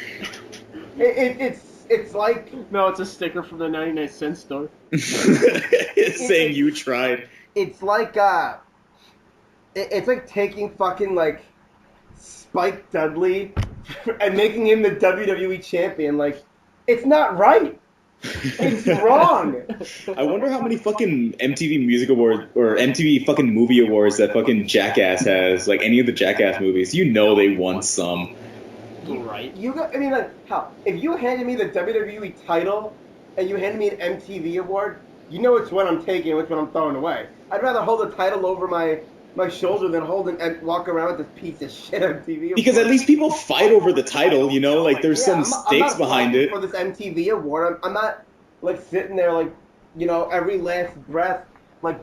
It's like no, it's a sticker from the 99-cent store. It's saying you tried. It's like it's like taking fucking like Spike Dudley and making him the WWE champion. Like, it's not right. It's wrong. I wonder how many fucking MTV Music Awards or MTV fucking Movie Awards that fucking Jackass has. Like any of the Jackass movies, you know they won some. Right. I mean, like, how? If you handed me the WWE title and you handed me an MTV award, you know which one I'm taking and which one I'm throwing away. I'd rather hold the title over my shoulder than hold it and walk around with this piece of shit MTV award. Because at least people fight over the title, you know? Like, there's some stakes behind it. For this MTV award, I'm not, like, sitting there, like, you know, every last breath, like,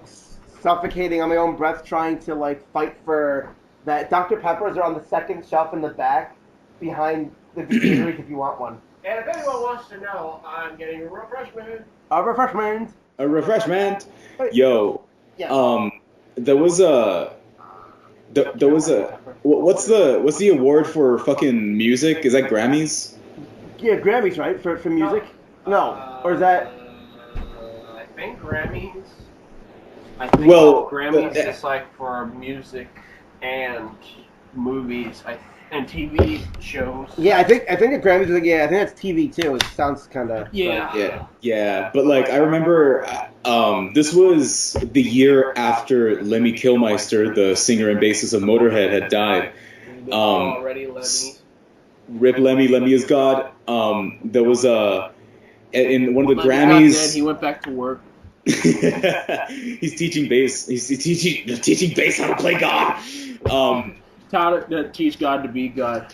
suffocating on my own breath trying to, like, fight for that. Dr. Peppers are on the second shelf in the back behind the beers if you want one. And if anyone wants to know, I'm getting a refreshment. A refreshment. A refreshment. Yo, Yeah. there was a what's the award for fucking music? Is that Grammys? Yeah, Grammys, right? For music? No. Or is that... I think Grammys. I think Grammys is like for music and movies and TV shows. Yeah, I think the Grammys is like, I think that's TV too. It sounds kind of... Yeah. But like I remember, this was the year after Lemmy Kilmister, the singer and bassist of Motorhead, had died. Already Lemmy. Rip Lemmy, Lemmy is God. There was in one of the Grammys. Dead, he went back to work. He's teaching bass. He's teaching bass how to play God. How to teach God to be God.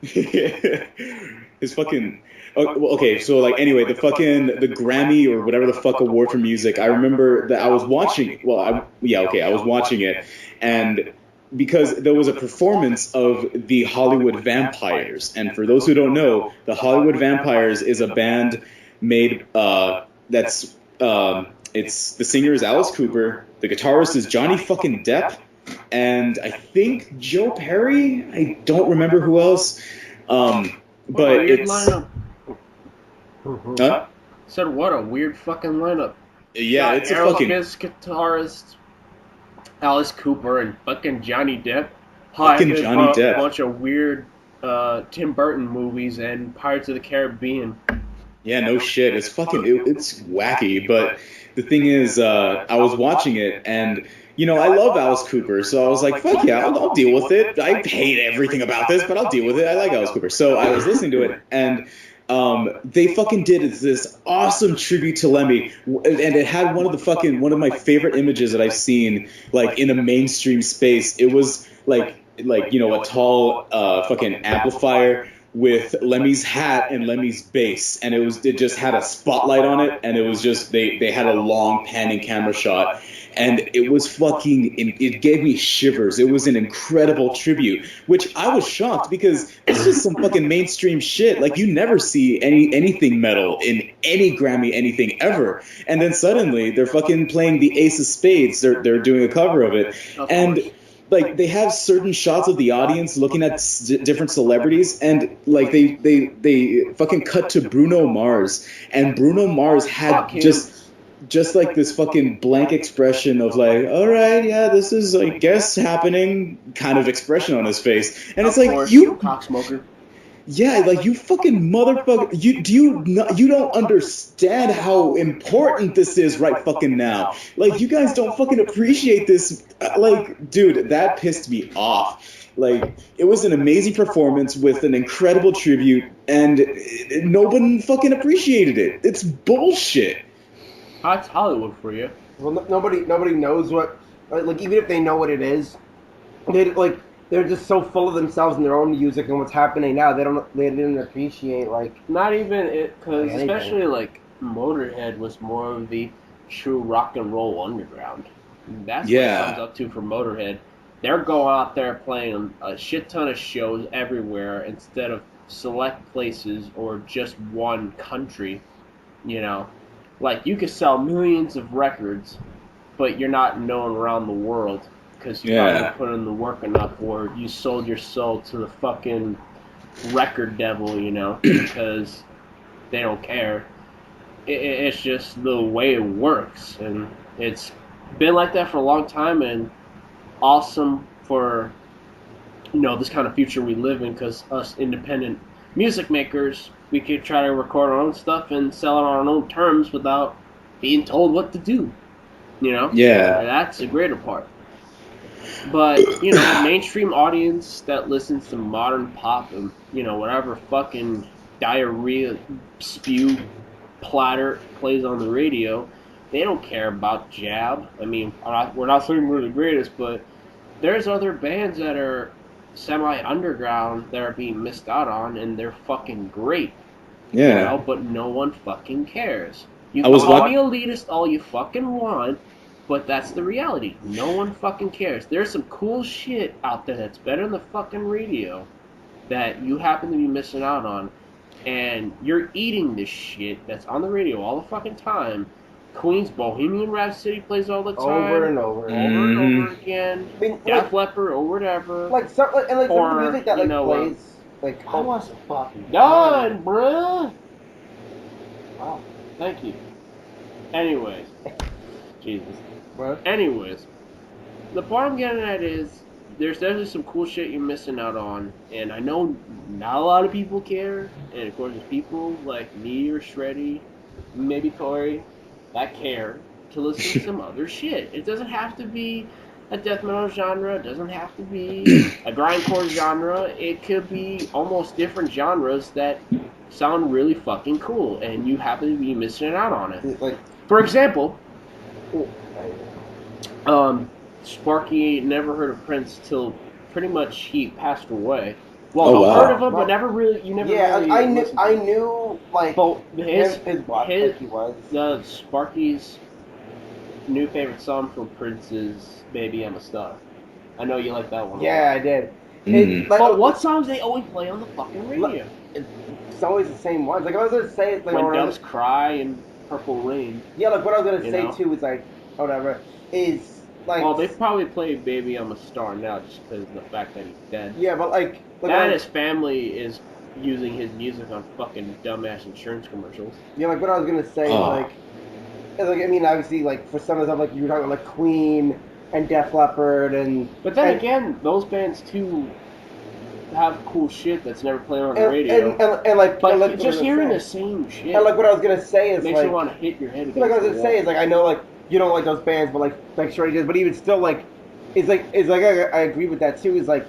His fucking... Okay, so like anyway, the Grammy or whatever the fuck award for music, I remember that I was watching, I was watching it, and because there was a performance of the Hollywood Vampires, and for those who don't know, the Hollywood Vampires is a band made, it's the singer is Alice Cooper, the guitarist is Johnny fucking Depp, and I think Joe Perry. I don't remember who else. But it's... lineup. Huh? Said what a weird fucking lineup. Yeah, it's a fucking... guitarist, Alice Cooper, and fucking Johnny Depp. Fucking Johnny Depp. A bunch of weird Tim Burton movies and Pirates of the Caribbean. Yeah, no shit. It's fucking... It's wacky, but the thing is, I was watching it, and... You know, I love Alice Cooper, so I was like, fuck yeah, I'll deal with it. I hate everything about this, but I'll deal with it. I like Alice Cooper. So I was listening to it, and they fucking did this awesome tribute to Lemmy, and it had one of my favorite images that I've seen, like, in a mainstream space. It was like you know, a tall fucking amplifier with Lemmy's hat and Lemmy's bass, and it just had a spotlight on it, and it was just they had a long panning camera shot. And it was it gave me shivers. It was an incredible tribute, which I was shocked because it's just some fucking mainstream shit. Like, you never see anything metal in any Grammy anything ever. And then suddenly they're fucking playing the Ace of Spades. They're doing a cover of it. And like, they have certain shots of the audience looking at different celebrities, and like they fucking cut to Bruno Mars, and Bruno Mars had just like this fucking blank expression of like, all right, yeah, this is, I guess, happening kind of expression on his face. And it's like, you cocksmoker. Yeah, like, you fucking motherfucker. You don't understand how important this is right fucking now. Like, you guys don't fucking appreciate this. Like, dude, that pissed me off. Like, it was an amazing performance with an incredible tribute, and no one fucking appreciated it. It's bullshit. That's Hollywood for you. Well, nobody knows what, like, even if they know what it is, they're just so full of themselves and their own music and what's happening now. They didn't appreciate, like, not even it, because especially like Motorhead was more of the true rock and roll underground. That's what it comes up to for Motorhead. They're going out there playing a shit ton of shows everywhere instead of select places or just one country, you know. Like, you could sell millions of records, but you're not known around the world because you haven't put in the work enough, or you sold your soul to the fucking record devil, you know, because they don't care. It's just the way it works, and it's been like that for a long time, and awesome for, you know, this kind of future we live in, because us independent music makers we could try to record our own stuff and sell it on our own terms without being told what to do. You know? Yeah. And that's the greater part. But, you know, the mainstream audience that listens to modern pop and, you know, whatever fucking diarrhea spew platter plays on the radio, they don't care about J.A.B. I mean, we're not saying we're the greatest, but there's other bands that are semi-underground that are being missed out on, and they're fucking great. Yeah. You know, but no one fucking cares. You can call me elitist all you fucking want, but that's the reality. No one fucking cares. There's some cool shit out there that's better than the fucking radio that you happen to be missing out on, and you're eating this shit that's on the radio all the fucking time. Queen's Bohemian Rhapsody plays all the time. Over and over. And over again. I mean, Def Leppard or whatever. Like, some of the music that, plays... Like, I want some fucking... Done, bruh! Wow. Thank you. Anyways. Jesus. What? Anyways. The part I'm getting at is, there's definitely some cool shit you're missing out on, and I know not a lot of people care, and of course there's people like me or Shreddy, maybe Corey, that care to listen to some other shit. It doesn't have to be a death metal genre, it doesn't have to be a grindcore genre, it could be almost different genres that sound really fucking cool, and you happen to be missing out on it. Like, for example, Sparky never heard of Prince till pretty much he passed away. Well, I've heard of him, but never really. You never. Yeah, really I knew like. But his he was. Sparky's new favorite song from Prince is "Baby I'm a Star." I know you like that one. Yeah, I did. But what songs they always play on the fucking radio? It's always the same ones. Like I was gonna say, like When Doves Cry and Purple Rain. Yeah, like what I was gonna say too is like whatever is. Like, well, they probably play "Baby I'm a Star" now just because of the fact that he's dead. Yeah, but like and his family is using his music on fucking dumbass insurance commercials. Yeah, like what I was gonna say, like I mean, obviously, like for some of the stuff, like you were talking about, like Queen and Def Leppard, and but then again, those bands too have cool shit that's never played on the radio. And like, but like, just hearing the same shit. And like what I was gonna say is makes like, you want to hit your head. Like I was gonna say is like I know like. You don't like those bands, but like Shreddy does. But even still, like, it's like I agree with that too. Is like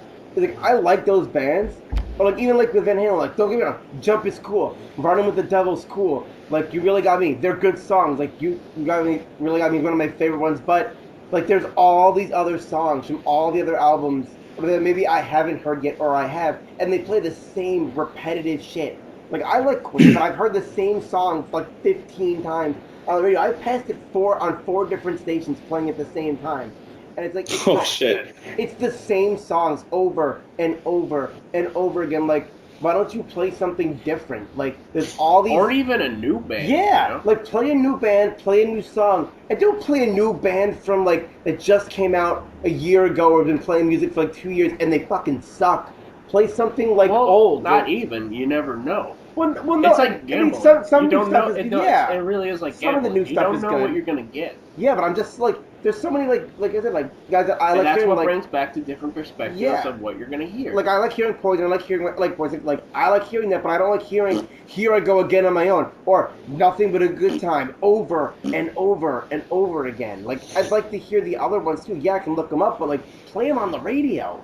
I like those bands, but like even like with Van Halen, like don't get me wrong, Jump is cool, Running with the Devil's cool. Like You Really Got Me, they're good songs. Like you got me, Really Got Me is one of my favorite ones. But like there's all these other songs from all the other albums that maybe I haven't heard yet, or I have, and they play the same repetitive shit. Like I like Queen, but I've heard the same songs like 15 times. I passed it on 4 different stations playing at the same time, and it's like shit! It's the same songs over and over and over again. Like, why don't you play something different? Like, there's all these, or even a new band. Yeah, you know? Like play a new band, play a new song, and don't play a new band from like that just came out a year ago or been playing music for like 2 years and they fucking suck. Play something like old. Not even. You never know. Well, no, it's like gambling. I mean, some you don't new know. stuff is, yeah. It really is like some gambling. of the new stuff is good. You don't know what you're gonna get. Yeah, but I'm just like, there's so many like I said, like guys that I like. And that's hearing, what like, brings back to different perspectives of what you're gonna hear. Like I like hearing Poison, I like hearing like Poison, like I like hearing that, but I don't like hearing Here I Go Again on My Own or Nothing But a Good Time over and over and over again. Like I'd like to hear the other ones too. Yeah, I can look them up, but like play them on the radio.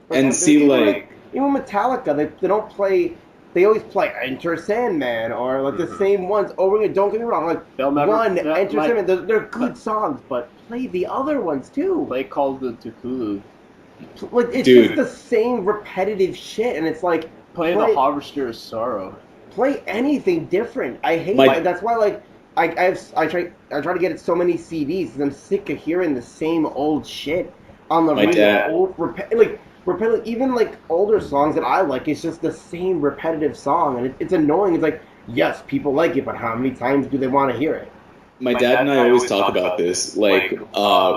Like, and see even Metallica, they don't play. They always play Enter Sandman or like the same ones over again. Don't get me wrong, like Enter Sandman, they're good songs, but play the other ones too. Play Call of the Cthulhu. Like it's just the same repetitive shit, and it's like play The Harvester of Sorrow. Play anything different. I hate that's why like I try to get so many CDs because I'm sick of hearing the same old shit on the radio. Repetitive, even like older songs that I like, it's just the same repetitive song, and it's annoying. It's like, yes, people like it, but how many times do they want to hear it? my dad and I always talk about this. Like,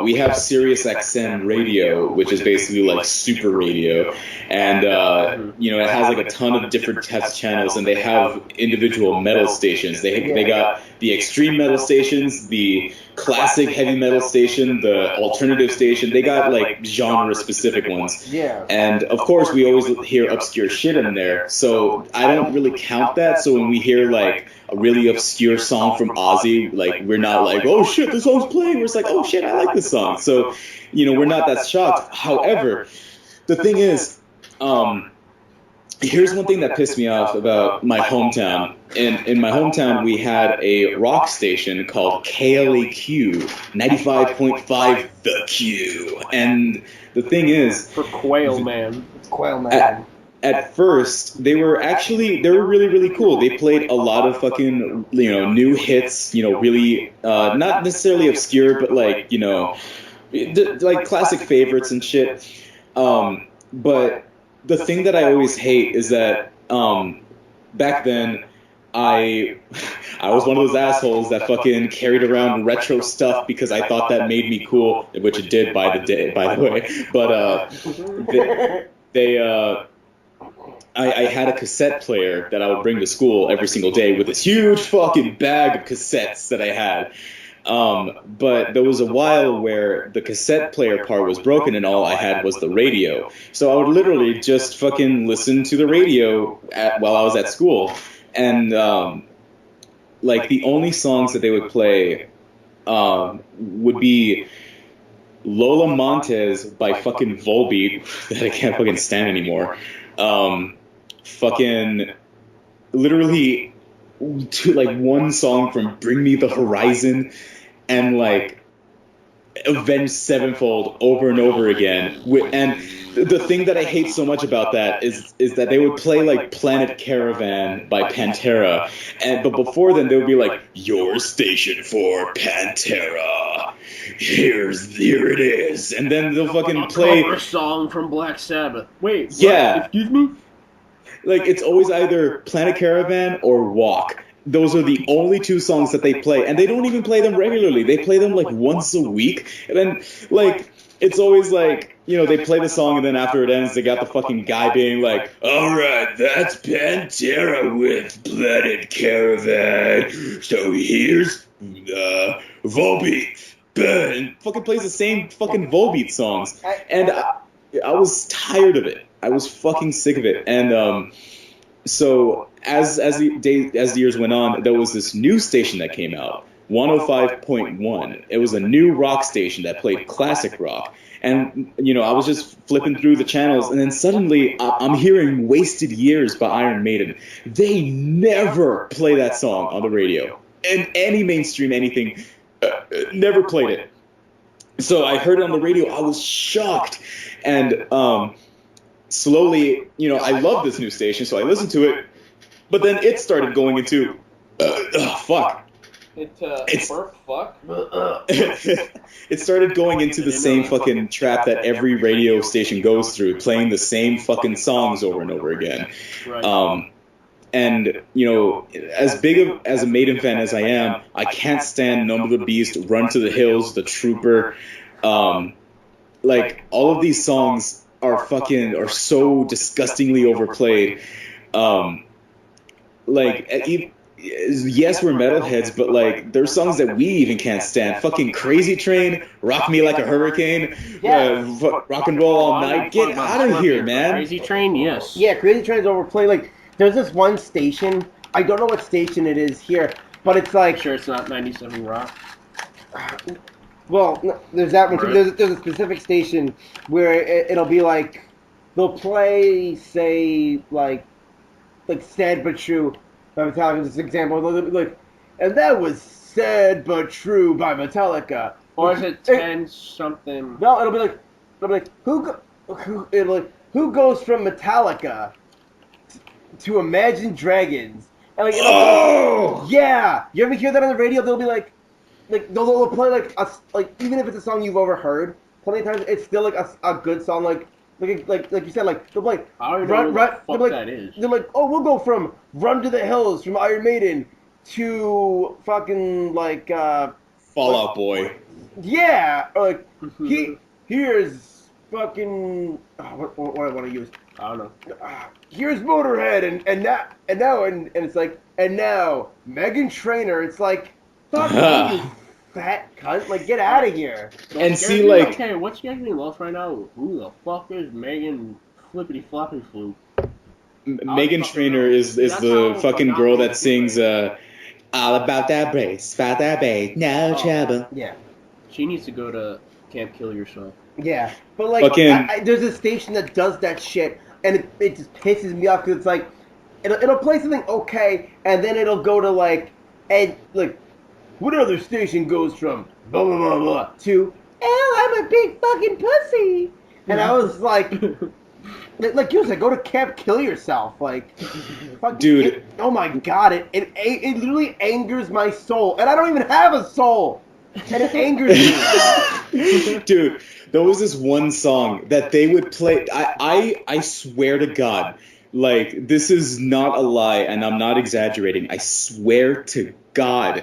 we have Sirius XM radio, which is basically like super radio, and it has like a ton of different types of channels, and they have individual metal stations. They got the extreme metal stations, the classic heavy metal station, the alternative station. They got like genre specific ones. Yeah. And of course, we always hear obscure shit in there. So I don't really count that. So when we hear like a really obscure song from Ozzy, like we're not like, oh shit, this song's playing. We're just like, oh shit, I like this song. So, we're not that shocked. However, the thing is, here's one thing that pissed me off about my hometown. In my hometown, we had a rock station called KLAQ, 95.5 The Q. And the thing is, For Quail Man. Quail Man. At first, they were really, really cool. They played a lot of fucking, new hits, really, not necessarily obscure, but like, like classic favorites and shit. But the thing that I always hate is that, back then, I was one of those assholes that fucking carried around retro stuff because I thought that made me cool, which it did by the way. But, I had a cassette player that I would bring to school every single day with this huge fucking bag of cassettes that I had. But there was a while where the cassette player part was broken and all I had was the radio. So I would literally just fucking listen to the radio while I was at school. And, like, the only songs that they would play would be Lola Montez by fucking Volbeat, that I can't fucking stand anymore. Fucking literally like one song from Bring Me the Horizon and like Avenged Sevenfold over and over again. And the thing that I hate so much about that is that they would play like Planet Caravan by Pantera, but before then they would be like, your station for Pantera, here it is, and then they'll fucking play a song from Black Sabbath. Wait, what? Yeah, Excuse me? like it's always either Planet Caravan or Walk. Those are the only two songs that they play, and they don't even play them regularly. They play them like once a week, and then like it's always like, they play the song, and then after it ends, they got the fucking guy being like, all right, that's Pantera with Planet Caravan, so here's Volbeat. And fucking plays the same fucking Volbeat songs, and I was tired of it. I was fucking sick of it, and so as the years went on, there was this new station that came out, 105.1. It was a new rock station that played classic rock. And, I was just flipping through the channels, and then suddenly I'm hearing Wasted Years by Iron Maiden. They never play that song on the radio. And any mainstream anything, never played it. So I heard it on the radio. I was shocked. And slowly, I love this new station, so I listened to it. But then it started going into, fuck. It's fuck. It started going into the same fucking trap that every radio station goes through, playing the same fucking songs over and over again. Right. And, as big as a Maiden fan as I am, I can't stand Number the Beast, Run to the Hills, The Trooper. Like, all of these songs are so disgustingly overplayed. Yes, we're metalheads, but like, there's songs that we even can't stand. Fucking Crazy Train, Rock Me Like a Hurricane, Rock and Roll All Night. Get out of here, man. Crazy Train, yes. Yeah, Crazy Train's overplayed. Like, there's this one station, I don't know what station it is here, but it's like... Sure it's not 97 Rock? Well, no, there's that one too. There's a specific station where it'll be like, they'll play, say, like Sad But True by Metallica, as an example. They'll be like, and that was Sad But True by Metallica. Or is it 10 something? No, it'll be like, who goes from Metallica to Imagine Dragons? And like, yeah, you ever hear that on the radio? They'll be like they'll play like even if it's a song you've overheard plenty of times, it's still like a good song. Like you said, like they'll play I don't know what the fuck that is. They're like, oh, we'll go from Run to the Hills from Iron Maiden to fucking like Fall Out Boy. Yeah, like here's fucking what do I want to use? I don't know. Here's Motorhead and it's like and now Meghan Trainor. It's like fuck you, you fat cunt! Like get out of here. And see, like, okay, what's getting me lost right now? Who the fuck is Megan Flippity Floppy Flu? Meghan Trainor is the fucking girl that sings all about that bass, no trouble. Yeah. She needs to go to Camp Kill Yourself. Yeah, but like, there's a station that does that shit, and it just pisses me off because it's like, it'll play something okay, and then it'll go to like, and like, what other station goes from blah blah blah blah to, oh, I'm a big fucking pussy, and I was like, you said, go to Camp Kill Yourself, like, dude. Oh my god, it literally angers my soul, and I don't even have a soul. And it angers me. Dude, there was this one song that they would play. I swear to God, like, this is not a lie, and I'm not exaggerating. I swear to God,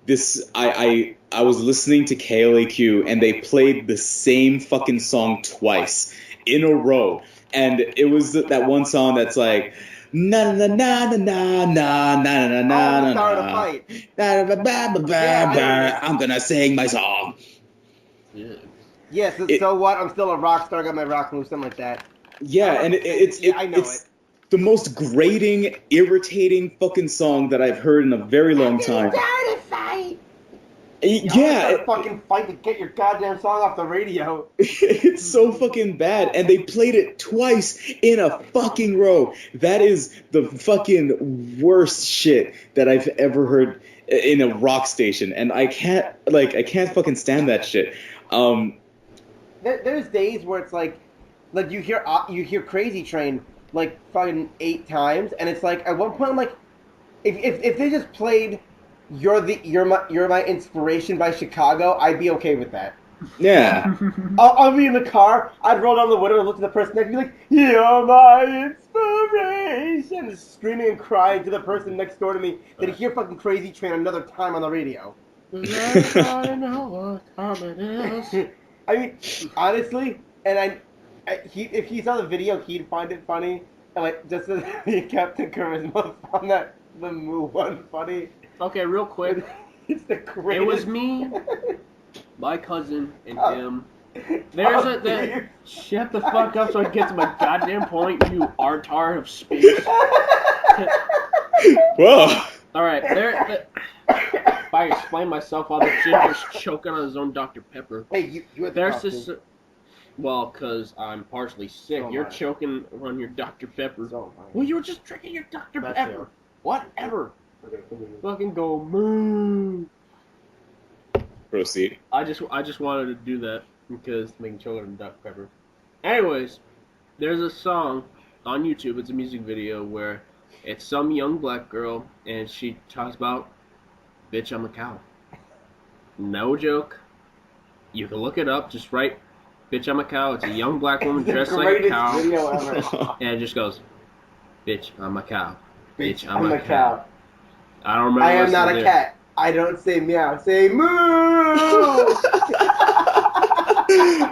I was listening to KLAQ, and they played the same fucking song twice in a row. And it was that one song that's like, na na na na na na na na na na. I'm gonna sing my song. Yeah. Yes. So what? I'm still a rock star. Got my rock moves, something like that. Yeah, and it's the most grating, irritating fucking song that I've heard in a very long time. Yeah, fucking fight to get your goddamn song off the radio. It's so fucking bad, and they played it twice in a fucking row. That is the fucking worst shit that I've ever heard in a rock station, and I can't fucking stand that shit. There's days where it's like you hear Crazy Train like fucking 8 times, and it's like at one point I'm like, if they just played You're My Inspiration by Chicago, I'd be okay with that. Yeah. I'll be in the car, I'd roll down the window and look to the person next to me like, you're my inspiration, screaming and crying to the person next door to me that he hear fucking Crazy Train another time on the radio. I know what time it is. I mean, honestly, and if he saw the video, he'd find it funny, and like just as he kept the charisma found that the move one funny. Okay, real quick. It's the greatest. It was me, my cousin, and him. There's shut the fuck up so I get to my goddamn point, you artard of space. Whoa. Alright, if I explain myself, all the ginger's choking on his own Dr. Pepper. Hey, you there's this. Well, because I'm partially sick. So You're choking on your Dr. Pepper. So well, you were just drinking your Dr. That's Pepper. it. Whatever. Fucking go moo. Proceed. I just wanted to do that because making children on Dr. Pepper. Anyways, there's a song on YouTube. It's a music video where it's some young black girl and she talks about, bitch, I'm a cow. No joke. You can look it up. Just write, bitch, I'm a cow. It's a young black woman dressed like a cow. Video ever. And it just goes, bitch, I'm a cow. Bitch, I'm a cow. I don't remember. I am not a cat. I don't say meow. Say moo.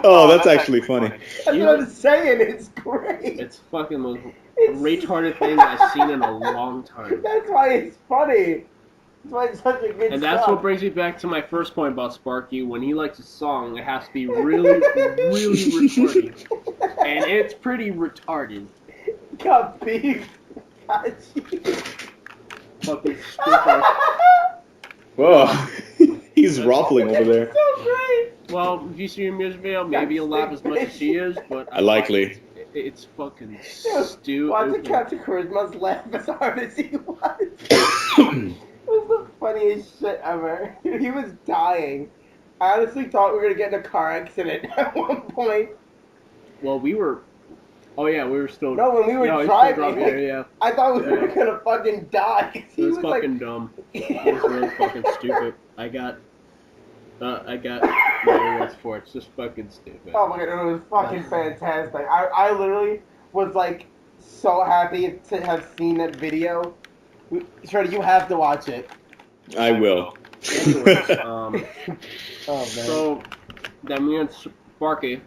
Oh, that's actually funny. That's what I'm saying. It's great. It's fucking most retarded thing I've seen in a long time. That's why it's funny. That's why it's such a good And that's what brings me back to my first point about Sparky. When he likes a song, it has to be really, really retarded. And it's pretty retarded. Got beef. Fucking stupid. Whoa. He's ruffling over there. So great. Well, if you see your music video, maybe you'll laugh as much as she is, but Likely. it's fucking stupid. Watching Captain Charisma's laugh as hard as he was. It was the funniest shit ever. He was dying. I honestly thought we were gonna get in a car accident at one point. Well, we were. Oh yeah, we were still. No, when we were driving, yeah. I thought we were gonna fucking die. It was fucking dumb. It was really fucking stupid. I got what's for it. It's just fucking stupid. Oh my god, it was fucking fantastic. I literally was like so happy to have seen that video. Shreddy, you have to watch it. I will. Anyways, Oh man. so that me and Sparky,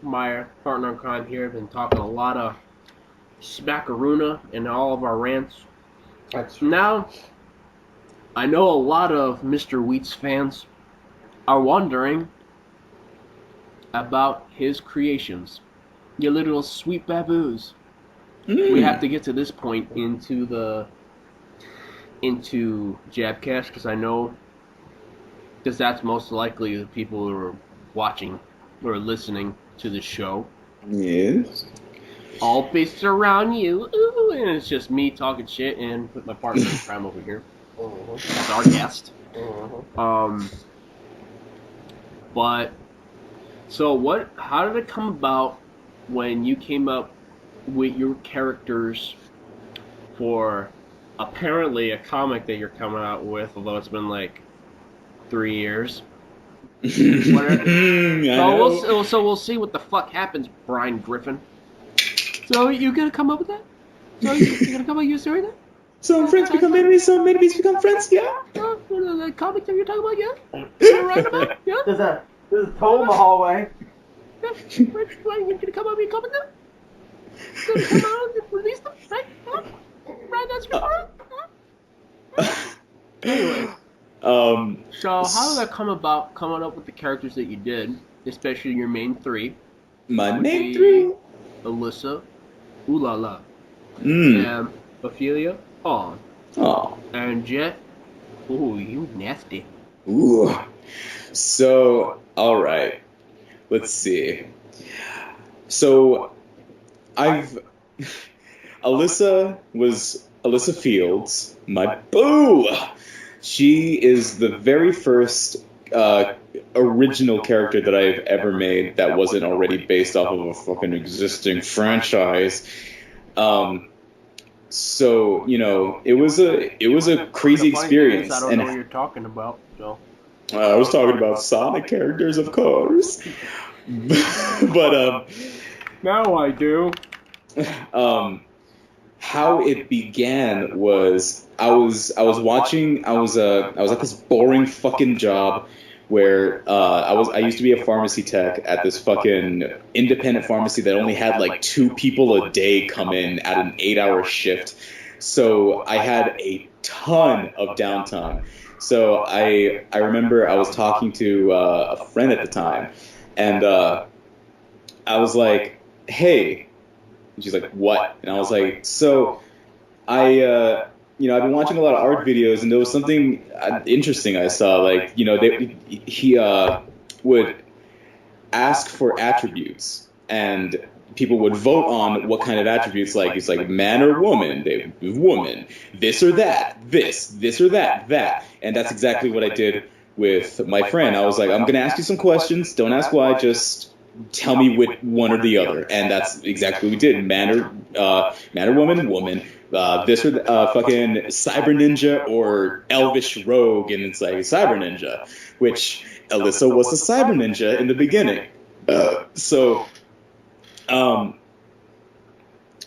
my partner in crime here, have been talking a lot of smackaruna in all of our rants. Now, I know a lot of Mr. Wheats fans are wondering about his creations. Your little sweet baboos. We have to get to this point into JABcast because I know that's most likely the people who are watching or listening to the show. Yes. All based around you, ooh, and it's just me talking shit and put my partner in crime over here. That's our guest. But so how did it come about when you came up with your characters for apparently a comic that you're coming out with, although it's been like 3 years? Whatever. So we'll see what the fuck happens, Brian Griffin. So you gonna come up with that? So you gonna come up with your story then? Some friends become enemies, some enemies become friends, yeah? The comic that you're talking about, yeah? You're right about, yeah? There's a toe in the hallway. Yeah? You gonna come up with your comic now? Gonna come out and release them, right? Huh? Right, that's your part? Anyway. So how did that come about, coming up with the characters that you did, especially your main three? My main three? Alyssa, Ooh La La, and Ophelia, Aw, and Jet, ooh, you nasty. Ooh. So, alright. Let's see. So, Alyssa was Alyssa Fields, my boo! She is the very first original character that I've ever made that wasn't already based off of a fucking existing franchise. So, you know, it was a crazy experience. I don't know what you're talking about, so. I was talking about Sonic characters, of course. But now I do. How it began was I was at this boring fucking job where I used to be a pharmacy tech at this fucking independent pharmacy that only had like 2 people a day come in at an 8-hour shift. So I had a ton of downtime. So I remember I was talking to a friend at the time, and I was like, "Hey," and she's like, "What?" And I was like, "So I've been watching a lot of art videos, and there was something interesting I saw. Like, you know, he would ask for attributes, and people would vote on what kind of attributes. Like, it's like man or woman, woman, this or that, this or that, and that's exactly what I did with my friend. I was like, I'm gonna ask you some questions. Don't ask why, just tell me which one or the other, and that's exactly what we did. Man or woman. This or fucking cyber ninja or elvish rogue, and it's like cyber ninja, which Alyssa was the cyber ninja in the beginning.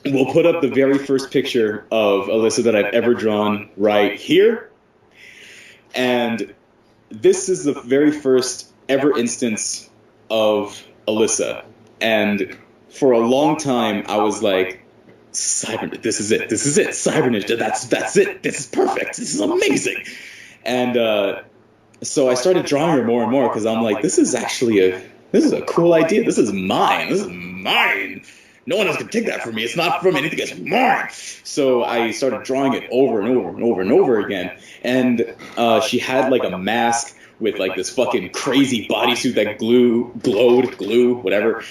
We'll put up the very first picture of Alyssa that I've ever drawn right here, and this is the very first ever instance of Alyssa, and for a long time I was like, Cyber, this is it, Cyber Ninja, that's it, this is perfect, this is amazing. And so I started drawing her more and more because I'm like, this is a cool idea, this is mine. No one else can take that from me. It's not from anything. It's mine. So I started drawing it over and over and over and over again. And she had like a mask with like this fucking crazy bodysuit that glowed, whatever.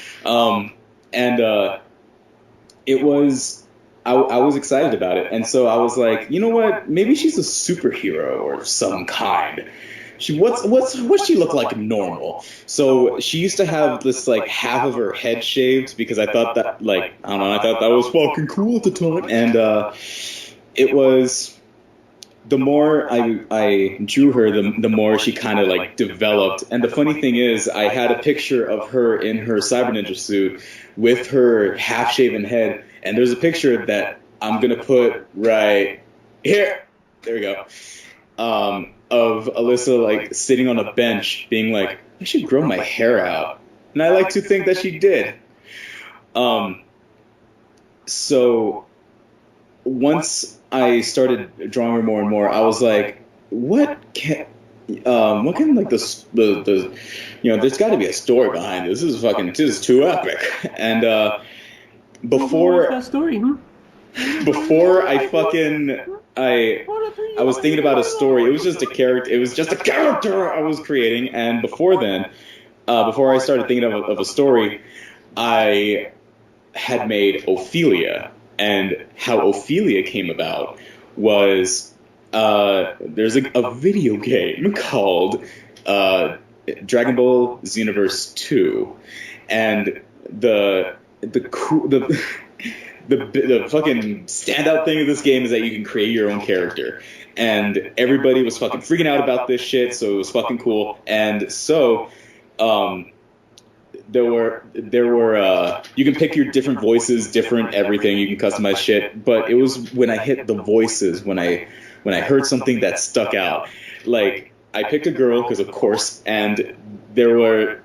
It was, I was excited about it. And so I was like, you know what? Maybe she's a superhero or some kind. What's she look like normal? So she used to have this like half of her head shaved because I thought that I thought that was fucking cool at the time. And it was, the more I drew her, the more she kind of like developed. And the funny thing is, I had a picture of her in her Cyber Ninja suit with her half-shaven head, and there's a picture that I'm gonna put right here. There we go. of Alyssa like sitting on a bench, being like, "I should grow my hair out," and I like to think that she did. So once I started drawing her more and more, I was like, what can like the there's got to be a story behind this. This is too epic. And before that story, before I was thinking about a story. It was just a character. It was just a character I was creating. And before then, before I started thinking of a story, I had made Ophelia. And how Ophelia came about was there's a video game called Dragon Ball Xenoverse 2, and the fucking standout thing of this game is that you can create your own character, and everybody was fucking freaking out about this shit, so it was fucking cool. And so there were you can pick your different voices, different everything, you can customize shit, but it was when I hit the voices, when I heard something that stuck out. Like, I picked a girl because of course, and there were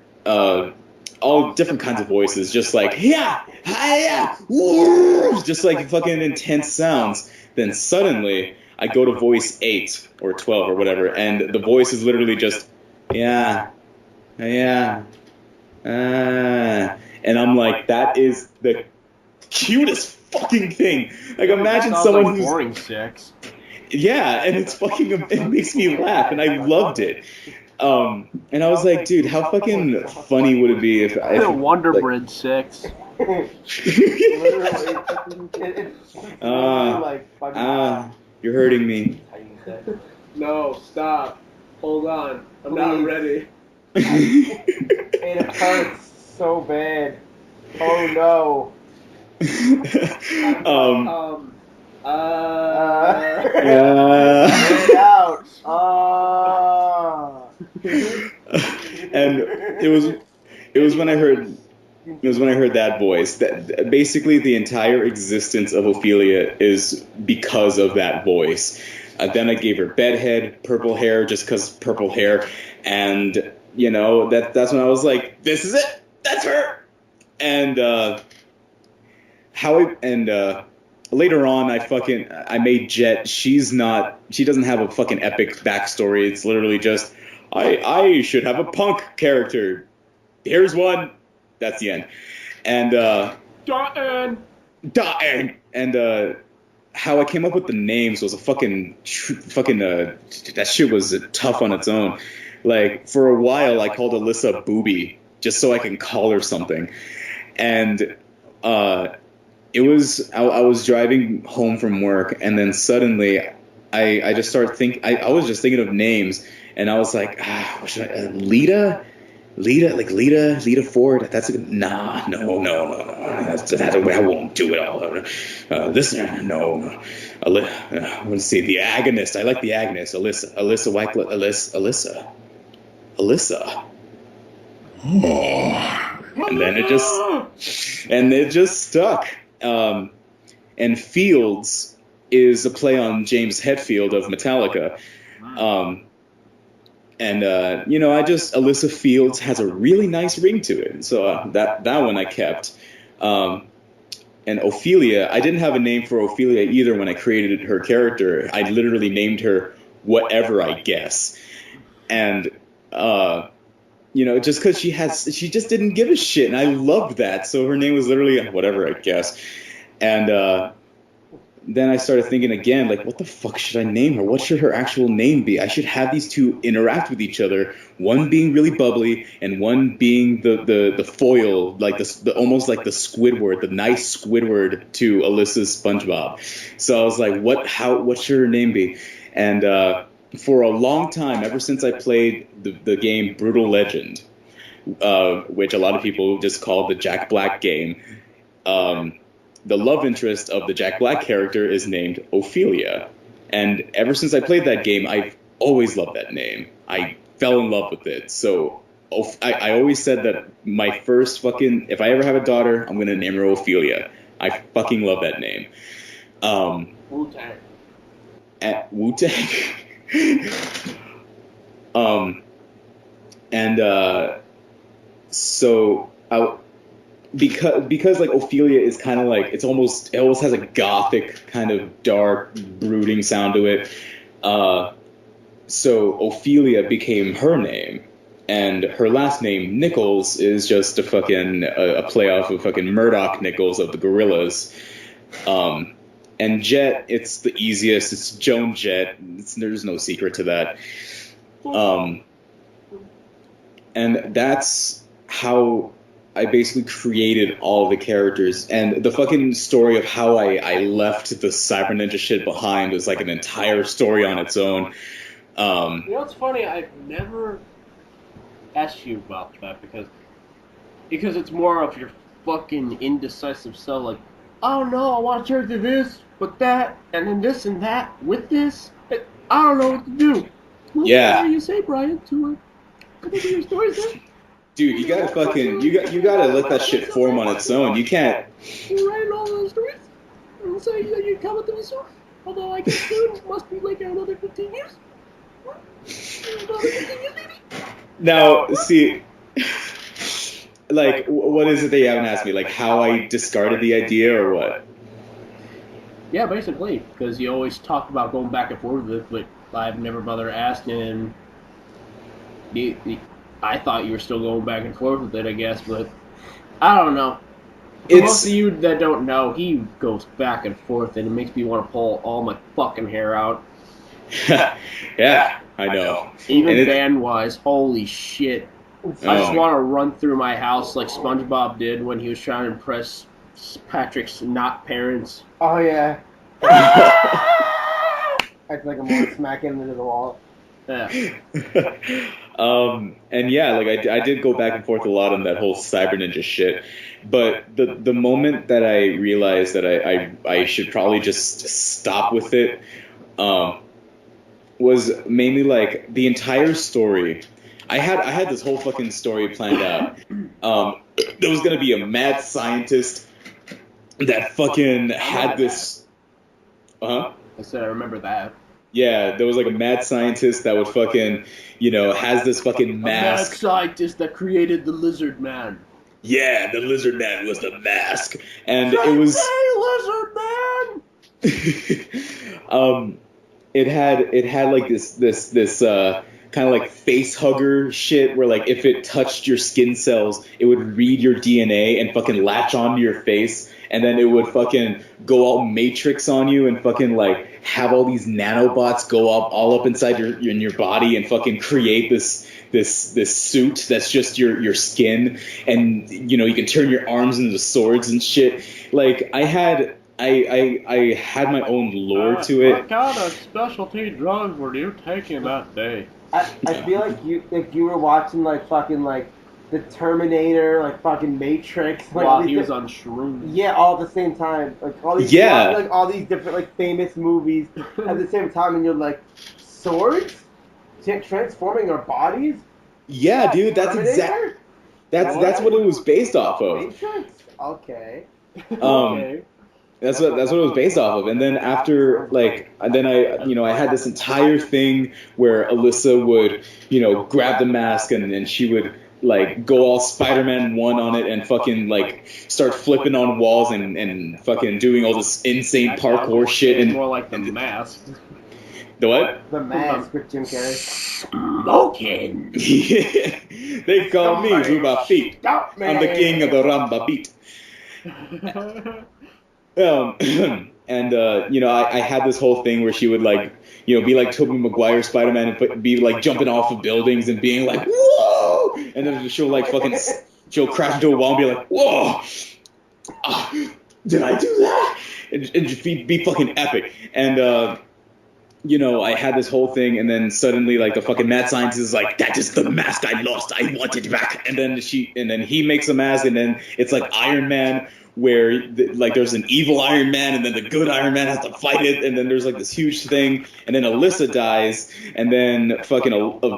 all different kinds of voices, just like yeah, just like fucking intense sounds. Then suddenly I go to voice 8 or 12 or whatever, and the voice is literally just yeah. And I'm like, that is the cutest fucking thing. Like, imagine someone like who's boring sex. Yeah, and it's fucking, it makes me laugh, and I loved it. And I was like, dude, how fucking funny would it be if Wonder Bread sex. You're hurting me. No, stop. Hold on. I'm not ready. It hurts so bad. Oh no. Get out. And it was when I heard that voice. That basically the entire existence of Ophelia is because of that voice. Then I gave her bedhead, purple hair, just because purple hair, and that's when I was like, this is it, that's her. And later on, I made Jet. She doesn't have a fucking epic backstory. It's literally just, I should have a punk character. Here's one. That's the end. And and how I came up with the names was a fucking that shit was tough on its own. Like, for a while, I called Alyssa Booby just so I can call her something. And it was I was driving home from work, and then suddenly I just started I was just thinking of names, and I was like, what should I? Lita Ford. That's a good. No. I won't do it all. Let's see, the agonist. I like the agonist. Alyssa Wycliffe. Alyssa. And then it just stuck. And Fields is a play on James Hetfield of Metallica. Alyssa Fields has a really nice ring to it. So that one I kept. And Ophelia, I didn't have a name for Ophelia either when I created her character. I literally named her whatever, I guess. And just because she just didn't give a shit, and I loved that. So her name was literally whatever, I guess. And then I started thinking again, like, what the fuck should I name her? What should her actual name be? I should have these two interact with each other, one being really bubbly and one being the foil, like the almost like the Squidward, the nice Squidward to Alyssa's SpongeBob. So I was like, what should her name be? And for a long time, ever since I played the game Brutal Legend, which a lot of people just call the Jack Black game, the love interest of the Jack Black character is named Ophelia. And ever since I played that game, I've always loved that name. I fell in love with it. So I always said that my first if I ever have a daughter, I'm going to name her Ophelia. I fucking love that name. Wu-Tang. Wu-Tang? So because like Ophelia is kind of like it almost has a gothic kind of dark brooding sound to it. So Ophelia became her name, and her last name Nichols is just a fucking a play off of fucking Murdoch Nichols of the Gorillaz. And Jet, it's the easiest. It's Joan Jett. There's no secret to that. And that's how I basically created all the characters. And the fucking story of how I left the Cyber Ninja shit behind was like an entire story on its own. You know what's funny? I've never asked you about that because it's more of your fucking indecisive self. Like, oh no, I want to turn to this, but that, and then this and that with this. I don't know what to do. Well, yeah. What do you say, Brian? To come up with your stories then? Dude, you gotta fucking you gotta let that shit form on its own. You can't. You writing all those stories? And so you come up with the story? Although I guess soon must be like another 15 years. Another 15 years, maybe. Now, see, like, what is it that you haven't asked me? Like, how I discarded the idea or what? Yeah, basically, because you always talk about going back and forth with it, but I've never bothered asking. I thought you were still going back and forth with it, I guess, but I don't know. For most of you that don't know, he goes back and forth, and it makes me want to pull all my fucking hair out. Yeah, I know. Even band-wise, holy shit. I just want to run through my house like SpongeBob did when he was trying to impress Patrick's not parents. Oh, yeah. Act like I'm going to smack him into the wall. Yeah. And yeah, like I did go back and forth a lot on that whole Cyber Ninja shit, but the moment that I realized that I should probably just stop with it, was mainly like the entire story. I had this whole fucking story planned out. There was gonna be a mad scientist that fucking had this. I said I remember that. Yeah, there was like a mad scientist that would fucking, has this fucking mask. A mad scientist that created the Lizard Man. Yeah, the Lizard Man was the mask, and it was. Lizard Man. It had like this kind of like face hugger shit where like if it touched your skin cells, it would read your DNA and fucking latch onto your face, and then it would fucking go all Matrix on you and fucking like have all these nanobots go all up inside your body and fucking create this suit that's just your skin, and you can turn your arms into swords and shit. Like I had my own lore to it. What kind of specialty drugs were you taking that day? I feel like you were watching like fucking like the Terminator, like fucking Matrix, like while he was on shrooms. Yeah, all at the same time, like all these like all these different like famous movies at the same time, and you're like, swords transforming our bodies. Yeah, dude, that's exactly that's what it was based off of. Matrix? Okay. Okay. That's what it was based off of. And then after, like, and then I had this entire thing where Alyssa would, grab the mask and she would, like, go all Spider-Man 1 on it and fucking, like, start flipping on walls and fucking doing all this insane parkour shit. And more like the mask. The what? The mask with Jim Carrey. Smoking. They call me Ruba Feet. I'm the king of the Ramba beat. And I had this whole thing where she would like, be like Tobey Maguire Spider-Man and be like jumping off of buildings and being like, whoa! And then she'll crash into a wall and be like, whoa! Did I do that? And be fucking epic. And I had this whole thing, and then suddenly, like, the fucking mad scientist is like, that is the mask I lost, I want it back. And then he makes a mask, and then it's like Iron Man where like there's an evil Iron Man and then the good Iron Man has to fight it, and then there's like this huge thing, and then Alyssa dies, and then fucking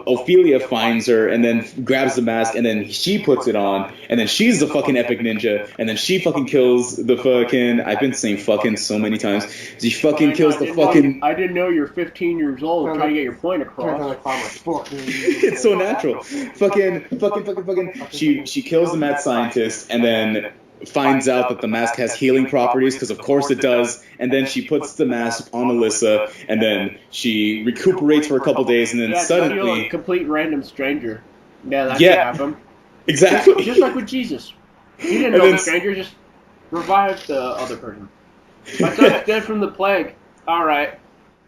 Ophelia finds her and then grabs the mask, and then she puts it on, and then she's the fucking epic ninja, and then she fucking kills the fucking, I've been saying fucking so many times, she fucking kills the fucking... I didn't know you're 15 years old trying to get your point across. It's so natural. Fucking. She kills the mad scientist, and then finds out that the mask has healing properties, because of course it does, and then she puts the mask on Alyssa, and then she recuperates for a couple days, and then suddenly... a complete random stranger. Yeah, that can happen. Exactly. Just like with Jesus. He didn't know the stranger, just revived the other person. My son's dead from the plague. Alright.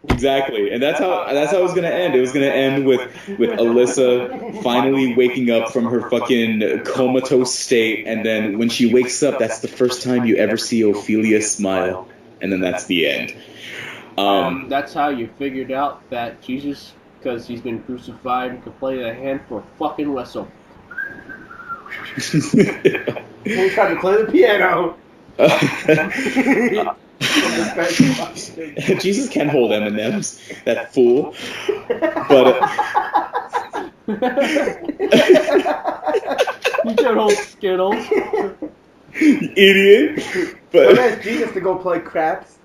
Exactly, and that's how it was gonna end. It was gonna end with Alyssa finally waking up from her fucking comatose state, and then when she wakes up, that's the first time you ever see Ophelia smile, and then that's the end. That's how you figured out that Jesus, because he's been crucified, could play the hand for a fucking whistle. He tried to play the piano. Jesus can't hold M&Ms, that fool. But you can't hold Skittles. Idiot. But I asked Jesus to go play craps.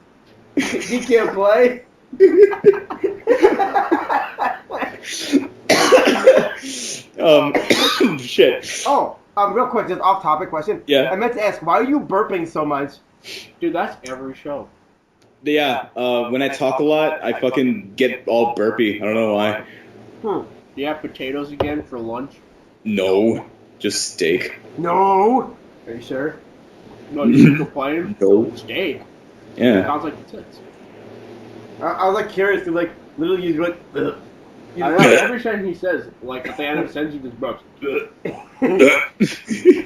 He can't play. Shit. Oh, real quick, just off-topic question. Yeah. I meant to ask, why are you burping so much? Dude, that's every show. Yeah, when I talk a lot, I fucking get all burpy. I don't know why. Do you have potatoes again for lunch? No, just steak. No. Are you sure? No, you complaining? No. Steak. Yeah. Sounds like tits. I was like curious to like literally use like. I know, every time he says, like at the end of the sentence, he just burps.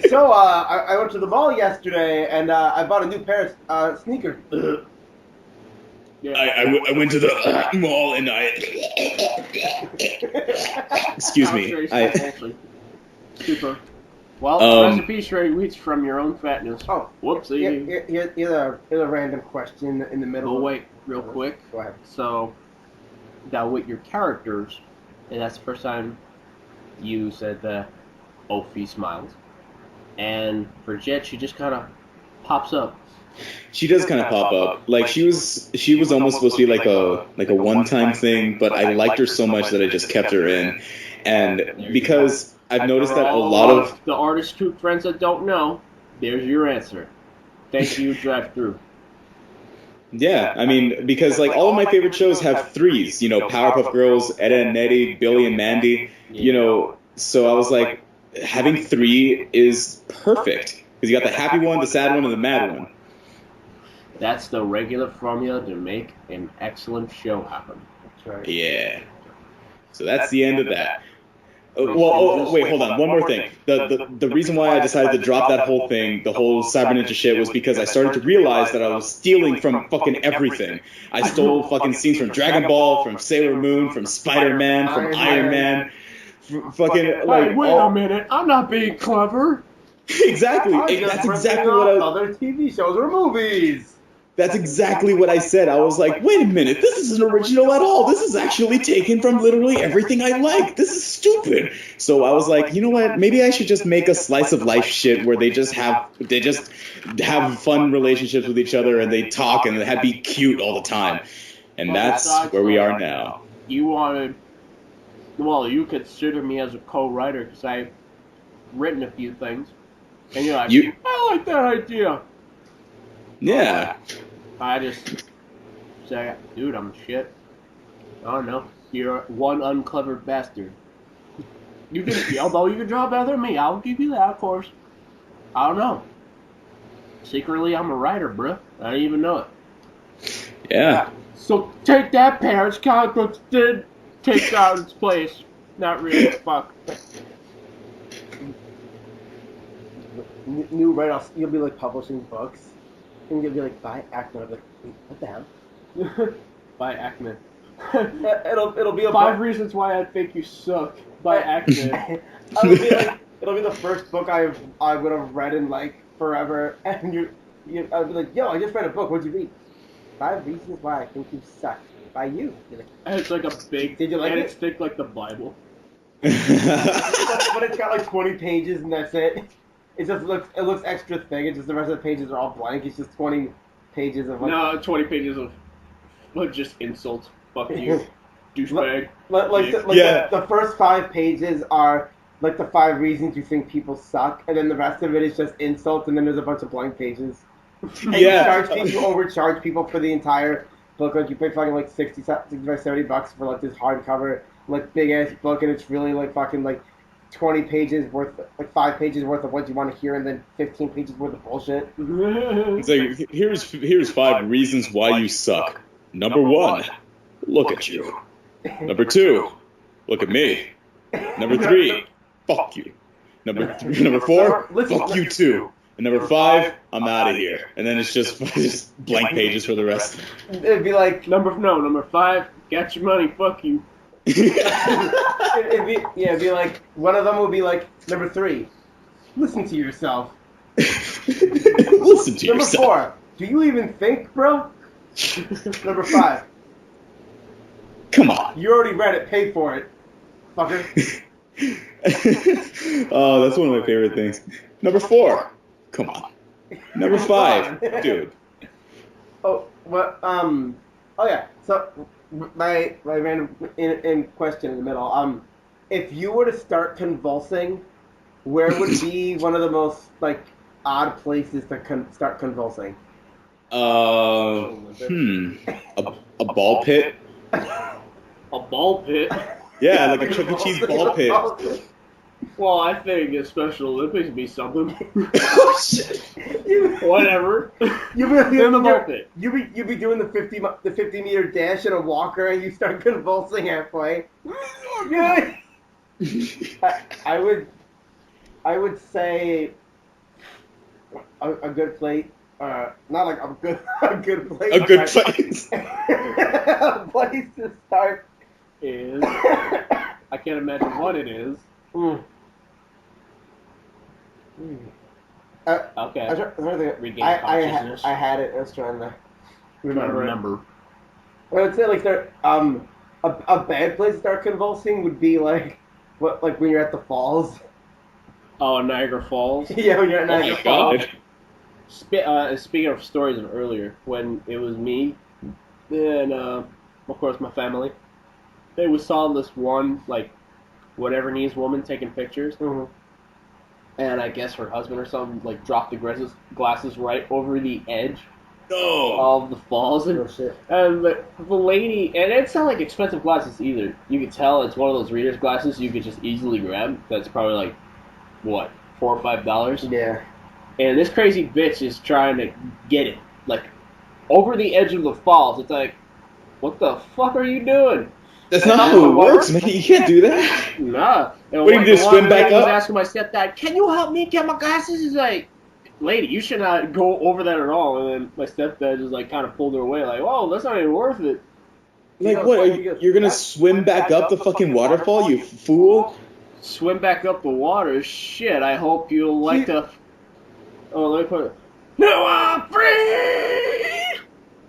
So I went to the mall yesterday and I bought a new pair of sneakers. Yeah. I went to the mall and I... Excuse me. Super. Well, recipe Shreddy wheats from your own fatness. Oh, whoopsie. Here's a random question in the middle. Oh wait, real quick. Go ahead. So, now with your characters, and that's the first time you said the Ophi smiled, and for Jet, she just kind of pops up. She does kind of pop up. Like she was almost supposed to be like a one-time thing, but I liked her so much that I just kept her in, and because I've noticed that a lot of the artist coop friends that don't know, there's your answer. Thank you, drive through. Yeah, I mean, because like all of my favorite shows have threes, you know, Powerpuff Girls, Ed, Edd n Eddy, Billy and Mandy, you know, so I was like, having three is perfect, because you got the happy one, the sad one, and the mad one. That's the regular formula to make an excellent show happen. That's right. Yeah. So that's the end of that. Wait, hold on. One more thing. The reason why I decided to drop that whole thing, the whole Cyber Ninja shit, was because I started to realize that I was stealing from fucking everything. I stole fucking scenes from Dragon Ball, from Sailor Moon, from Spider-Man, from Iron Man. Fucking like. Hey, wait a minute! I'm not being clever. Exactly. That's exactly what I. Other TV shows or movies. That's exactly what I said. I was like, wait a minute, this isn't original at all. This is actually taken from literally everything I like. This is stupid. So I was like, you know what? Maybe I should just make a slice of life shit where they just have fun relationships with each other and they talk and they be cute all the time. And that's where we are now. You consider me as a co-writer because I've written a few things. And you're like, I like that idea. Yeah. I just say, dude, I'm shit. I don't know. You're one unclever bastard. You can draw better than me. I'll give you that, of course. I don't know. Secretly, I'm a writer, bruh. I didn't even know it. Yeah. So take that, parents. Comic books did take out its place. Not really. Fuck. New write-offs. You'll be like publishing books. And you'll be like, buy Actman. I'll be like, wait, what the hell? Buy Actman. It'll be a 5 reasons why I think you suck. Buy Actman. It'll be the first book I would have read in like forever, and I'd be like, yo, I just read a book. What'd you read? 5 Reasons Why I Think You Suck. By you. You're like, And it's like a big. Did you like and it? it's thick like the Bible. but it's got like 20 pages and that's it. It looks extra thick. It's just the rest of the pages are all blank. It's just 20 pages of like. No, 20 pages of just insults. Fuck you, douchebag. The first 5 pages are like the 5 reasons you think people suck, and then the rest of it is just insults, and then there's a bunch of blank pages. And you overcharge people for the entire book. Like you pay fucking like $60-$70 for like this hardcover, like big ass book, and it's really like fucking like 20 pages worth, like 5 pages worth of what you want to hear, and then 15 pages worth of bullshit. It's like here's 5 reasons why you suck. Number 1, look at you. Number 2, look at me. Number 3, fuck you. Number 4, fuck you too. And number 5, I'm out of here. And then it's just blank pages for the rest. It'd be like number 5, got your money, fuck you. it'd be like one of them would be like number 3, listen to yourself. Listen to number yourself. 4, do you even think, bro? Number 5, come on. you already read it, pay for it, fucker. Oh, that's one of my favorite things. Number 4, come on. Number 5, dude. Oh, what? Oh yeah. So my random in question in the middle. If you were to start convulsing, where would be one of the most like odd places to start convulsing? A ball pit. A ball pit? Yeah, like a Chuck E. Cheese ball pit. Well, I think a Special Olympics would be something. Oh shit! Whatever. You be in the ball pit. You be doing the 50-meter dash in a walker, and you start convulsing halfway. I would say a good plate. Not like a good place. A good place. A place to start is. I can't imagine what it is. Okay. Regain consciousness. I had it. I was trying to remember. I would say like a bad place to start convulsing would be like when you're at the falls. Oh, Niagara Falls. Yeah, when you're at Niagara Falls. Speaking of stories of earlier, when it was me and of course my family, we saw this one like whatever knees woman taking pictures. Mm-hmm. And I guess her husband or something like dropped the glasses right over the edge of the falls. And, and the lady, and it's not like expensive glasses either. You could tell it's one of those reader's glasses you could just easily grab. That's probably like, what, $4 or $5? Yeah. And this crazy bitch is trying to get it, like, over the edge of the falls. It's like, what the fuck are you doing? That's not how it works, man. You can't do that. Nah. What do you do, swim back up? I was asking my stepdad, can you help me get my glasses? He's like, lady, you should not go over that at all. And then my stepdad just like kind of pulled her away, like, whoa, that's not even worth it. Like, what? You're gonna swim back up the fucking waterfall, you fool? Swim back up the water? Shit, I hope you'll like to... Oh, let me put it... No, I'm free!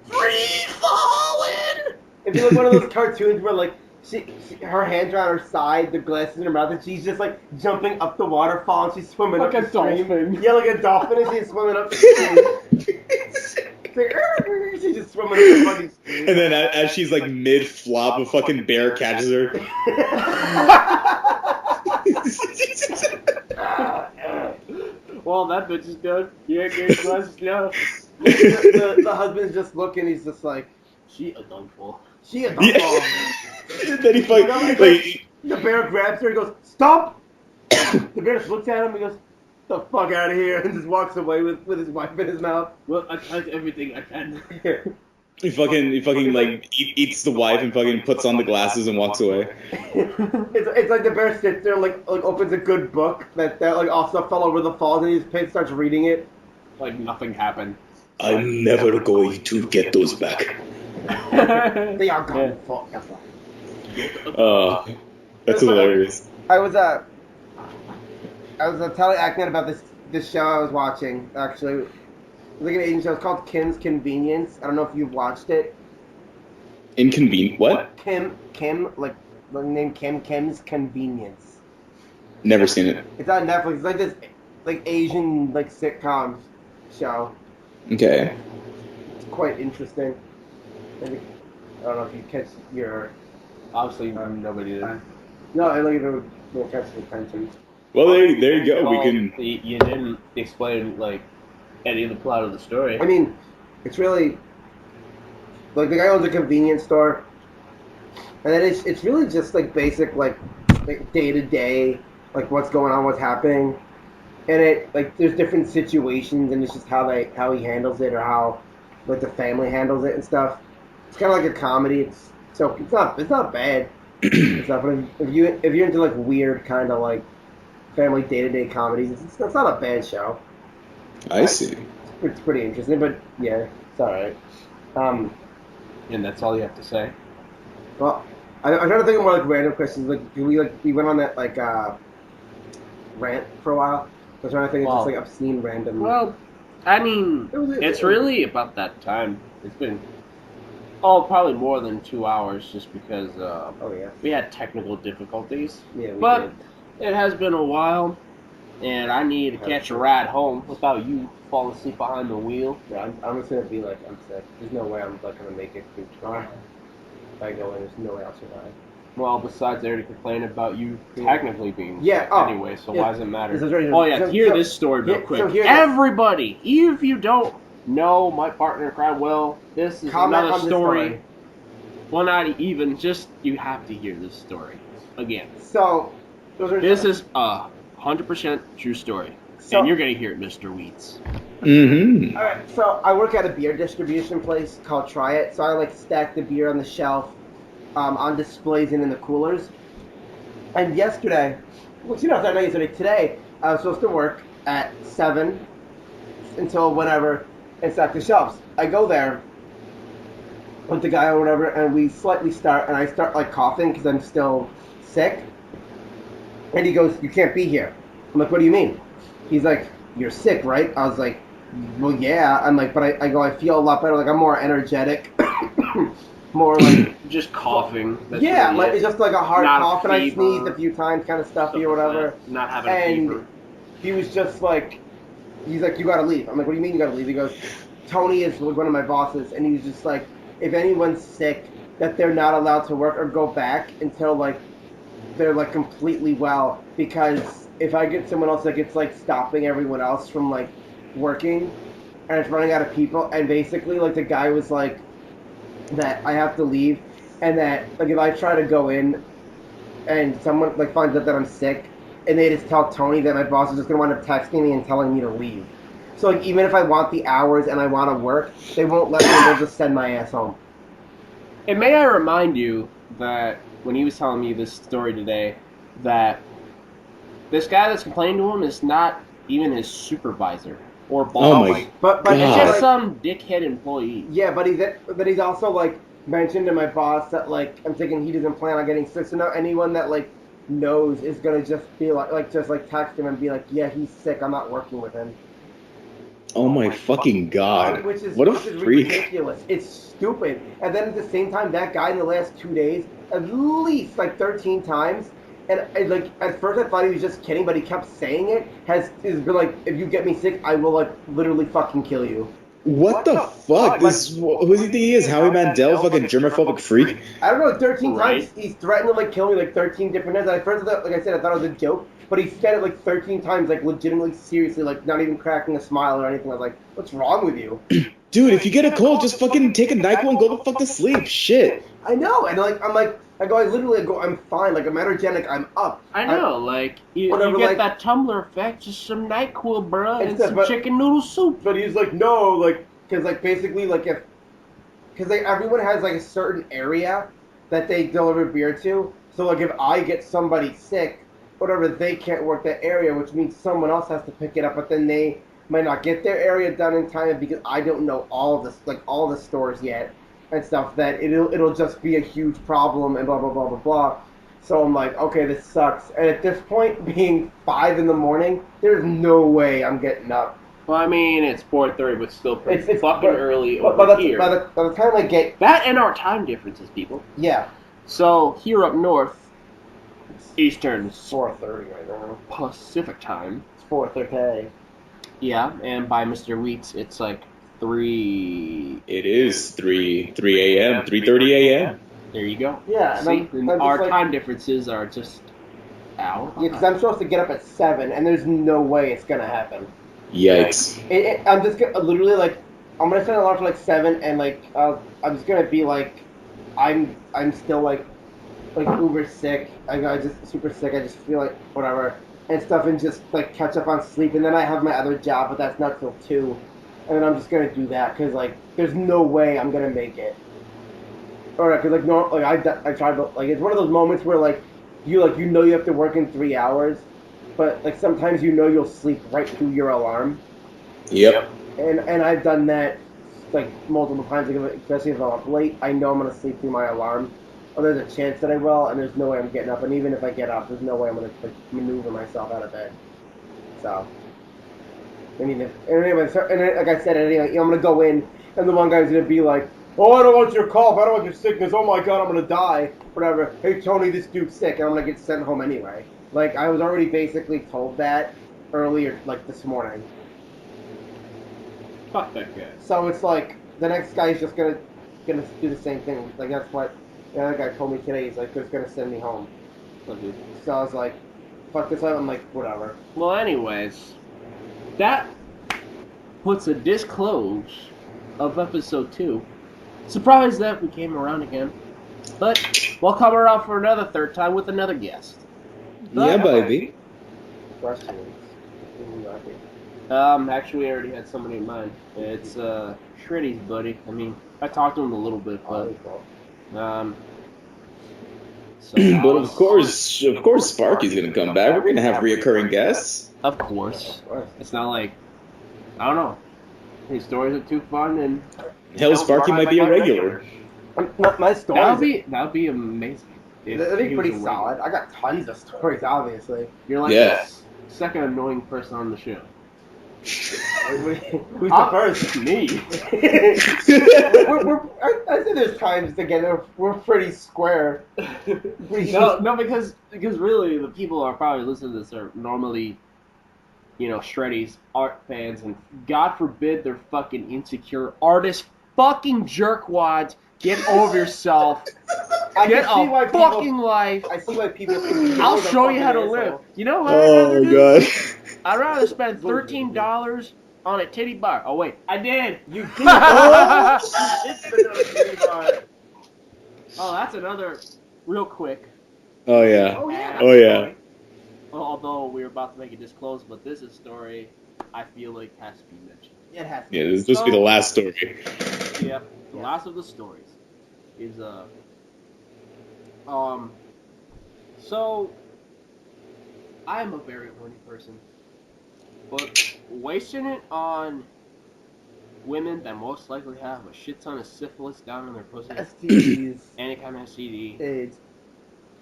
Free falling! It'd be like one of those cartoons where like her hands are on her side, the glasses in her mouth, and she's just like jumping up the waterfall and she's swimming like up the stream. Dolphin. Yeah, like a dolphin, and she's swimming up the stream. She's just swimming up the fucking stream. And then as she's like mid flop, a fucking bear catches her. Well, that bitch is good. You ain't getting glasses now. The husband's just looking. He's just like, she a dunkful. She a dunkful. Then he fucking like the bear grabs her and goes, "Stop!" The bear just looks at him and goes, "The fuck out of here!" and just walks away with his wife in his mouth. Well, I tried everything I can. He fucking like eats the wife and fucking puts on the glasses and walks away. It's like the bear sits there and like opens a good book that like also fell over the falls, and he just starts reading it. Like nothing happened. I'm never going to get those back. They are gone. That's hilarious. I was telling Actman about this show I was watching actually, like an Asian show. It's called Kim's Convenience. I don't know if you've watched it. Inconvenient. What? Kim, like the name Kim's Convenience. Never seen it. It's on Netflix. It's like this, like Asian like sitcom show. Okay. It's quite interesting. I don't know if you catch your. Obviously, nobody did. No, I like it will catch the attention. Well, there you go. Well, We can. You didn't explain like any of the plot of the story. I mean, it's really like the guy owns a convenience store, and then it's really just like basic like day to day, like what's going on, what's happening, and it like there's different situations, and it's just how he handles it or how like the family handles it and stuff. It's kind of like a comedy. It's not bad. It's not, but if you're into like weird kind of like family day to day comedies, it's not a bad show. I see. It's pretty interesting, but yeah, it's alright. And that's all you have to say. Well, I'm trying to think of more like random questions. Like, we went on that like rant for a while. I was trying to think of just like obscene random. Well, I mean, it's really about that time. It's been probably more than 2 hours, just because we had technical difficulties. Yeah, we but did. it has been a while, and I need to catch a ride home without you falling asleep behind the wheel. Yeah, I'm just gonna be like, I'm sick. There's no way I'm like gonna make it through tomorrow. If I go in, there's no way I'll survive. Well, besides, they already complained about you technically being sick anyway, so why does it matter? So, hear this story real quick. Everybody, even if you don't know my partner in crime well, this is another story. Well, not even, just you have to hear this story again. So, this is a 100% true story. So, and you're going to hear it, Mr. Wheats. Mm-hmm. Alright, so I work at a beer distribution place called Try It. So I like stack the beer on the shelf, on displays and in the coolers. And yesterday, today, I was supposed to work at 7 until whenever and stack the shelves. I go there with the guy or whatever, and we slightly start, and I start like coughing because I'm still sick. And he goes, "You can't be here." I'm like, "What do you mean?" He's like, "You're sick, right?" I was like, "Well, yeah." I'm like, but I feel a lot better. Like, I'm more energetic. More like just coughing. That's yeah, really like it's just like a hard cough, and I fever, sneezed a few times, kind of stuffy or whatever. Not having a fever. And he was just like, he's like, "You gotta leave." I'm like, "What do you mean you gotta leave?" He goes, "Tony is one of my bosses," and he was just like, if anyone's sick, that they're not allowed to work or go back until like they're like completely well, because if I get someone else that gets like stopping everyone else from like working, and it's running out of people, and basically like the guy was like that I have to leave, and that like if I try to go in and someone like finds out that I'm sick, and they just tell Tony that my boss is just gonna wind up texting me and telling me to leave. So like even if I want the hours and I want to work, they won't let me. They'll just send my ass home. And may I remind you that when he was telling me this story today, that this guy that's complaining to him is not even his supervisor or boss. Oh my but it's just like, some dickhead employee. Yeah, but he's also like mentioned to my boss that like I'm thinking he doesn't plan on getting sick. So now anyone that like knows is gonna just be like text him and be like, "Yeah, he's sick. I'm not working with him." Oh my fucking god! Which is freak! Ridiculous. It's stupid. And then at the same time, that guy in the last 2 days, at least like 13 times, and like at first I thought he was just kidding, but he kept saying it. Has been like, "If you get me sick, I will like literally fucking kill you." What the fuck? Who does he think he is? Howie Mandel, fucking germophobic freak? I don't know. 13 times he's threatened to like kill me like 13 different times. At first, like I said, I thought it was a joke. But he said it like 13 times, like legitimately, seriously, like not even cracking a smile or anything. I was like, "What's wrong with you?" Dude, if you get a cold, just fucking take a NyQuil and go the fuck to sleep. Shit. I know, and like I go, I'm fine. Like I'm energetic, I'm up. I know, like you get like, that tumbler effect, just some NyQuil, bro, and some chicken noodle soup. But he's like, no, like because like basically like because like everyone has like a certain area that they deliver beer to. So like if I get somebody sick, whatever, they can't work that area, which means someone else has to pick it up, but then they might not get their area done in time because I don't know all the stores yet and stuff, that it'll just be a huge problem and blah blah blah blah blah. So I'm like, okay, this sucks. And at this point, being 5 in the morning, there's no way I'm getting up Well, I mean, it's 4:30, but still pretty It's fucking early but over here. By the time I get... That and our time differences, people. Yeah. So, here up north, Eastern... It's 4:30 right now. Pacific time. It's 4:30. Yeah, and by Mr. Wheats, it's like 3... It is 3 a.m., 3:30 a.m. There you go. Yeah, See, I'm our like, time differences are just... Ow. Yeah, because I'm supposed to get up at 7, and there's no way it's going to happen. Yikes. I'm just gonna literally like I'm gonna set an alarm for like 7 and like I'm just gonna be like I'm still like uber sick. I just super sick. I just feel like whatever and stuff and just like catch up on sleep and then I have my other job but that's not till 2 and then I'm just gonna do that because like there's no way I'm gonna make it. Or because like no like I tried but like it's one of those moments where like you know you have to work in 3 hours. But like sometimes you know you'll sleep right through your alarm. Yep. And I've done that like multiple times, especially if I'm up late. I know I'm gonna sleep through my alarm, or there's a chance that I will, and there's no way I'm getting up. And even if I get up, there's no way I'm gonna like, maneuver myself out of bed. So, I mean, like I said, anyway, I'm gonna go in, and the one guy's gonna be like, "Oh, I don't want your cough. I don't want your sickness. Oh my God, I'm gonna die. Whatever. Hey Tony, this dude's sick, and I'm gonna get sent home anyway." Like, I was already basically told that earlier, like, this morning. Fuck that guy. So it's like, the next guy's just gonna do the same thing. Like, that's what the other guy told me today. He's like, they're gonna send me home. Okay. So I was like, fuck this up. I'm like, whatever. Well, anyways, that puts a disclose of episode 2. Surprised that we came around again. But we'll come around for another third time with another guest. Yeah, baby. Questions. Actually, I already had somebody in mind. It's Shreddy's buddy. I mean, I talked to him a little bit, but so but of course, Sparky's gonna come back. We're gonna have reoccurring guests. Of course. It's not like I don't know. His stories are too fun, and Hell, Sparky might be a regular. My stories. That'd be amazing. That'd be pretty solid. I got tons of stories, obviously. You're like the second annoying person on the show. Who's the first? Me. I say there's times together we're pretty square. No, because really the people who are probably listening to this are normally, Shreddy's art fans, and God forbid they're fucking insecure artists, fucking jerkwads. Get over yourself. Get a fucking life. I see why people. I'll show you how to live. You know what? Oh God. I'd rather spend $13 on a titty bar. Oh wait, I did. You did. Oh, that's another real quick. Oh yeah. Oh yeah. Well, although we were about to make it disclose, but this is a story I feel like has to be mentioned. It has to. Yeah, this will be the last story. Yep. The last of the stories is so I'm a very horny person, but wasting it on women that most likely have a shit ton of syphilis down in their pussy, STDs, any kind of STD, AIDS,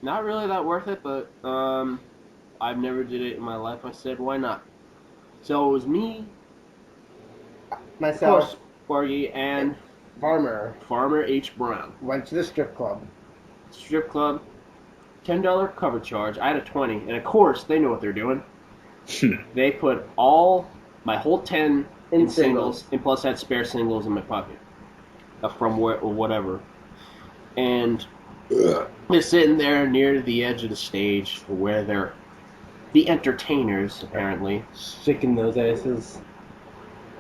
not really that worth it. But I've never did it in my life. I said, why not? So it was me, myself, Sparky, and Farmer H. Brown. Went to the strip club. $10 cover charge. I had a 20, and of course they know what they're doing. They put my whole 10 in singles, and plus had spare singles in my pocket from whatever. And they're sitting there near the edge of the stage where they're the entertainers, apparently. Shaking those asses.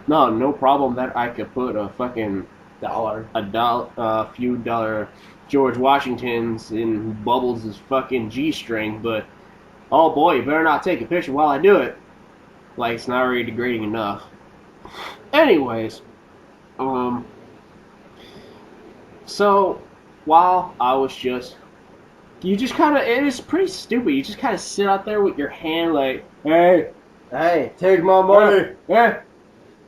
No problem that I could put a fucking a few dollar George Washingtons in Bubbles' fucking G-string, but oh boy, you better not take a picture while I do it. Like, it's not already degrading enough. Anyways, so while I was you just kind of, it is pretty stupid. You just kind of sit out there with your hand like, hey, take my money. Hey.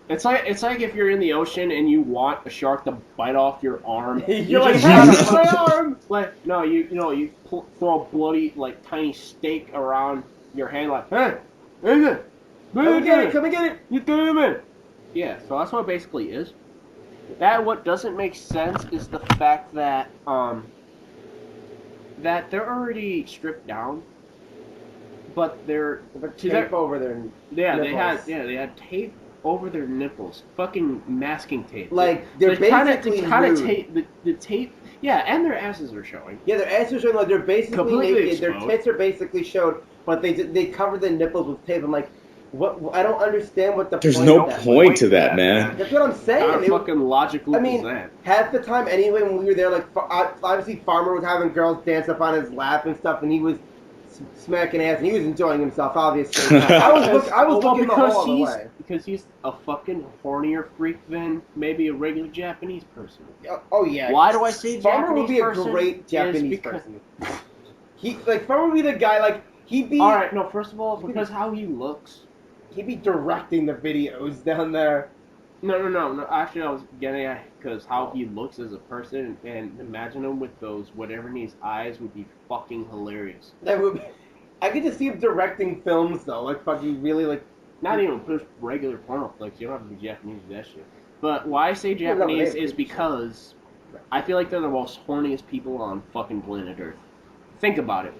It's like if you're in the ocean and you want a shark to bite off your arm. You're like, hey, my arm! Like, no, you throw a bloody, like, tiny steak around your hand, like, hey, Come and get it. You damn it. Yeah, so that's what it basically is. That what doesn't make sense is the fact that that they're already stripped down, but they're tape over their nipples. They had tape over their nipples, fucking masking tape. Like they're basically tape the tape. Yeah, and their asses are showing. Yeah, their asses are showing. Like they're basically completely naked. Their tits are basically showed, but they cover the nipples with tape. I'm like, what? I don't understand what the. There's point no of that point to that, man. That's what I'm saying. How fucking logical is that? Half the time anyway, when we were there, like obviously Farmer was having girls dance up on his lap and stuff, and he was smacking ass, and he was enjoying himself. Obviously, I was looking the whole way. Because he's a fucking hornier freak than maybe a regular Japanese person. Oh yeah. Why do I say Farmer Japanese would be a person? great Japanese person. Farmer would be the guy, like, he'd be... Alright, no, first of all, because how he looks. He'd be directing the videos down there. No. Actually, I was getting at because how he looks as a person, and imagine him with those whatever in his eyes would be fucking hilarious. That would... I could just see him directing films, though, like, fucking really, like... Not even just regular porno flicks. You don't have to be Japanese with that shit. But why I say Japanese is because I feel like they're the most horniest people on fucking planet Earth. Think about it.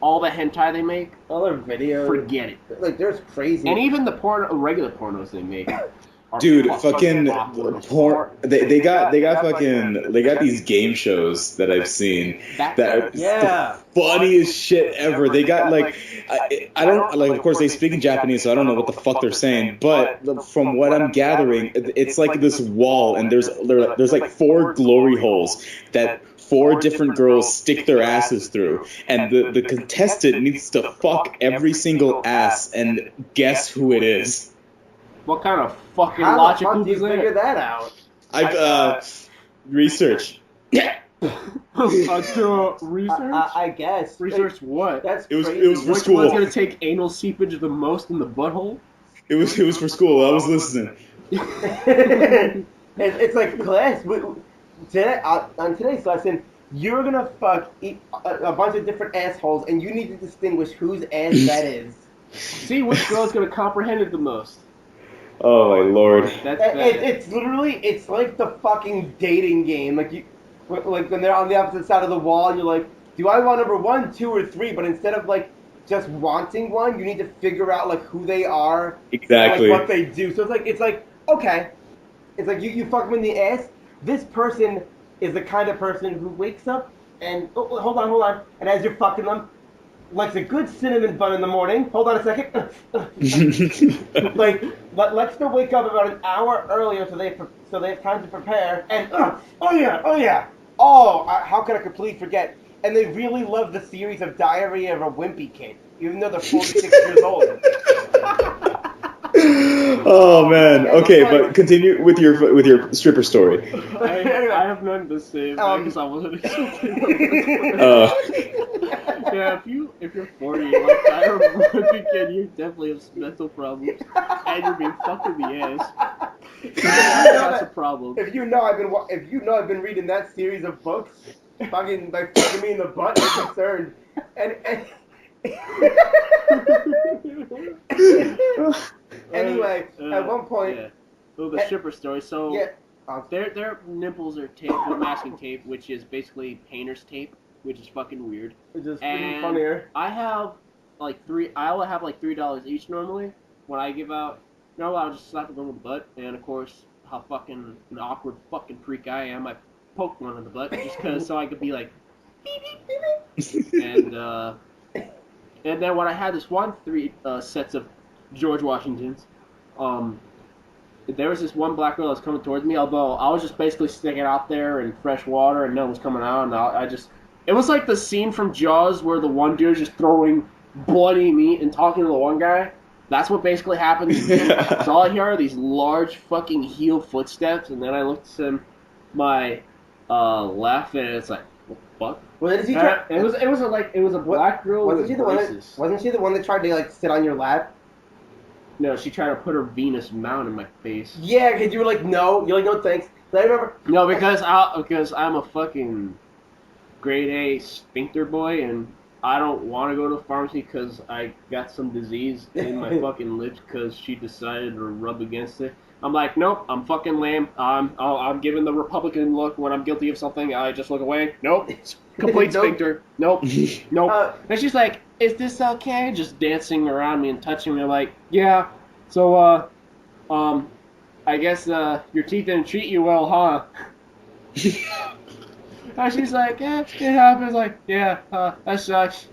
All the hentai they make, all their videos, forget it. Like, there's crazy. And even the regular pornos they make. Dude, fucking porn. They got these game shows that I've seen that are the funniest shit ever. They got like I don't like. Of course, they speak in Japanese, so I don't know what the fuck they're saying. But from what I'm gathering, it's like this wall, and there's like 4 glory holes that 4 different girls stick their asses through, and the contestant needs to fuck every single ass and guess who it is. What kind of fucking logic do you figure that out? I've research. Research? I guess. Research what? That's it was crazy. for Which school. one's gonna take anal seepage the most in the butthole? It was for school. I was listening. It's like class. Today, on today's lesson, you're gonna fuck a bunch of different assholes, and you need to distinguish whose ass that is. See which girl's gonna comprehend it the most. Oh my lord! It's literally, it's like the fucking dating game. Like when they're on the opposite side of the wall, and you're like, do I want number 1, 2, or 3? But instead of like just wanting one, you need to figure out like who they are, exactly, and, like, what they do. So it's like okay, it's like you fuck them in the ass. This person is the kind of person who wakes up and hold on, and as you're fucking them, likes a good cinnamon bun in the morning. Hold on a second. Like, let's go wake up about an hour earlier so they have time to prepare. And oh yeah. How could I completely forget? And they really love the series of Diary of a Wimpy Kid, even though they're 46 years old. Oh man. Okay, but continue with your stripper story. I have none to say because I wasn't expecting. Yeah, if you're 40 and like Diary of a Wimpy Kid, you definitely have some mental problems, and you're being fucked in the ass. That's a problem. If you know I've been reading that series of books, fucking me in the butt, I'm concerned. And anyway, at one point, well, the stripper story. So their nipples are taped with masking tape, which is basically painter's tape, which is fucking weird. It's just pretty funnier. I have like I will have like $3 each normally when I give out. No, I'll just slap a girl in the butt, and of course, how fucking an awkward fucking freak I am, I poke one in the butt just cause so I could be like, beep beep beep beep. And then when I had this 3 sets of George Washingtons, there was this one black girl that was coming towards me, although I was just basically sticking out there in fresh water and no one was coming out, and it was like the scene from Jaws where the one dude's just throwing bloody meat and talking to the one guy. That's what basically happened. So all I hear are these large fucking heel footsteps, and then I looked to my left, and it's like, what the fuck? Well, it was a black girl with braces. Wasn't she the one that tried to like sit on your lap? No, she tried to put her Venus mount in my face. Yeah, because you were like, no. You're like, no, thanks. So I remember. No, because I'm a fucking grade A sphincter boy, and I don't want to go to the pharmacy because I got some disease in my fucking lips because she decided to rub against it. I'm like, nope, I'm fucking lame. I'm giving the Republican look when I'm guilty of something. I just look away. Nope, complete sphincter. Nope, nope. And she's like, is this okay? Just dancing around me and touching me. I'm like, yeah. So, I guess your teeth didn't treat you well, huh? And she's like, yeah, it happens. Like, yeah, that sucks.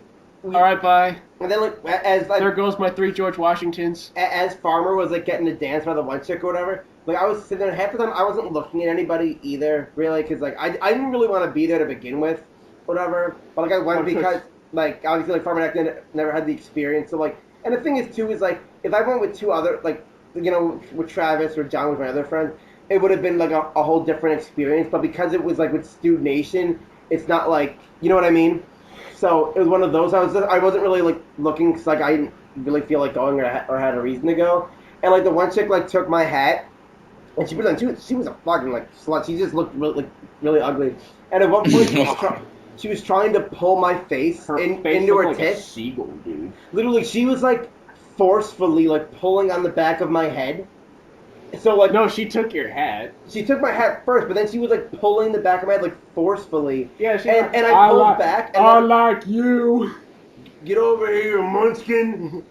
All right, bye. And then like there goes my 3 George Washingtons. As Farmer was like getting to dance by the one chick or whatever, like I was sitting there half the time I wasn't looking at anybody either, really, because like I didn't really want to be there to begin with, whatever. But like I went because like obviously like Farmer and I never had the experience. So like, and the thing is too is like if I went with 2 other like with Travis or John with my other friends, it would have been like a whole different experience. But because it was like with Stu Nation, it's not like, you know what I mean. So it was one of those. I wasn't really like looking because like I didn't really feel like going or had a reason to go. And like the one chick like took my hat, and she was a fucking like slut. She just looked really ugly. And at one point she was trying to pull my face into her tits. A seagull, dude. Literally, she was like forcefully like pulling on the back of my head. So like no, she took your hat. She took my hat first, but then she was like pulling the back of my head like forcefully. Yeah, and I pulled back. And I like you. Get over here, munchkin.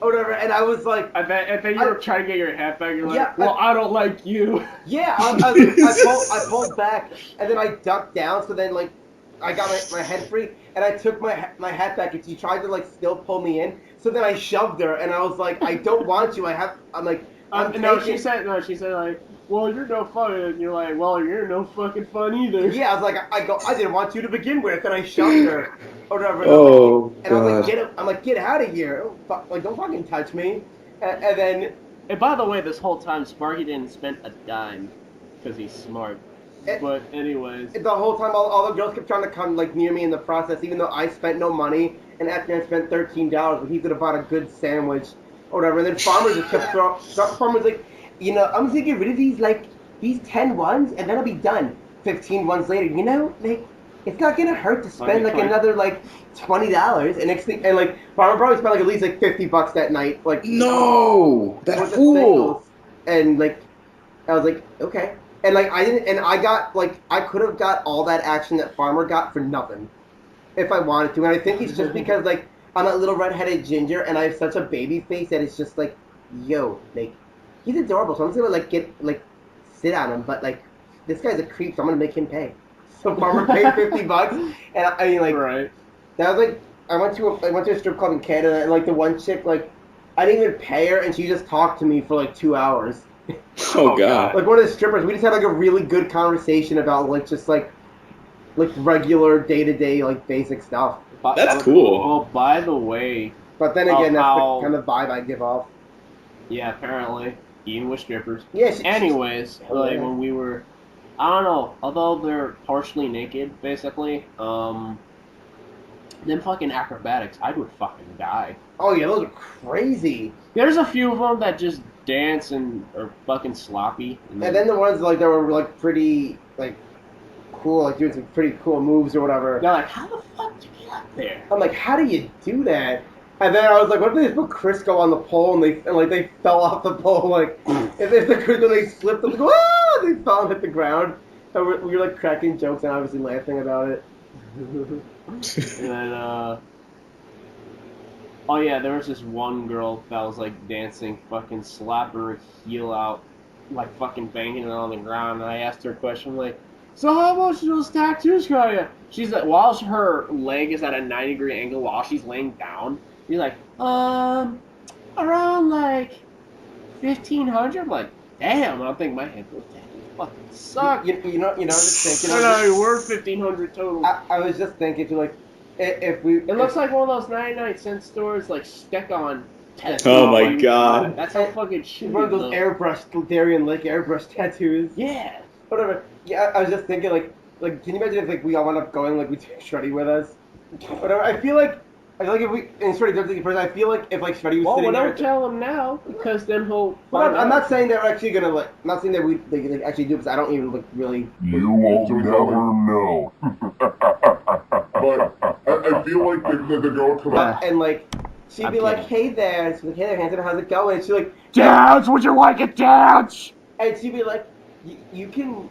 Or whatever. And I was like, I bet you were trying to get your hat back. You're like, well, I don't like you. Yeah, I pulled back, and then I ducked down. So then like I got my head free, and I took my hat back, and she tried to like still pull me in. So then I shoved her, and I was like, I don't want you. I'm like. She said like, well, you're no fun, and you're like, well, you're no fucking fun either. Yeah, I was like, I didn't want you to begin with, and I shoved her, or whatever. Oh, and I was like, get out of here, don't fucking touch me. And then. And by the way, this whole time, Sparky didn't spend a dime, because he's smart. But anyways. The whole time, all the girls kept trying to come like near me in the process, even though I spent no money, and Actmans spent $13, but he could have bought a good sandwich. Or whatever, and then Farmer just kept throwing. Farmer's like, I'm just gonna get rid of these 10 ones, and then I'll be done. 15 ones later, like, it's not gonna hurt to spend like another like $20. And next thing, and like Farmer probably spent like at least like $50 that night. Like no, that fool. And like, I was like, okay, and like I didn't, and I got like I could have got all that action that Farmer got for nothing, if I wanted to, and I think it's just because like. I'm a little redheaded ginger, and I have such a baby face that it's just like, yo, like, he's adorable, so I'm just gonna like sit on him, but like, this guy's a creep, so I'm gonna make him pay. So Farmer paid $50, and I mean like, right. That was like, I went to a strip club in Canada, and like the one chick, like, I didn't even pay her, and she just talked to me for like 2 hours. Oh god. Like one of the strippers, we just had like a really good conversation about like just like regular day-to-day like basic stuff. That's cool. Oh, by the way. But then again, that's the kind of vibe I give off. Yeah, apparently. Even with strippers. Yeah, anyways, like when we were, I don't know, although they're partially naked, basically, them fucking acrobatics, I would fucking die. Oh yeah, those are crazy. There's a few of them that just dance and are fucking sloppy. And then the ones like that were like pretty like cool, like doing some pretty cool moves or whatever. They're like, how the fuck do you get up there? I'm like, how do you do that? And then I was like, what if they just put Crisco on the pole and they fell off the pole? Like, if the Crisco, they slipped, them, like, ah! They fell and hit the ground. And we were like cracking jokes and obviously laughing about it. And then, oh yeah, there was this one girl that was like dancing, fucking slapping her heel out, like fucking banging it on the ground. And I asked her a question, like, so how much do those tattoos cost you? She's like, while her leg is at a 90-degree angle while she's laying down, she's like, around like 1,500. Like, damn, I don't think my head was fucking suck. You know, just thinking. No, we're 1,500 total. I was just thinking, like, if we. It looks like one of those 99-cent stores, like stick-on tattoos. Oh my god. That's how fucking shitty. One of those airbrush, Darien Lake airbrush tattoos. Yeah. Whatever. Yeah, I was just thinking, like, can you imagine if like we all wound up going, like we took Shreddy with us? Whatever. I feel like if we and Shreddy does it first, I feel like if like Shreddy was sitting there. Well, don't tell him now because then he'll. I'm not saying that we're actually gonna like. I'm not saying that we like, actually do because I don't even look really. You won't tell her no. but I feel like they go to the... And, like, she'd be like, hey there. And she'd be like, hey there, Hanson, how's it going? And she'd like, Dance, would you like it, dance? and she'd be like, you can,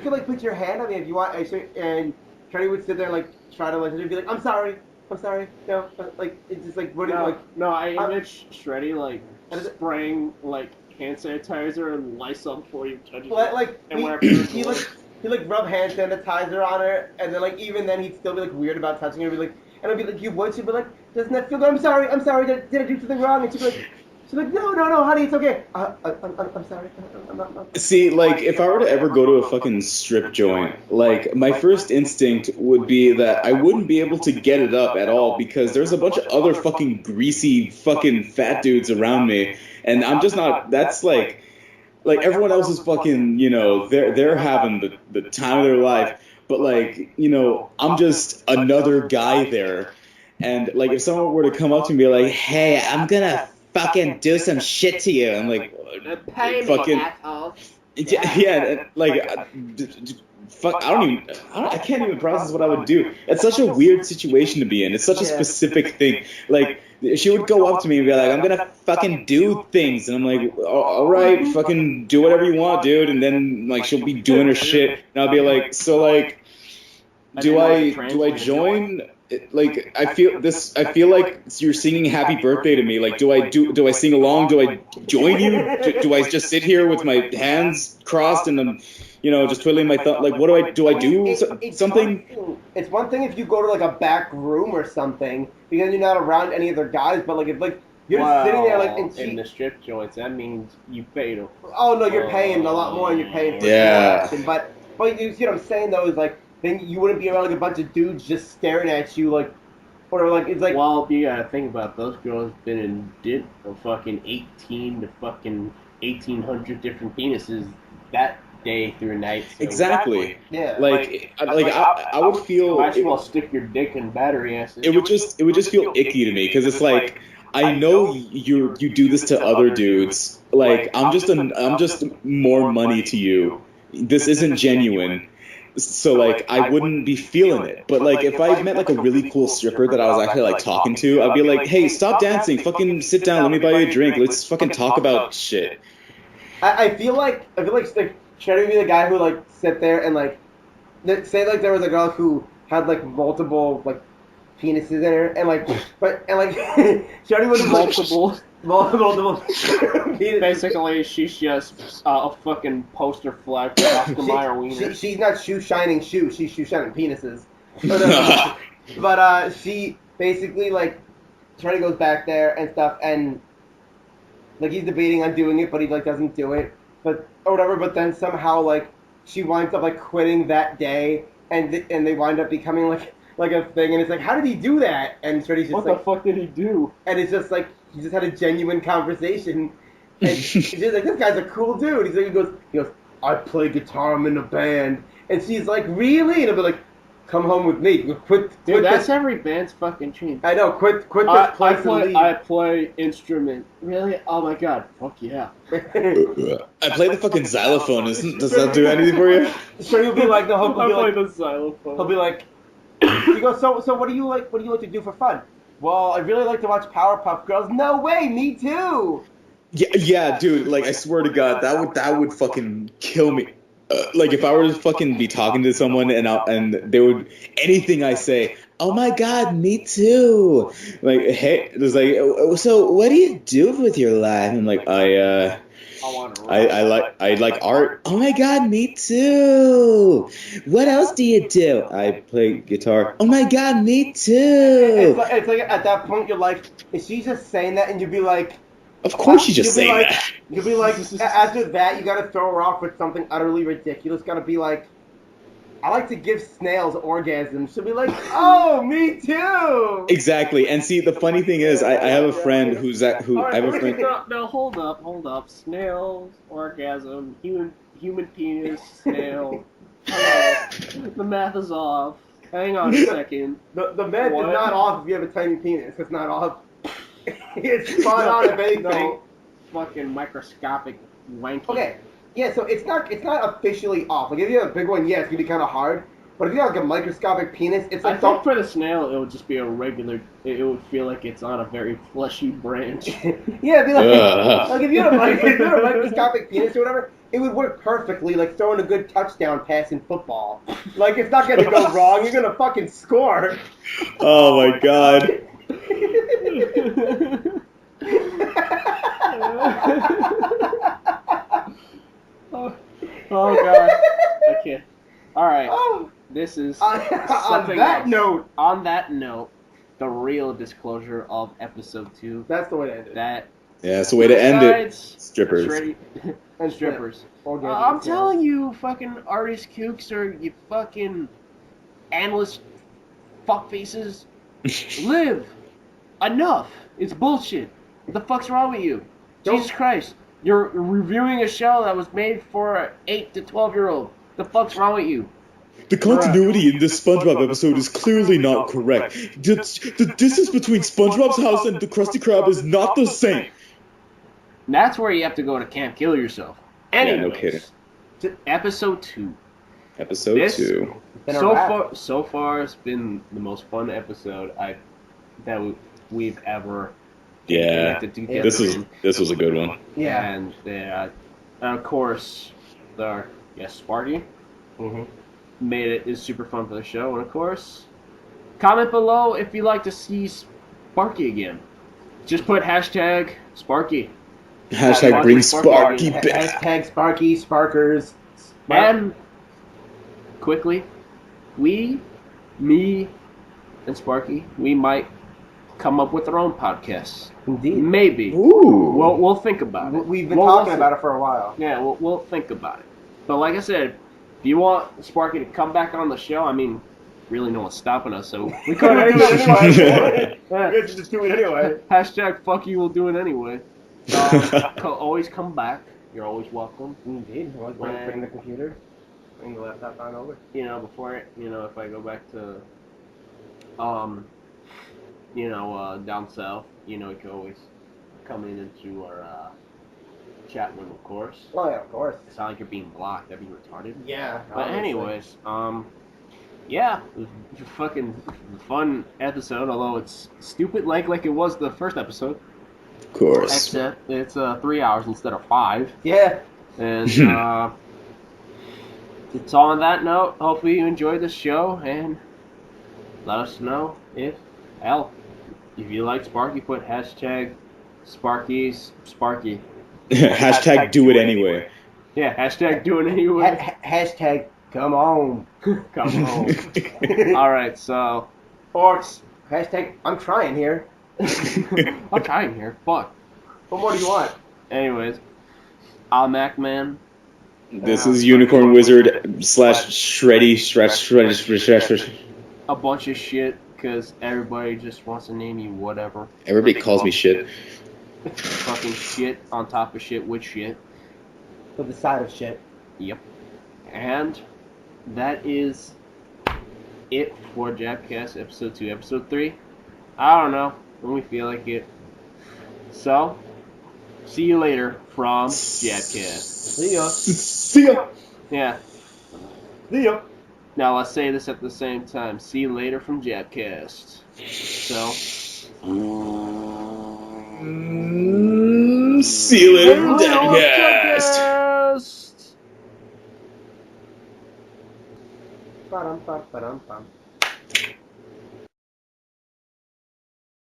like, put your hand on me if you want. And Shreddy would sit there and, like, try to, like, she'd be like, I'm sorry, no, like, it's just, like, wouldn't, like... No, I image Shreddy, like, spraying, like, hand sanitizer and Lysol before you touch it. Like, he'd like rub hand sanitizer on her, and then like even then he'd still be like weird about touching her. He'd be like, and I'd be like, you would? She'd be like, doesn't that feel good? I'm sorry. Did I do something wrong? And she'd be like, no, honey, it's okay. I'm sorry. I'm not. See, like, if I were to ever go to a fucking strip joint, like, my first instinct would be that I wouldn't be able to get it up at all because there's a bunch of other fucking greasy fucking fat dudes around me, and I'm just not. That's like everyone else is fucking, you know, they're having the time of their life, but like, you know, I'm just another guy there, and like if someone were to come up to me and be like, hey, I'm gonna fucking do some shit to you, I'm like, fucking asshole. yeah, like fuck, I can't even process what I would do. It's such a weird situation to be in. It's such a specific thing. Like, she would go up to me and be like, I'm gonna fucking do things. And I'm like, all right, fucking do whatever you want, dude. And then, like, she'll be doing her shit. And I'll be like, so, like, do I join? Like, I feel like you're singing happy birthday to me. Like, do I sing along? Do I join you? Do I just sit here with my hands crossed and then, you know, just twiddling my thumb? Like, what do I do something? It's one thing if you go to like a back room or something because you're not around any other guys, but like if like you're just sitting there like in the strip joints, that means you pay to. Oh no, you're paying a lot more, and you're paying for action. But you see what I'm saying though is like then you wouldn't be around like a bunch of dudes just staring at you like, or like it's like. Well, you gotta think about those girls been in fucking 18 to fucking 1,800 different penises that day through night. So exactly. Yeah. I would feel. Might as well stick your dick in battery acid. It would just feel icky to me because it's like I know you do this to other dudes. Like I'm just more money to you. This isn't genuine. So like I wouldn't be feeling it. But like if I met like a really cool stripper that I was actually like talking to, I'd be like, hey, stop dancing, fucking sit down, let me buy you a drink, let's fucking talk about shit. I feel like Shreddy would be the guy who like sit there and like say like there was a girl who had like multiple like penises in her and like Shreddy would have multiple penises. Basically, she's just a fucking poster flag for Oscar Mayer Wiener. She's not shoe shining shoes. She's shoe shining penises. But she basically like Shreddy goes back there and stuff and like he's debating on doing it, but he like doesn't do it. But or whatever, but then somehow like she winds up like quitting that day, and they wind up becoming like a thing, and it's like, how did he do that? And Shreddy's just what like, the fuck did he do? And it's just like he just had a genuine conversation, and she's like, this guy's a cool dude. He goes, I play guitar, I'm in a band, and she's like, really? And I'll be like, come home with me. Quit Dude, that's this. every band's fucking dream. I know. Quit this place and leave. I play instrument. Really? Oh my god. Fuck yeah. I play the fucking xylophone. Does that do anything for you? So he'll be like, no, I play the xylophone. He'll be like, he goes, so what do you like? What do you like to do for fun? Well, I really like to watch Powerpuff Girls. No way, me too. Yeah, dude. Like I swear to God, that would fucking kill me. Like if I were to fucking be talking to someone and they would anything I say, oh my god, me too. Like hey, it's like so what do you do with your life? And like I like art. Oh my god, me too. What else do you do? I play guitar. Oh my god, me too. It's like at that point you're like, is she just saying that? And you'd be like. Of course she's just saying that. You'll be like, after that, you gotta throw her off with something utterly ridiculous. Gotta be like, I like to give snails orgasms. She'll be like, oh, me too. Exactly. And see, the funny thing is, I have a friend I have a friend. No, hold up. Snails, orgasm, human penis, snail. Hello. The math is off. Hang on a second. The math is not off if you have a tiny penis. It's not off. It's spot on if anything. No, fucking microscopic wanky. Okay, yeah, so it's not officially off. Like if you have a big one, yeah, it's gonna be kind of hard. But if you have like a microscopic penis, it's like I think for the snail, it would just be a regular. It would feel like it's on a very fleshy branch. Yeah, it'd be like if you had a microscopic penis or whatever, it would work perfectly, like throwing a good touchdown pass in football. Like it's not gonna go wrong. You're gonna fucking score. Oh my god. Oh god, I can't. All right, Oh. this is On that note, the real disclosure of episode 2. That's the way to end it. Yeah, that's the way to end it. Strippers. Shreddy and strippers. Orgasm I'm scales. telling you, fucking artist kooks or you fucking analyst fuckfaces, live. Enough. It's bullshit. What the fuck's wrong with you? Jesus Christ. You're reviewing a show that was made for an 8 to 12-year-old. The fuck's wrong with you? The continuity in this SpongeBob episode is clearly not correct. The distance between SpongeBob's house and the Krusty Krab is not the same. And that's where you have to go to camp kill yourself. Anyways, Yeah, no kidding. Episode 2. Episode This- 2. So far, it's been the most fun episode we've ever Yeah. connected together. This was a good one. Yeah. And of course, our guest Sparky made it is super fun for the show. And of course, comment below if you'd like to see Sparky again. Just put hashtag Sparky. Hashtag bring Sparky back. Hashtag Sparky, Sparkers. And quickly, me, and Sparky, we might come up with our own podcasts. Indeed. Maybe. Ooh. We'll think about it. We've been talking about it for a while. Yeah, we'll think about it. But like I said, if you want Sparky to come back on the show, I mean, really no one's stopping us, so we couldn't do it anyway. We have to just do it anyway. Hashtag fuck you, we'll do it anyway. Always come back. You're always welcome. Indeed. Always want to bring the computer. Bring the laptop on over. You know, if I go back to, down south, you can always come into our chat room, of course. Oh yeah, of course. It's not like you're being blocked. That'd be retarded. Yeah. But obviously. anyways, yeah, it was a fucking fun episode. Although it's stupid, like it was the first episode. Of course. Except it's 3 hours instead of 5. Yeah. And it's on that note. Hopefully you enjoyed the show and let us know if you like Sparky, put hashtag Sparky. Hashtag do it anyway. Yeah, hashtag do it anyway. Hashtag come on. Come on. Alright, so. Or hashtag I'm trying here. I'm trying here. Fuck. What more do you want? Anyways, I'm Actman. This is Unicorn Wizard / Shreddy stretch. A bunch of shit, because everybody just wants to name you whatever. Everybody calls me shit. Fucking shit on top of shit with shit. With the side of shit. Yep. And that is it for JABcast episode 2. Episode 3, I don't know, when we feel like it. So, see you later from JABcast. See ya. See ya. Yeah. See ya. Now let's say this at the same time. See you later from JABcast. So. See you later from JABcast. Ba-dum, ba-dum, bum.